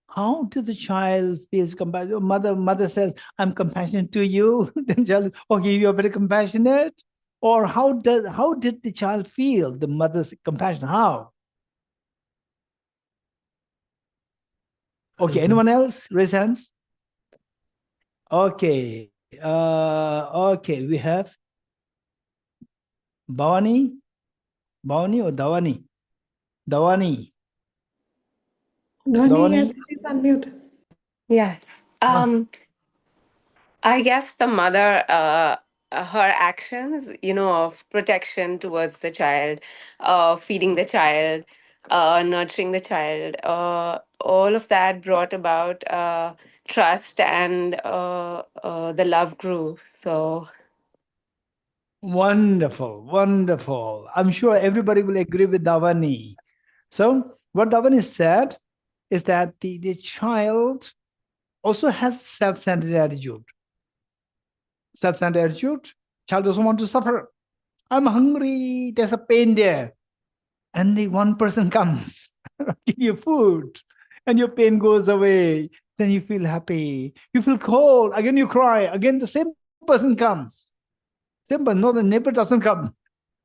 How did the child feels compassion? Mother says, "I'm compassionate to you." Then child, okay, you are very compassionate. Or how did the child feel the mother's compassion? How? Okay. Anyone else? Raise hands. Okay. Okay. We have Bhavani or Dawani? Dawani. Dhwani, yes, please unmute. Yes. I guess the mother, her actions, of protection towards the child, feeding the child, nurturing the child, all of that brought about trust, and the love grew. So, Wonderful, wonderful. I'm sure everybody will agree with Davani. So what Davani said is that the child also has self-centered attitude. Self-centered attitude, child doesn't want to suffer. I'm hungry, there's a pain there. And the one person comes, give you food, and your pain goes away. Then you feel happy. You feel cold, again you cry, again the same person comes. Same person, no, the neighbor doesn't come.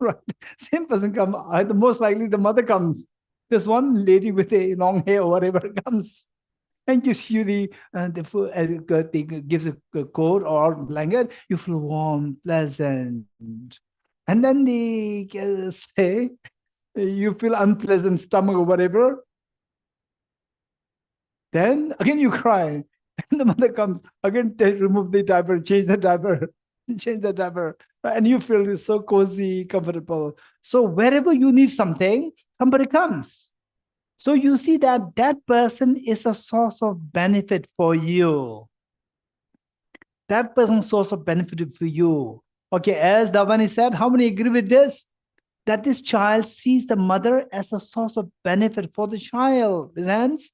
Right? Same person come. Either most likely the mother comes. There's one lady with a long hair or whatever comes and gives you the food, gives a coat or blanket. You feel warm, pleasant, and then they say you feel unpleasant stomach or whatever. Then again you cry, and the mother comes again. Remove the diaper, change the diaper. Change the diaper, and you feel so cozy, comfortable. So wherever you need something, somebody comes. So you see that that person is a source of benefit for you. That person's source of benefit for you. Okay, as Davani said, how many agree with this? that this child sees the mother as a source of benefit for the child. Presents?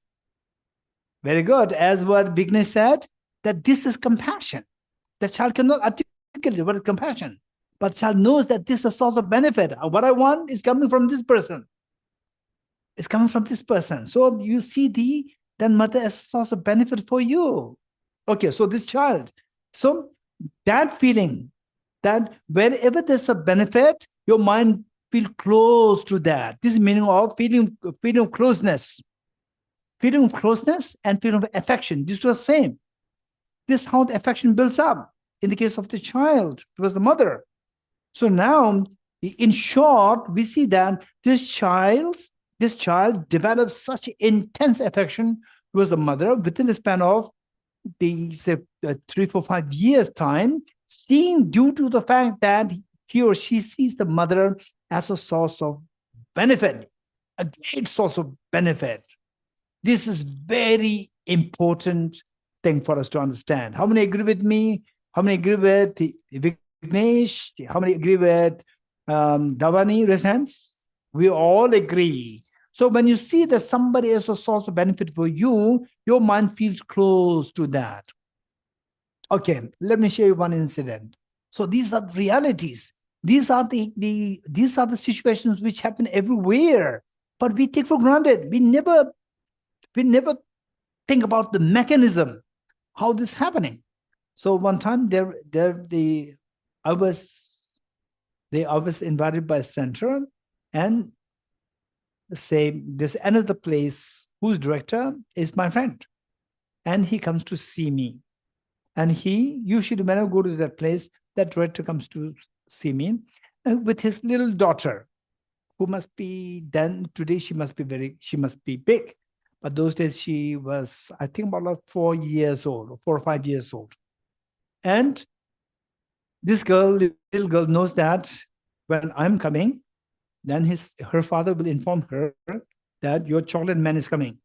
Very good. As what Vignesh said, that this is compassion. The child cannot articulate what is compassion, but the child knows that this is a source of benefit. What I want is coming from this person. It's coming from this person. So you see then mother as a source of benefit for you. Okay, so this child. So that feeling, that wherever there's a benefit, your mind feel close to that. This is meaning of feeling of closeness. Feeling of closeness and feeling of affection. These two are the same. This is how the affection builds up in the case of the child towards the mother. So now, in short, we see that this child develops such intense affection towards the mother within the span of the 3, 4, 5 years time, seeing due to the fact that he or she sees the mother as a source of benefit, a great source of benefit. This is very important thing for us to understand. How many agree with me? How many agree with Vignesh? How many agree with Davani? Raise hands. We all agree. So when you see that somebody is a source of benefit for you, your mind feels close to that. Okay, let me show you one incident. So these are the realities. These are the situations which happen everywhere, but we take for granted. We never think about the mechanism, how this is happening. So one time I was invited by a center, and say there's another place whose director is my friend, and he comes to see me. And he usually, when I go to that place, that director comes to see me with his little daughter, who must be then today she must be big. But those days she was, I think, about like 4 years old, or 4 or 5 years old. And this little girl knows that when I'm coming, then her father will inform her that your chocolate man is coming.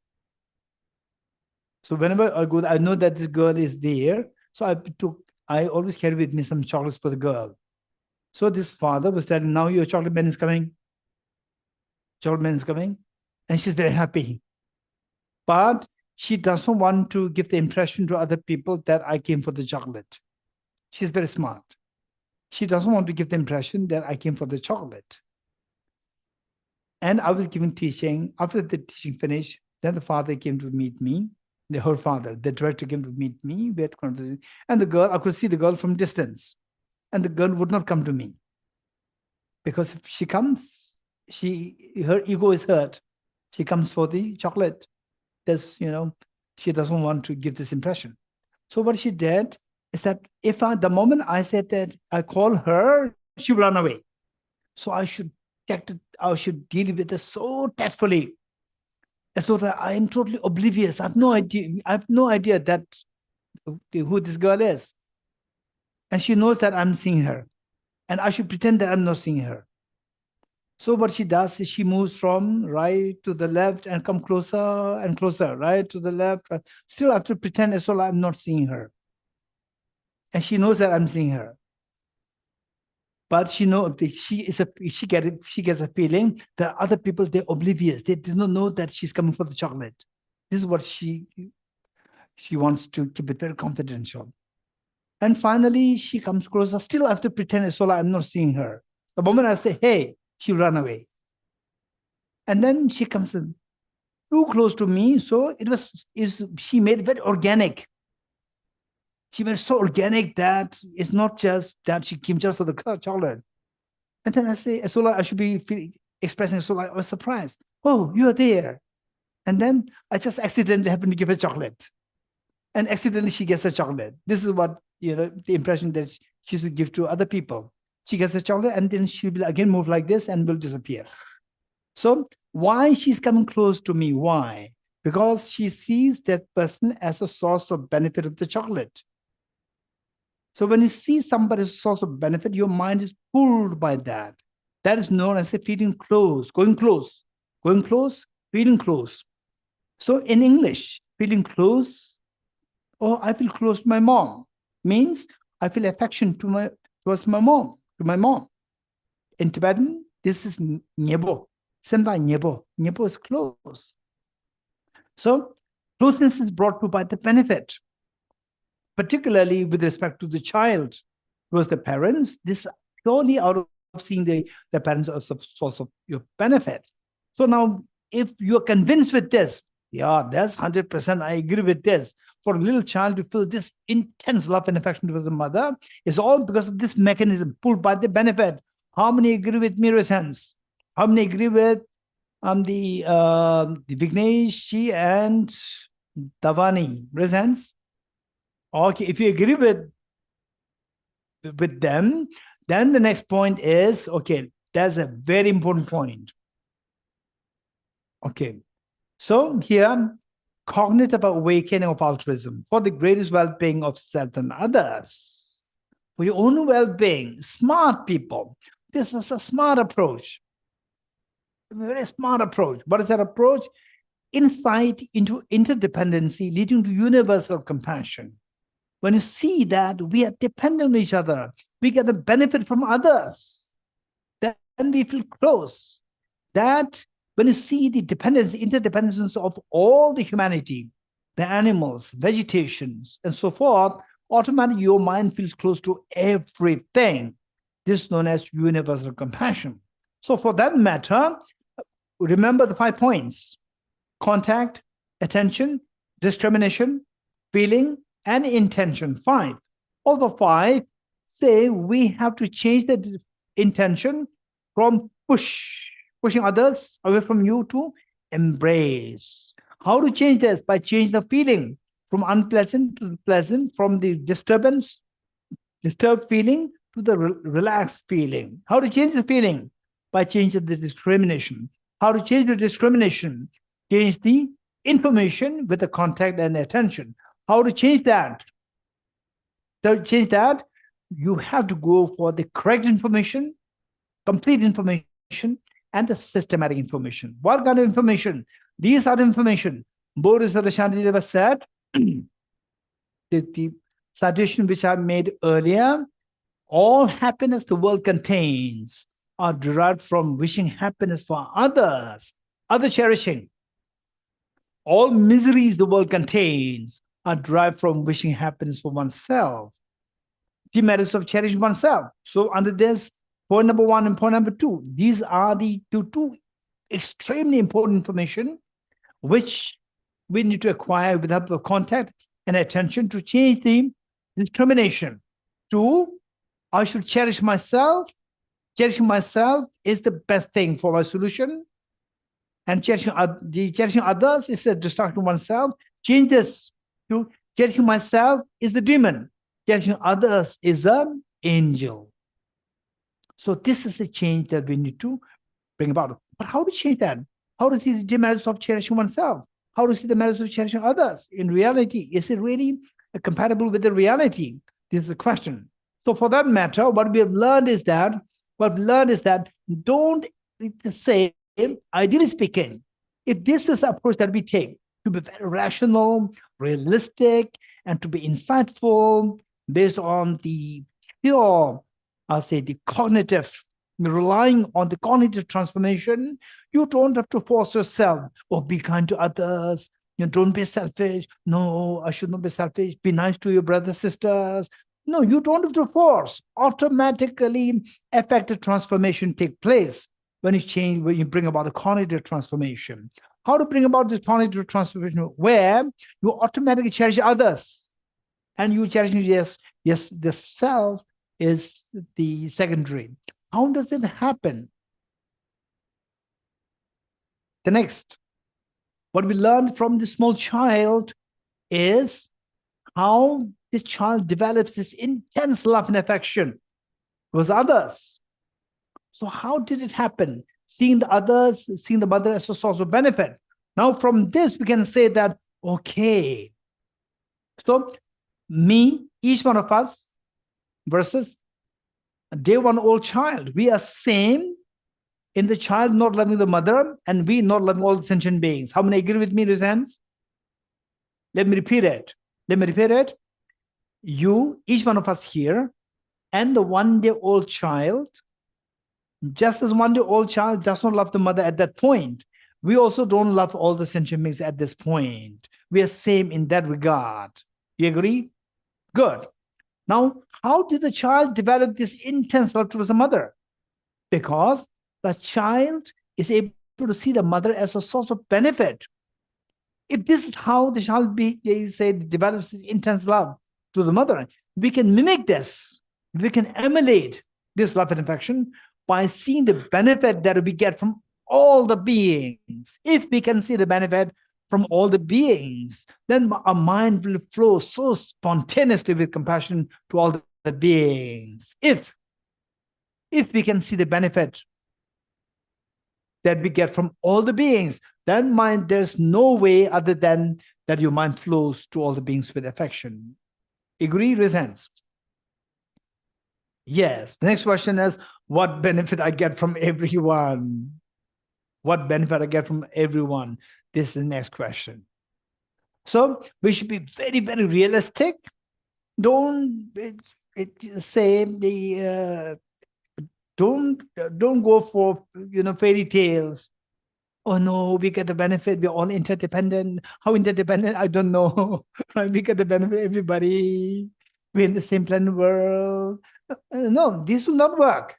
So whenever I go, I know that this girl is there. So I always carry with me some chocolates for the girl. So this father was telling, now your chocolate man is coming. Chocolate man is coming. And she's very happy. But she doesn't want to give the impression to other people that I came for the chocolate. She's very smart. She doesn't want to give the impression that I came for the chocolate. And I was giving teaching. After the teaching finished, then the father came to meet me. Her father, the director, came to meet me. We had conversation. And the girl, I could see the girl from distance. And the girl would not come to me. Because if she comes, her ego is hurt. She comes for the chocolate. She doesn't want to give this impression. So what she did is that the moment I said that I call her, she will run away. So I should deal with it so tactfully, as though I am totally oblivious. I have no idea that who this girl is. And she knows that I'm seeing her. And I should pretend that I'm not seeing her. So what she does is she moves from right to the left and come closer and closer, right to the left. Still I have to pretend as though I'm not seeing her. And she knows that I'm seeing her. But she gets a feeling that other people, they're oblivious. They do not know that she's coming for the chocolate. This is what she wants to keep it very confidential. And finally, she comes closer. Still, I have to pretend as though I'm not seeing her. The moment I say, hey, she run away. And then she comes too close to me. So she made it very organic. She made it so organic that it's not just that she came just for the chocolate. And then I say, so I should be expressing so I was surprised. Oh, you are there. And then I just accidentally happened to give her chocolate. And accidentally she gets a chocolate. This is what, the impression that she should give to other people. She gets a chocolate and then she will again move like this and will disappear. So why she's coming close to me? Why? Because she sees that person as a source of benefit of the chocolate. So when you see somebody as a source of benefit, your mind is pulled by that. That is known as a feeling close, going close, feeling close. So in English, feeling close, I feel close to my mom, means I feel affection towards my mom, to my mom. In Tibetan, This is Nyebo. Semba Nyebo. Nyebo is close. So closeness is brought to by the benefit, particularly with respect to the child. Because the parents, this purely out of seeing the parents as a source of your benefit. So now, if you're convinced with this, yeah, that's 100%, I agree with this. For a little child to feel this intense love and affection towards the mother is all because of this mechanism pulled by the benefit. How many agree with me, raise hands? How many agree with the Vigneshi and Davani? Raise hands. Okay, if you agree with them, then the next point is, okay, that's a very important point. Okay, so here, cognitive awakening of altruism for the greatest well-being of self and others. For your own well-being, smart people. This is a smart approach. A very smart approach. What is that approach? Insight into interdependency leading to universal compassion. When you see that we are dependent on each other, we get the benefit from others, then we feel close. That when you see the dependence, interdependence of all the humanity, the animals, vegetations, and so forth, automatically your mind feels close to everything. This is known as universal compassion. So for that matter, remember the 5 points: contact, attention, discrimination, feeling, and intention. 5. Of the 5, say we have to change the intention from pushing others away from you to embrace. How to change this? By changing the feeling from unpleasant to pleasant, from the disturbed feeling to the relaxed feeling. How to change the feeling? By changing the discrimination. How to change the discrimination? Change the information with the contact and attention. How to change that? To change that, you have to go for the correct information, complete information, and the systematic information. What kind of information? These are the information. Bodhicitta Shantideva said, the citation which I made earlier, all happiness the world contains are derived from wishing happiness for others, other cherishing. All miseries the world contains are derived from wishing happiness for oneself. The merits of cherishing oneself. So under this, point number 1 and point number 2, these are the two extremely important information which we need to acquire with help of contact and attention to change the discrimination to I should cherish myself. Cherishing myself is the best thing for my solution. And cherishing others is a destruction of oneself. Change this to cherishing myself is the demon. Cherishing others is an angel. So this is a change that we need to bring about. But how to change that? How to see the demerits of cherishing oneself? How to see the merits of cherishing others? In reality, is it really compatible with the reality? This is the question. So for that matter, what we have learned is that, don't say, ideally speaking, if this is the approach that we take, to be very rational, realistic, and to be insightful, based on the pure, I'll say the cognitive, relying on the cognitive transformation, you don't have to force yourself or be kind to others. You know, don't be selfish. No, I should not be selfish. Be nice to your brothers, sisters. No, you don't have to force. Automatically, effective transformation take place when you bring about the cognitive transformation. How to bring about this cognitive transformation where you automatically cherish others and you cherish, yes, the self is the secondary. How does it happen? The next, what we learned from the small child is how this child develops this intense love and affection towards others. So how did it happen? Seeing the others, seeing the mother as a source of benefit. Now from this, we can say that, okay, so me, each one of us, versus a day 1 old child. We are same in the child not loving the mother and we not loving all the sentient beings. How many agree with me, raise hands? Let me repeat it. You, each one of us here, and the 1-day-old child, Just as 1-day-old child does not love the mother at that point, we also don't love all the sentient beings at this point. We are same in that regard. You agree? Good. Now, how did the child develop this intense love towards the mother? Because the child is able to see the mother as a source of benefit. If this is how the child develops this intense love to the mother, we can mimic this. We can emulate this love and affection by seeing the benefit that we get from all the beings. If we can see the benefit from all the beings, then our mind will flow so spontaneously with compassion to all the beings. If we can see the benefit that we get from all the beings, then there's no way other than that your mind flows to all the beings with affection. Agree, resents? Yes. The next question is, what benefit I get from everyone? What benefit I get from everyone? This is the next question. So we should be very, very realistic. Don't say the don't go for fairy tales. Oh no, we get the benefit. We're all interdependent. How interdependent? I don't know. We get the benefit. Everybody. We're in the same planet world. No, this will not work.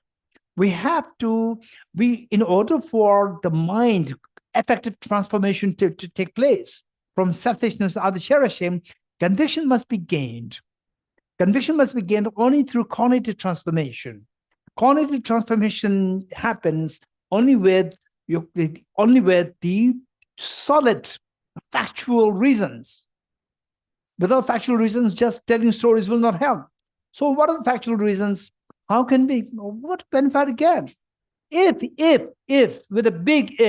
We have to. In order for the mind effective transformation to take place from selfishness to other cherishing, conviction must be gained. Conviction must be gained only through cognitive transformation. Cognitive transformation happens only with the solid factual reasons. Without factual reasons, just telling stories will not help. So what are the factual reasons? How can we, what benefit again? If, with a big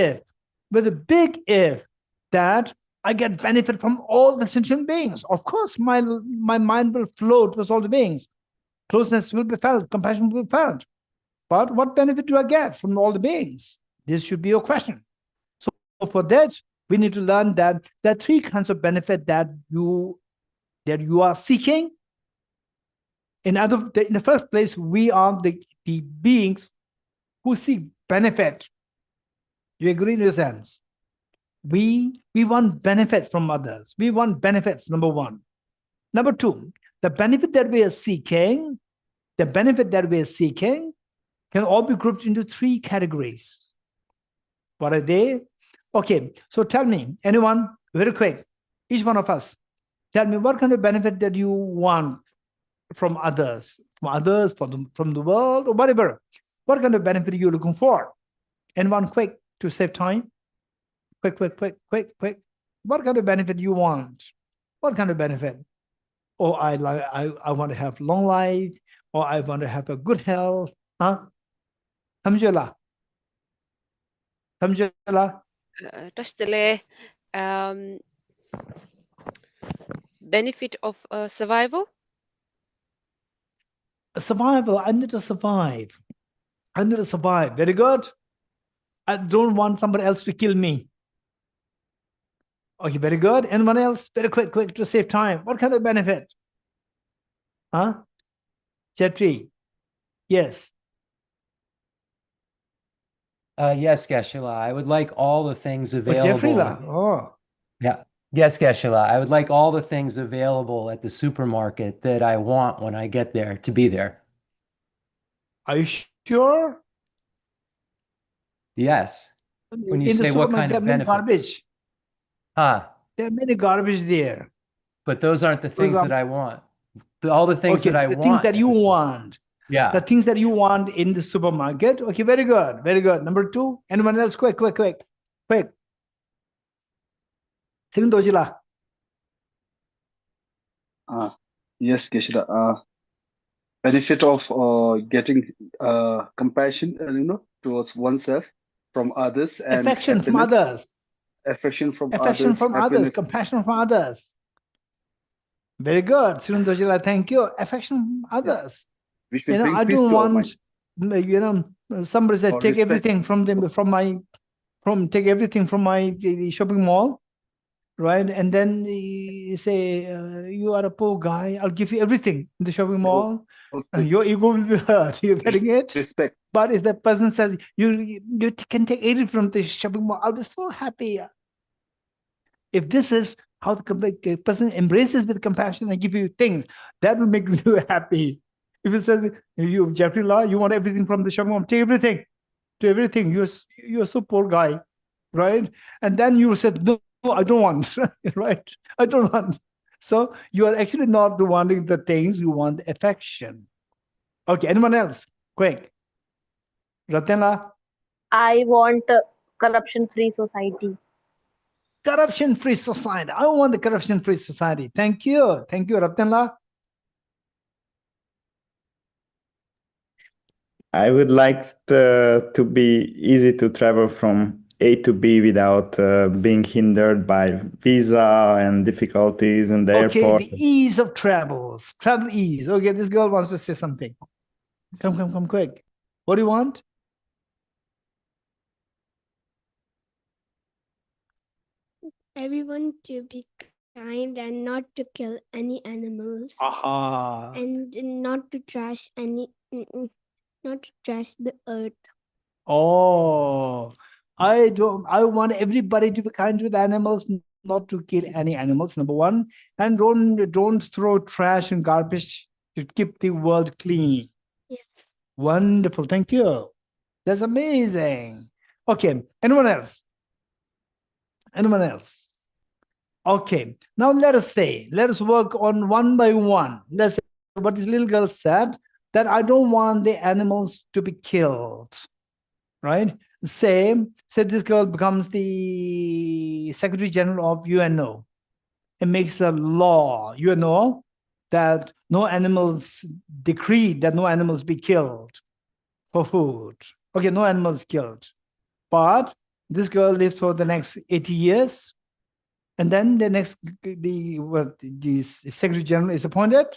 if, that I get benefit from all the sentient beings, of course, my mind will flow towards all the beings. Closeness will be felt, compassion will be felt. But what benefit do I get from all the beings? This should be your question. So for that, we need to learn that there are three kinds of benefit that you are seeking. In the first place, we are the beings who seek benefit. You agree in your sense? We want benefits from others. We want benefits, number one. Number two, the benefit that we are seeking can all be grouped into three categories. What are they? Okay, so tell me, anyone, very quick, each one of us, tell me what kind of benefit that you want from others, from the world, or whatever. What kind of benefit are you looking for? Anyone, quick, to save time? Quick. What kind of benefit you want? What kind of benefit? Oh, I want to have long life, or I want to have a good health. Huh? Samjala. Tostele benefit of survival. Survival. I need to survive. Very good. I don't want somebody else to kill me. Okay, very good. Anyone else? Very quick to save time. What kind of benefit? Huh? Chetri. Yes. Yes, Geshe-la. I would like all the things available. Oh. Yeah. Yes, Geshe-la. I would like all the things available at the supermarket that I want when I get there to be there. Are you sure? Yes. When you in say what kind of benefit? Garbage. Huh. There are many garbage there. But those aren't the things that I want. All the things that I want. The things that you want. Yeah. The things that you want in the supermarket. Okay, very good. Number two, anyone else? Quick. Dorji. Yes, Geshe. Benefit of getting compassion, towards oneself from others, and affection from others. Affection from others, compassion from others. Very good, Dorji. Thank you. Affection from others. Which I don't want, somebody said take everything from my shopping mall. right? And then you say, you are a poor guy, I'll give you everything in the shopping mall. Your ego will be hurt. You're getting it? Respect. But if that person says, you can take 80 from the shopping mall, I'll be so happy. If this is how the person embraces with compassion and give you things, that will make you happy. If it says, you, Jeffrey Law, you want everything from the shopping mall, take everything, to everything. You're so poor guy, right? And then you said, no, I don't want, right? I don't want. So you are actually not wanting the things, you want affection. Okay, anyone else? Quick. Ratna? I want a corruption-free society. Corruption-free society. I want the corruption-free society. Thank you. Thank you, Ratna. I would like to be easy to travel from A to B without being hindered by visa and difficulties in the airport. Okay, the ease of travels. Travel ease. Okay, this girl wants to say something. Come quick. What do you want? Everyone to be kind and not to kill any animals. Aha. And not to trash not to trash the earth. Oh, I want everybody to be kind with animals, not to kill any animals, number one. And don't throw trash and garbage to keep the world clean. Yes. Wonderful. Thank you. That's amazing. Okay. Anyone else? Anyone else? Okay. Now let us work on one by one. Let's say what this little girl said, that I don't want the animals to be killed. Right? Say this girl becomes the Secretary General of UNO and makes a law, UNO, that no animals, decreed that no animals be killed for food. Okay, no animals killed. But this girl lives for the next 80 years. And then the Secretary General is appointed.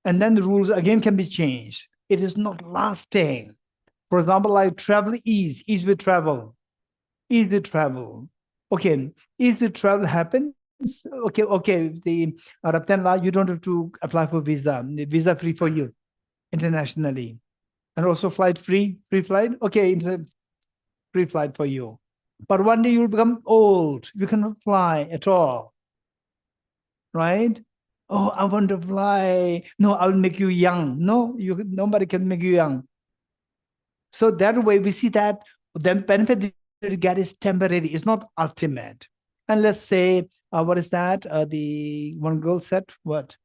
And then the rules again can be changed. It is not lasting. For example, like travel ease with travel. Ease with travel. Okay, ease with travel happens. Okay, the Raptanla, you don't have to apply for visa. Visa free for you internationally. And also flight free flight. Okay, it's a free flight for you. But one day you'll become old. You cannot fly at all. Right? Oh, I want to fly. No, I'll make you young. No, nobody can make you young. So that way we see that the benefit that you get is temporary. It's not ultimate. And let's say, what is that? The one girl said what?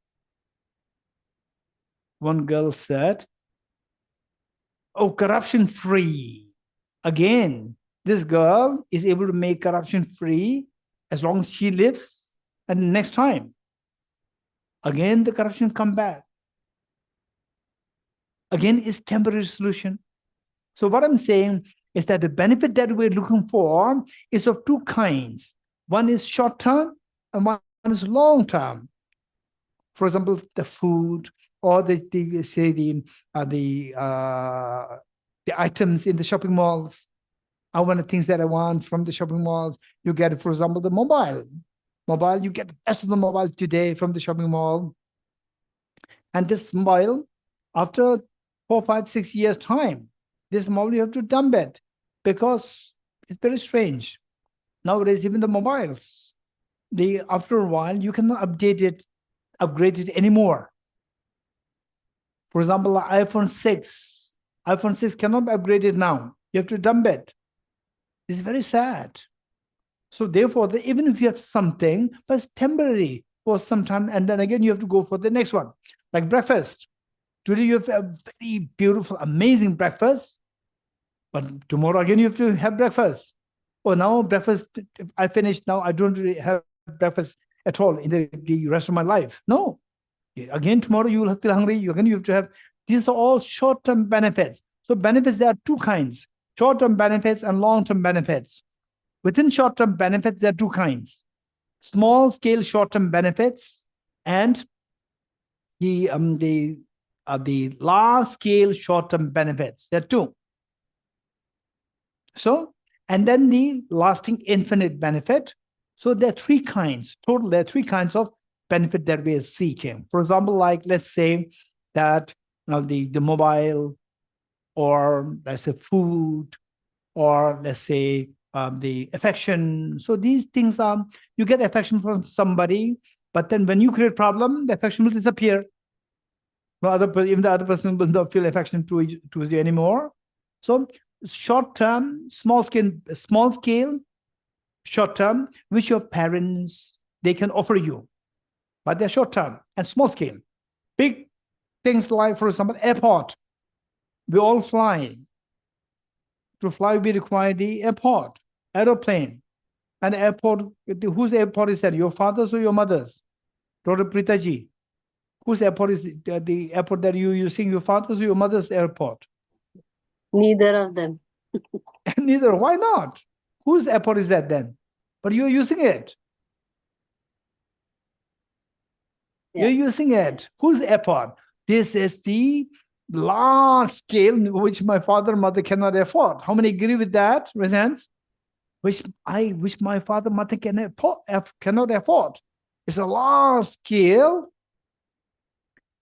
One girl said, oh, corruption free. Again, this girl is able to make corruption free as long as she lives. And next time, again, the corruption come back. Again, it's temporary solution. So what I'm saying is that the benefit that we're looking for is of two kinds. One is short-term and one is long-term. For example, the food or the items in the shopping malls. I want the things that I want from the shopping malls. You get, for example, the mobile. You get the best of the mobile today from the shopping mall. And this mobile, after 4, 5, 6 years time, this mobile you have to dump it because it's very strange. Nowadays, even the mobiles, after a while, you cannot upgrade it anymore. For example, iPhone 6 cannot be upgraded now. You have to dump it. It's very sad. So therefore, even if you have something, but it's temporary for some time, and then again, you have to go for the next one. Like breakfast. Today, you have a very beautiful, amazing breakfast, but tomorrow again, you have to have breakfast. Or now breakfast, I finished, now I don't really have breakfast at all in the rest of my life. No. Again, tomorrow you will feel hungry. You have to have, these are all short-term benefits. So benefits, there are two kinds, short-term benefits and long-term benefits. Within short-term benefits, there are two kinds, small-scale short-term benefits and the large-scale short-term benefits. There are two. So, and then the lasting infinite benefit. So there are three kinds, total, there are three kinds of benefit that we are seeking. For example, like let's say that the mobile, or let's say food, or let's say the affection. So these things are, you get affection from somebody, but then when you create problem, the affection will disappear. No other, even the other person will not feel affection towards you anymore. So short term, small scale, short term, which your parents, they can offer you, but they're short term and small scale. Big things like, for example, airport. We all fly. To fly, we require the airport, aeroplane. And airport, whose airport is that? Your father's or your mother's? Dr. Pritaji, whose airport is the airport that you're using, your father's or your mother's airport? Neither of them. Neither. Why not? Whose airport is that then? But you're using it. You're using it. Whose airport? This is the large scale which my father and mother cannot afford. How many agree with that? Raise hands. Which my father and mother cannot afford. It's a large scale,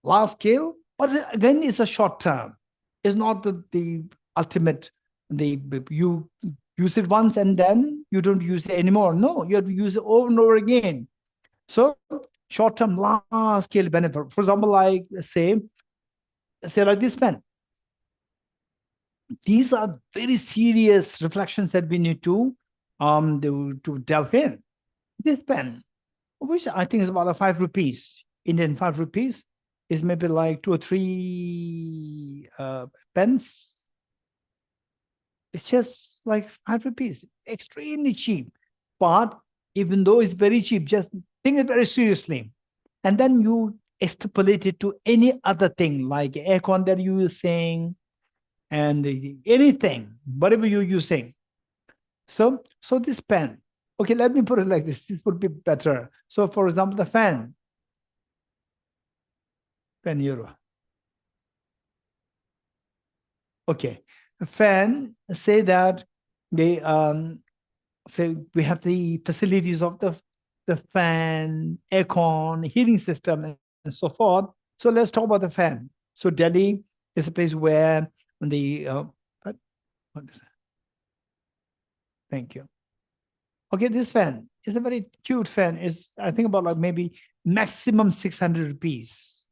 but again, it's a short term. It's not the ultimate. You use it once and then you don't use it anymore. No, you have to use it over and over again. So short-term, large-scale benefit. For example, like say like this pen. These are very serious reflections that we need to delve in. This pen, which I think is about 5 rupees, Indian 5 rupees, is maybe like 2 or 3 pence. It's just like 5 rupees, extremely cheap. But even though it's very cheap, just think it very seriously. And then you extrapolate it to any other thing like aircon that you're using and anything, whatever you're using. So this pen, okay, let me put it like this. This would be better. So for example, the fan, €10. Okay, a fan, say that they say we have the facilities of the fan, aircon, heating system, and so forth. So let's talk about the fan. So Delhi is a place where the thank you. Okay, this fan is a very cute fan. It's, I think, about like maybe maximum 600 rupees.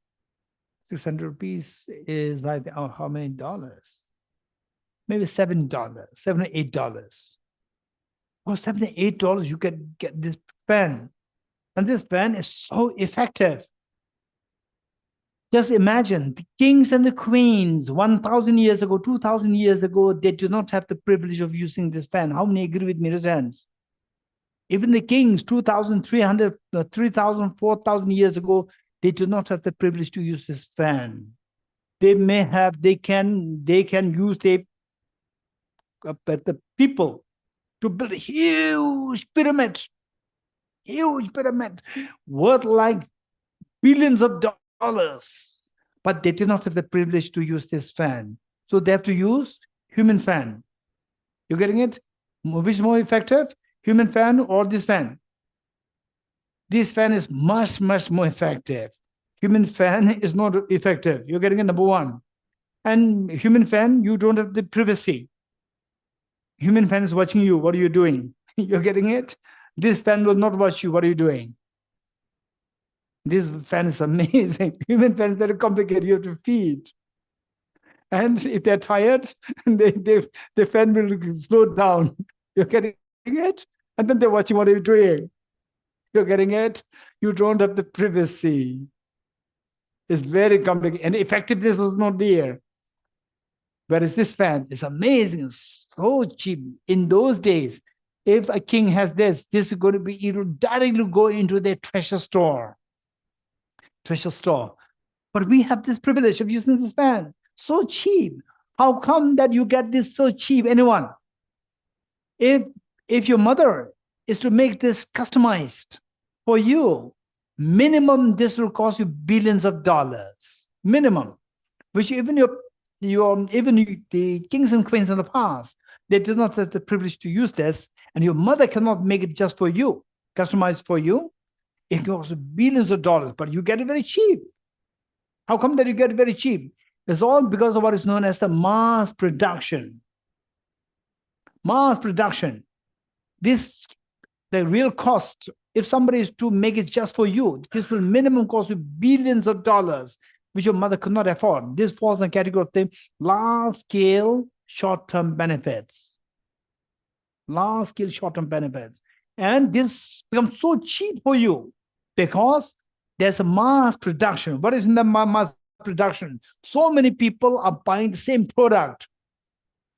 600 rupees is like how many dollars? Maybe $7, $7 or $8. For $7 or $8, you can get this pen. And this pen is so effective. Just imagine the kings and the queens 1,000 years ago, 2,000 years ago, they do not have the privilege of using this pen. How many agree with me? Raise hands. Even the kings 2,300, 3,000, 4,000 years ago, they do not have the privilege to use this pen. They may have, they can use the people to build a huge pyramid worth like billions of dollars, but they did not have the privilege to use this fan. So they have to use human fan. You're getting it? Which is more effective? Human fan or this fan? This fan is much, much more effective. Human fan is not effective. You're getting it, number one. And human fan, you don't have the privacy. Human fan is watching you. What are you doing? You're getting it? This fan will not watch you. What are you doing? This fan is amazing. Human fan is very complicated. You have to feed. And if they're tired, the fan will slow down. You're getting it? And then they're watching, what are you doing? You're getting it? You don't have the privacy. It's very complicated. And effectiveness is not there. Whereas this fan is amazing, so cheap. In those days, if a king has this is going to be, it will directly go into their treasure store. But we have this privilege of using this fan. So cheap. How come that you get this so cheap? Anyone? If your mother is to make this customized for you, minimum this will cost you billions of dollars. Minimum. Which even the kings and queens in the past, they did not have the privilege to use this, and your mother cannot make it just for you. customized for you, it costs billions of dollars, but you get it very cheap. How come that you get it very cheap? It's all because of what is known as the mass production. Mass production. This, the real cost, if somebody is to make it just for you, this will minimum cost you billions of dollars, which your mother could not afford. This falls in the category of the large-scale short-term benefits. Large-scale short-term benefits. And this becomes so cheap for you because there's a mass production. What is in the mass production? So many people are buying the same product.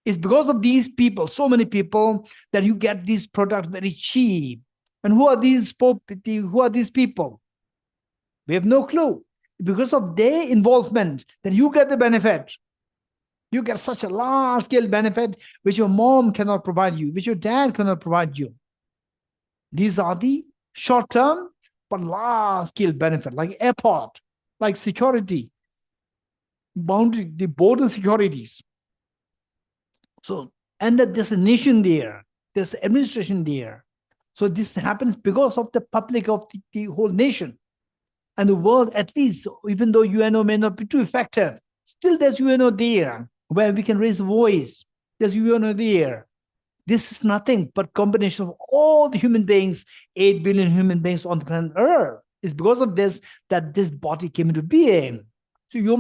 It's because of these people, so many people, that you get these products very cheap. And who are these people? We have no clue. Because of their involvement, that you get the benefit. You get such a large-scale benefit which your mom cannot provide you, which your dad cannot provide you. These are the short-term but large-scale benefit, like airport, like security, boundary, the border securities. So, and that there's a nation there, there's administration there. So this happens because of the public of the whole nation. And the world, at least, even though UNO may not be too effective, still there's UNO there, where we can raise the voice. There's UNO there. This is nothing but combination of all the human beings, 8 billion human beings on the planet Earth. It's because of this that this body came into being. So your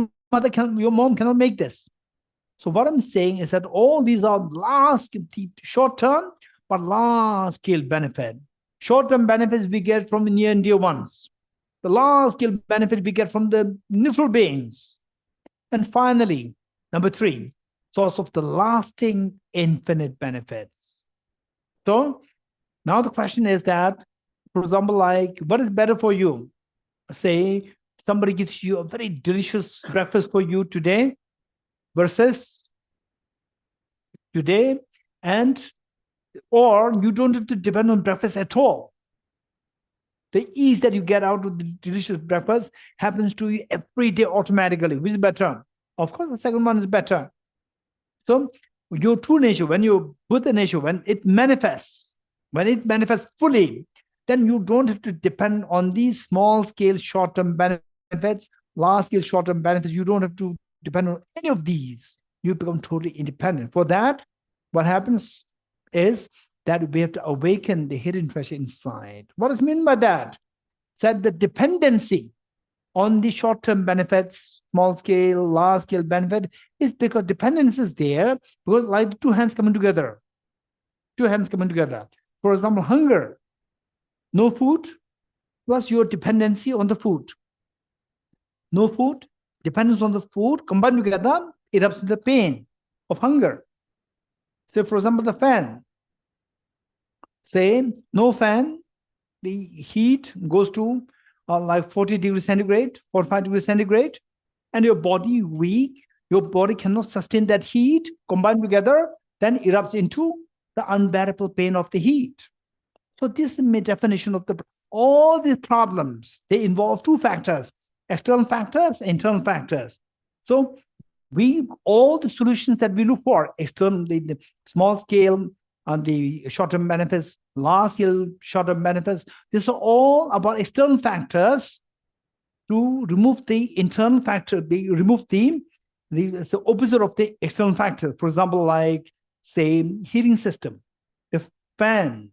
mom cannot make this. So what I'm saying is that all these are short-term, but large-scale benefit. Short-term benefits we get from the near and dear ones. The large-scale benefit we get from the neutral beings. And finally, number 3, source of the lasting infinite benefits. So now the question is that, for example, like, what is better for you? Say somebody gives you a very delicious breakfast for you today versus today, or you don't have to depend on breakfast at all. The ease that you get out of the delicious breakfast happens to you every day automatically. Which is better? Of course, the second one is better. So your true nature, when your Buddha nature, when it manifests fully, then you don't have to depend on these small-scale short-term benefits, large-scale short-term benefits. You don't have to depend on any of these. You become totally independent. For that, what happens is that we have to awaken the hidden treasure inside. What does it mean by that? It's that the dependency on the short-term benefits, small-scale, large-scale benefit, is because dependence is there, because like two hands coming together. Two hands coming together. For example, hunger. No food, plus your dependency on the food. No food, dependence on the food, combined together, it erupts the pain of hunger. Say, for example, the fan. Say, no fan, the heat goes to like 40 degrees centigrade, 45 degrees centigrade, and your body weak, your body cannot sustain that heat, combined together, then erupts into the unbearable pain of the heat. So this is the definition of all these problems. They involve 2 factors, external factors, internal factors. So all the solutions that we look for, externally, the small scale, on the short-term benefits, large-scale short-term benefits, these are all about external factors to remove the internal factor. They remove the opposite of the external factor. For example, like, say, heating system. If fan,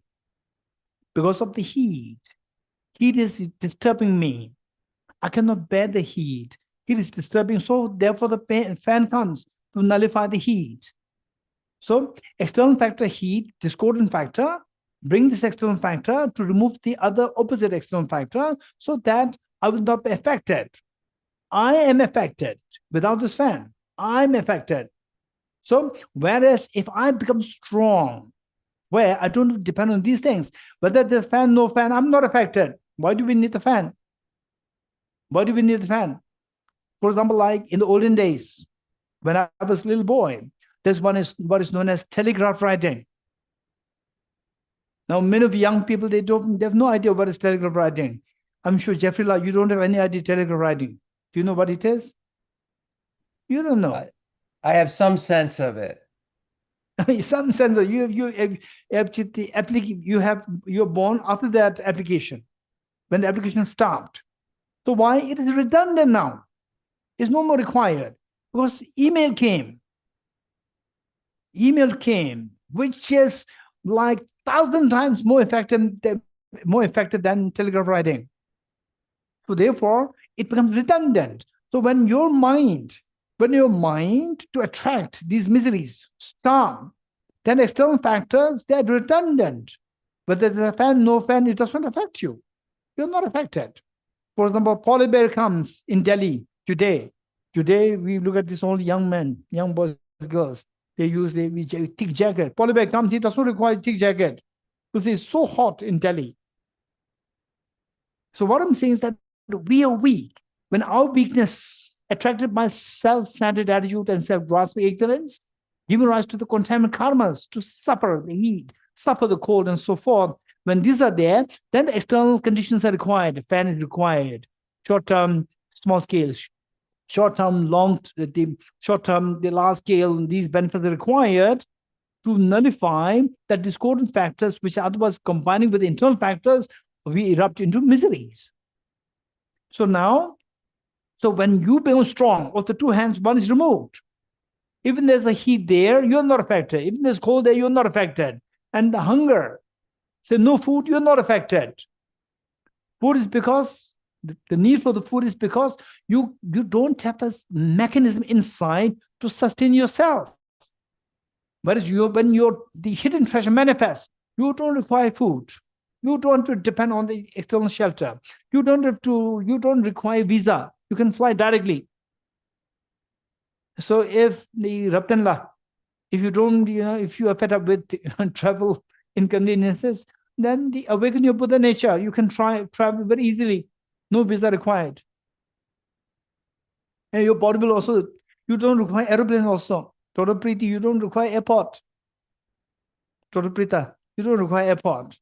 because of the heat is disturbing me. I cannot bear the heat. Heat is disturbing, so therefore the fan comes to nullify the heat. So external factor heat, discordant factor, bring this external factor to remove the other opposite external factor so that I will not be affected. I am affected without this fan. I'm affected. So whereas if I become strong, where I don't depend on these things, whether there's fan, no fan, I'm not affected. Why do we need the fan? Why do we need the fan? For example, like in the olden days, when I was a little boy, this one is what is known as telegraph writing. Now, many of young people, they have no idea what is telegraph writing. I'm sure, Jeffrey, you don't have any idea telegraph writing. Do you know what it is? You don't know. I have some sense of it. In some sense, you're born after that application, when the application stopped. So why? It is redundant now. It's no more required because email came, which is like 1,000 times more effective than telegraph writing. So therefore, it becomes redundant. So when your mind to attract these miseries stop, then external factors, they're redundant. Whether there's a fan, no fan, it doesn't affect you. You're not affected. For example, polar bear comes in Delhi today. Today, we look at this only young men, young boys, girls. They use the thick jacket. Polar bear comes, he does not require thick jacket because it's so hot in Delhi. So what I'm saying is that we are weak. When our weakness, attracted by self-centered attitude and self-grasping ignorance, giving rise to the contaminant karmas, to suffer the heat, suffer the cold, and so forth. When these are there, then the external conditions are required. The fan is required. Short-term, small scale. Short-term, the large scale, these benefits are required to nullify the discordant factors, which are otherwise combining with the internal factors, we erupt into miseries. So now, when you become strong, of the two hands, one is removed. Even there's a heat there, you're not affected. Even there's cold there, you're not affected. And the hunger, say no food, you're not affected. Food is because, the need for the food is because you don't have a mechanism inside to sustain yourself. Whereas when the hidden treasure manifests, you don't require food. You don't have to depend on the external shelter. You don't require visa. You can fly directly. So if the Raptanla, if you are fed up with travel inconveniences, then awaken your Buddha nature. You can travel very easily. No visa required. And your body will also, you don't require aeroplane also. Total Priti, you don't require airport. Total Prita, you don't require airport.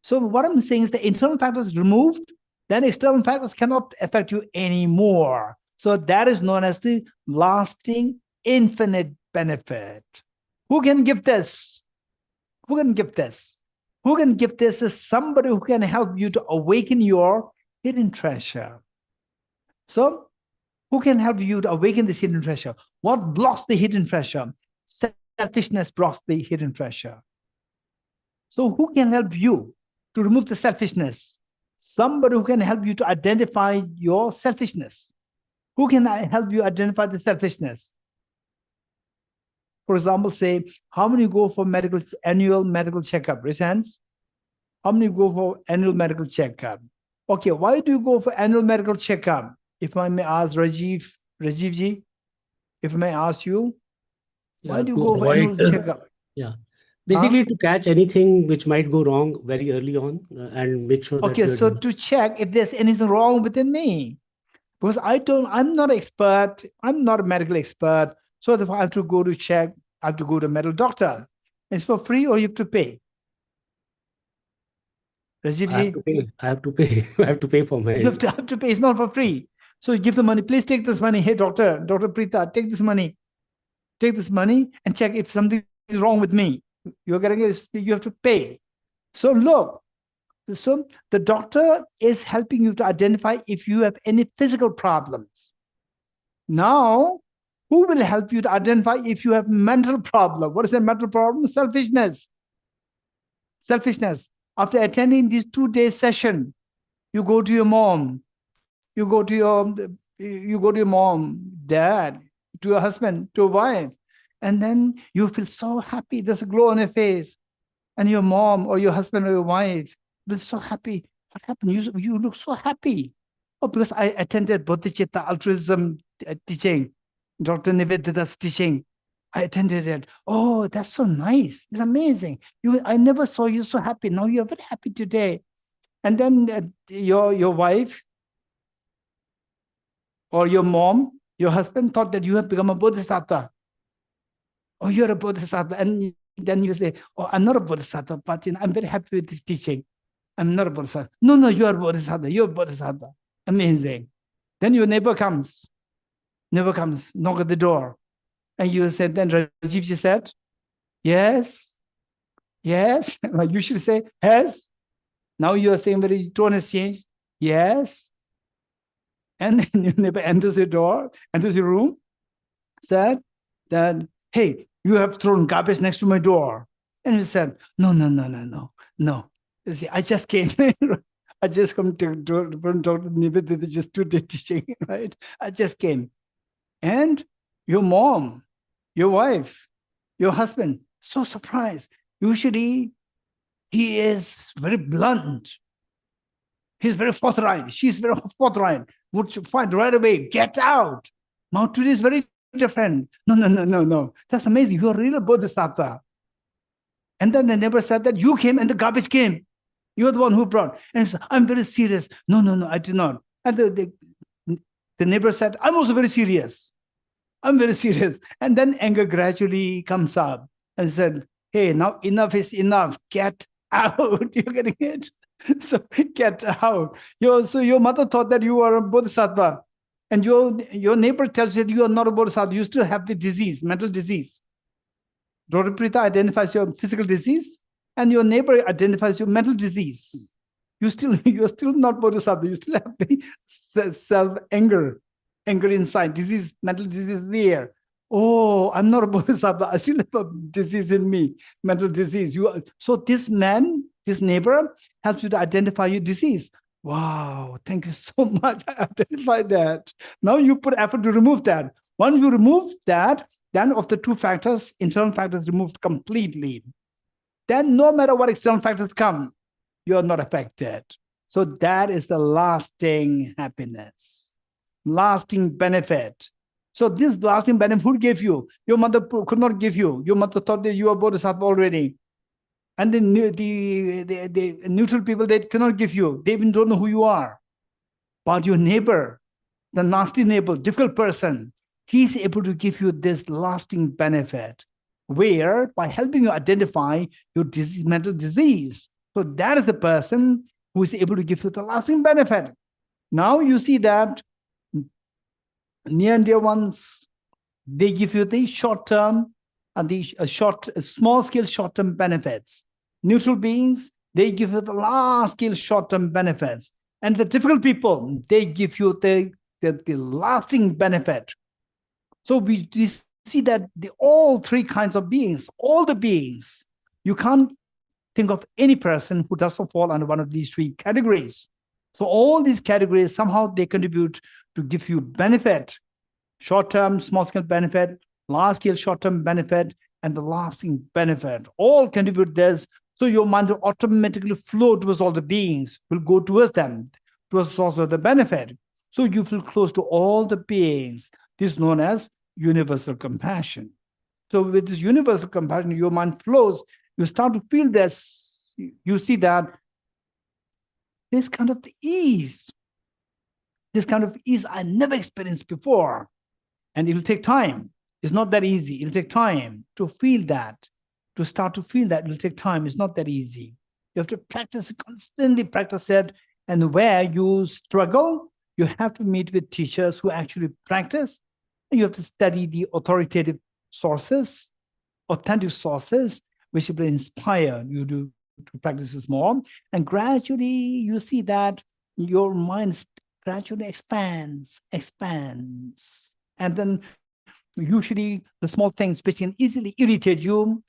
So what I'm saying is the internal factors removed, then external factors cannot affect you anymore. So that is known as the lasting infinite benefit. Who can give this? Who can give this? Who can give this is somebody who can help you to awaken your hidden treasure. So who can help you to awaken this hidden treasure? What blocks the hidden treasure? Selfishness blocks the hidden treasure. So who can help you to remove the selfishness? Somebody who can help you to identify your selfishness. Who can help you identify the selfishness? For example, say, how many go for annual medical checkup? Raise hands. How many go for annual medical checkup? Okay, why do you go for annual medical checkup? If I may ask Rajivji, if I may ask you, why do you go for annual checkup? Yeah. Basically, to catch anything which might go wrong very early on and make sure that. Okay, so to check if there's anything wrong within me. Because I'm not an expert, I'm not a medical expert. So if I have to go to check, I have to go to a medical doctor. It's for free or you have to pay? Rajivji? I have to pay. I have to pay for my. You have to pay. It's not for free. So you give the money. Please take this money. Hey, Dr. Preeta, take this money. Take this money and check if something is wrong with me. You have to pay. So look, so the doctor is helping you to identify if you have any physical problems. Now, who will help you to identify if you have mental problem? What is a mental problem? Selfishness. Selfishness. After attending this 2-day session, you go to your mom, you go to your mom, dad, to your husband, to your wife, and then you feel so happy. There's a glow on your face, and your mom or your husband or your wife will so happy. What happened? You look so happy. Oh, because I attended Bodhicitta altruism teaching, Dr. Nivedita's teaching. I attended it. Oh, that's so nice. It's amazing. I never saw you so happy. Now you're very happy today. And then your wife or your mom, your husband thought that you have become a bodhisattva. Oh, you're a bodhisattva. And then you say, oh, I'm not a bodhisattva, but I'm very happy with this teaching. I'm not a bodhisattva. No, you are a bodhisattva. You're a bodhisattva. Amazing. Then your neighbor comes, knock at the door. And you said, then Rajivji said, Yes, yes. You should say, yes. Now you are saying very tone has changed. Yes. And then your neighbor enters your door, enters your room, said that, hey, you have thrown garbage next to my door. And you said, no, no, no, no, no, no. You see, I just came. I just come to talk to Nivedita just to teaching, right? I just came. And your mom, your wife, your husband, so surprised. Usually he is very blunt. He's very forthright. She's very forthright. Would fight right away. Get out. Now today is very different. No, no, no, no, no. That's amazing. You're really a bodhisattva. And then they never said that you came and the garbage came. You're the one who brought. And said, I'm very serious. No, no, no, I did not. And the neighbor said, I'm also very serious. I'm very serious. And then anger gradually comes up and said, hey, now enough is enough. Get out. You're getting it? So get out. So your mother thought that you are a bodhisattva. And your neighbor tells you that you are not a bodhisattva. You still have the disease, mental disease. Dorji identifies your physical disease, and your neighbor identifies your mental disease. You're still not bodhisattva. You still have the self-anger, anger inside, disease, mental disease there. Oh, I'm not a bodhisattva. I still have a disease in me, mental disease. So this man, this neighbor, helps you to identify your disease. Wow, thank you so much. I identified that. Now you put effort to remove that. Once you remove that, then of the two factors, internal factors removed completely. Then no matter what external factors come, you are not affected. So that is the lasting happiness, lasting benefit. So this lasting benefit, who gave you? Your mother could not give you. Your mother thought that you are bodhisattva already. And the neutral people, they cannot give you. They even don't know who you are. But your neighbor, the nasty neighbor, difficult person, he's able to give you this lasting benefit, where by helping you identify your disease, mental disease. So that is the person who is able to give you the lasting benefit. Now you see that near and dear ones, they give you the short-term and the small-scale short-term benefits. Neutral beings, they give you the large-scale short-term benefits. And the difficult people, they give you the lasting benefit. So we see that all three kinds of beings, all the beings, you can't think of any person who doesn't fall under one of these three categories. So all these categories, somehow they contribute to give you benefit, short-term, small-scale benefit, large-scale short-term benefit, and the lasting benefit. All contribute this. So your mind will automatically flow towards all the beings, will go towards them, towards the source of the benefit. So you feel close to all the beings. This is known as universal compassion. So with this universal compassion, your mind flows. You start to feel this. You see that this kind of ease, I never experienced before. And it will take time. It's not that easy. It'll take time to feel that, to start to feel that. It'll take time. It's not that easy. You have to practice, constantly practice it. And where you struggle, you have to meet with teachers who actually practice. And you have to study the authoritative sources, authentic sources, which will inspire you to practice this more. And gradually you see that your mind gradually expands. And then usually the small things which can easily irritate you,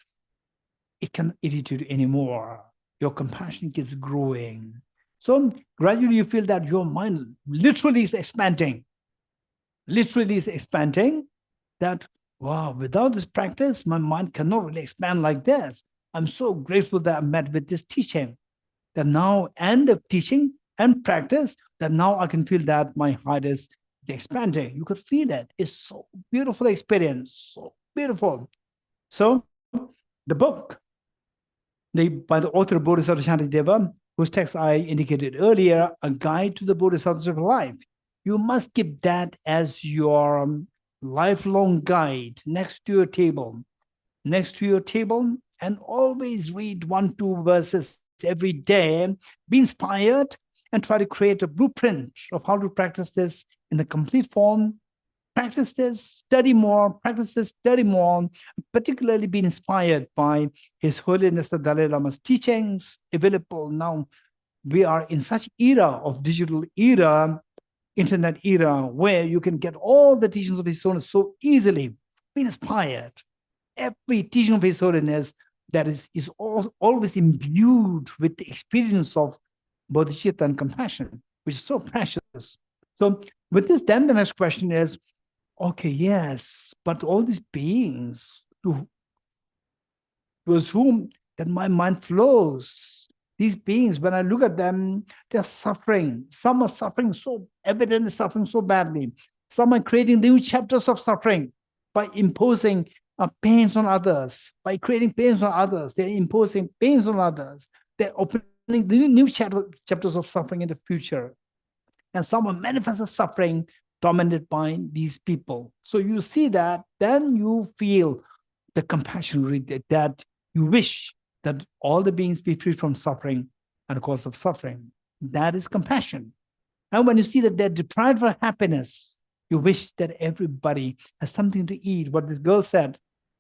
it can't irritate you anymore. Your compassion keeps growing. So gradually you feel that your mind literally is expanding. That, wow, without this practice, my mind cannot really expand like this. I'm so grateful that I met with this teaching, that now, and the teaching and practice, that now I can feel that my heart is expanding. You could feel it. It's so beautiful experience, so beautiful. So the book, by the author Bodhisattva Shantideva, whose text I indicated earlier, A Guide to the Bodhisattvas of Life. You must keep that as your lifelong guide next to your table. And always read 1-2 verses every day. Be inspired and try to create a blueprint of how to practice this in the complete form Practice this, study more, practice this, study more, particularly be inspired by His Holiness the Dalai Lama's teachings available now. We are in such era of digital era, internet era, where you can get all the teachings of His Holiness so easily. Be inspired. Every teaching of His Holiness that is always imbued with the experience of bodhicitta and compassion, which is so precious. So with this, then the next question is, okay, yes, but all these beings towards whom that my mind flows, these beings, when I look at them, they're suffering. Some are suffering so evidently, suffering so badly. Some are creating new chapters of suffering by imposing pains on others. By creating pains on others, they're imposing pains on others. They're opening the new chapters of suffering in the future. And some are manifested suffering tormented by these people. So you see that, then you feel the compassion that you wish that all the beings be free from suffering and the cause of suffering. That is compassion. And when you see that they're deprived of happiness, you wish that everybody has something to eat. What this girl said,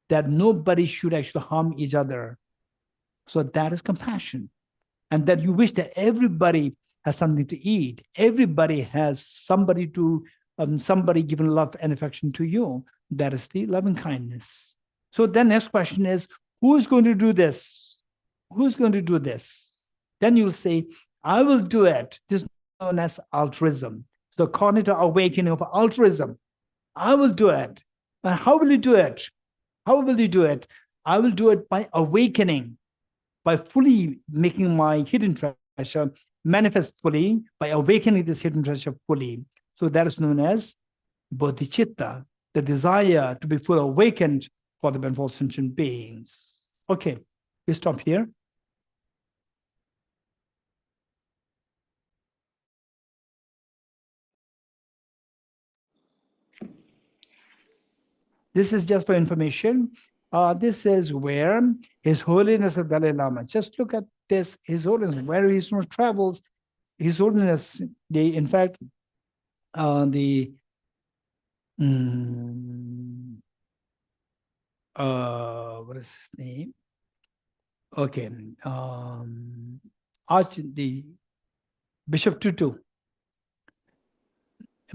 that nobody should actually harm each other. So that is compassion. And that you wish that everybody has something to eat. Everybody has somebody to, somebody giving love and affection to you. That is the loving kindness. So then next question is, who is going to do this? Who's going to do this? Then you'll say, I will do it. This is known as altruism. So cognitive awakening of altruism. I will do it. And how will you do it? How will you do it? I will do it by awakening, by fully making my hidden treasure manifest fully, by awakening this hidden treasure fully. So that is known as Bodhicitta, the desire to be fully awakened for the benefit of sentient beings. Okay, we stop here. This is just for information. This is where His Holiness the Dalai Lama. Just look at this. His Holiness, where His Holiness travels. His Holiness, in fact, what is his name? Okay, the Bishop Tutu.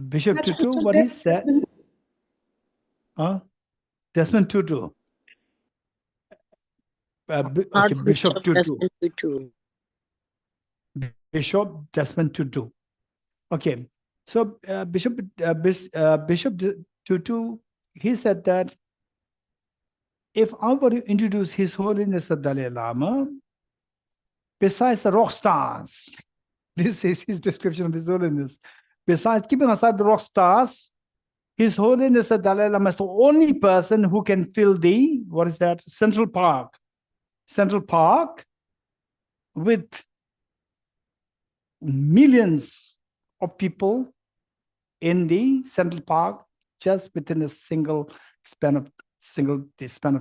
Bishop Tutu, what he said? Desmond Tutu. Okay, Bishop Tutu. Bishop Desmond Tutu. Okay, so Bishop Tutu, he said that if I were to introduce His Holiness the Dalai Lama, besides the rock stars, this is his description of His Holiness, besides keeping aside the rock stars, His Holiness the Dalai Lama is the only person who can fill the, what is that, Central Park with millions of people in the Central Park just within a single span of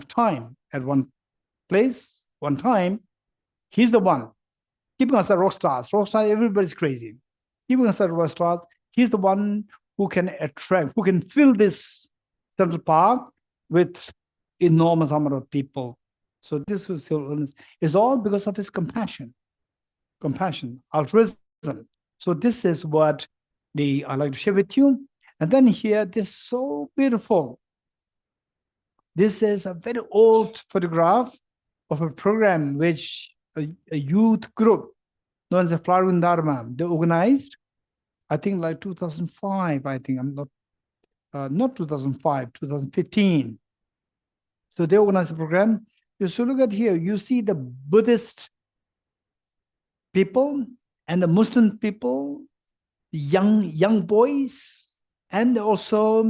time at one place, one time. He's the one. Keeping aside rock stars, everybody's crazy. Keeping aside rock stars, he's the one who can attract, who can fill this Central Park with enormous amount of people. So this was is all because of his compassion, altruism. So this is what I like to share with you. And then here, this is so beautiful. This is a very old photograph of a program which a youth group known as the Flowering Dharma, they organized, I think like 2005, I think, not 2005, 2015. So they organized the program. So look at here, you see the Buddhist people and the Muslim people, the young boys, and also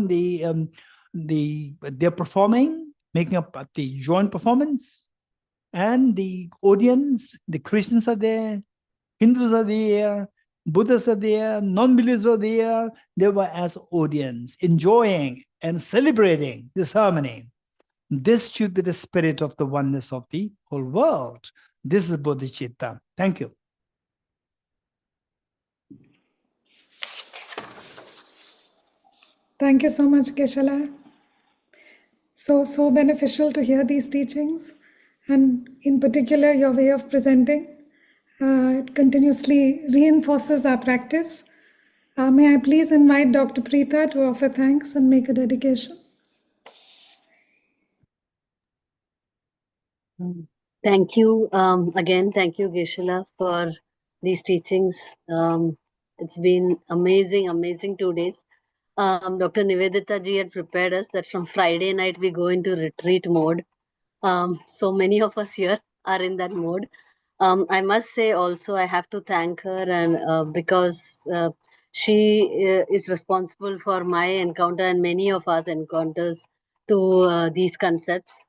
they're performing, making up the joint performance, and the audience, the Christians are there, Hindus are there, Buddhists are there, non-believers are there. They were as audience, enjoying and celebrating this harmony. This should be the spirit of the oneness of the whole world. This is Bodhicitta. Thank you. Thank you so much, Geshe. So beneficial to hear these teachings, and in particular, your way of presenting. It continuously reinforces our practice. May I please invite Dr. Preeta to offer thanks and make a dedication? Thank you again. Thank you, Geshe, for these teachings. It's been amazing 2 days. Dr. Nivedita ji had prepared us that from Friday night we go into retreat mode. So many of us here are in that mode. I must say also I have to thank her, and because she is responsible for my encounter and many of us encounters to these concepts.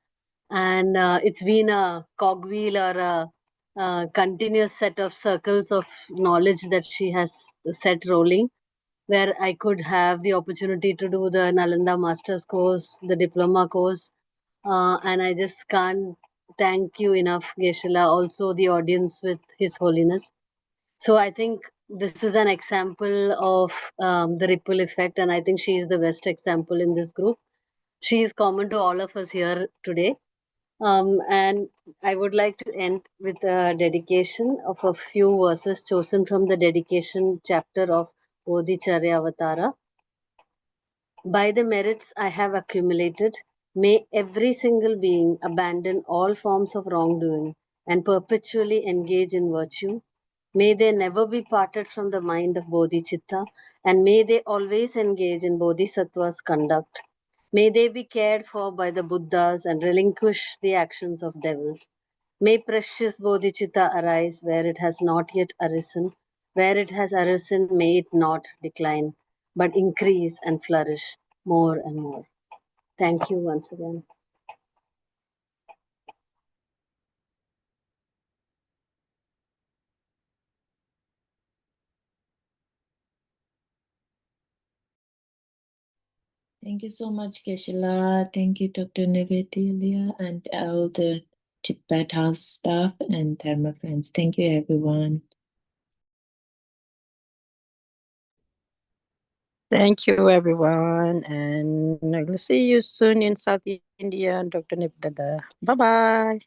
And it's been a cogwheel or a continuous set of circles of knowledge that she has set rolling, where I could have the opportunity to do the Nalanda Master's course, the diploma course, and I just can't thank you enough, Geshe, also the audience with His Holiness. So I think this is an example of the ripple effect, and I think she is the best example in this group. She is common to all of us here today. And I would like to end with a dedication of a few verses chosen from the dedication chapter of Bodhicitta Avatara. By the merits I have accumulated, may every single being abandon all forms of wrongdoing and perpetually engage in virtue. May they never be parted from the mind of Bodhicitta, and may they always engage in Bodhisattva's conduct. May they be cared for by the Buddhas and relinquish the actions of devils. May precious Bodhicitta arise where it has not yet arisen. Where it has arisen, may it not decline, but increase and flourish more and more. Thank you once again. Thank you so much, Geshe. Thank you, Dr. Nivedita, and all the Tibet House staff and Dharma friends. Thank you, everyone. Thank you, everyone. And we'll see you soon in South India, Dr. Nivedita. Bye-bye.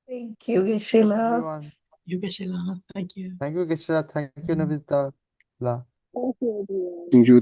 Thank you, Geshe. Everyone. You, Geshe. Thank you. Thank you, Geshe. Thank you, Nivedita. Thank you, everyone. Thank you.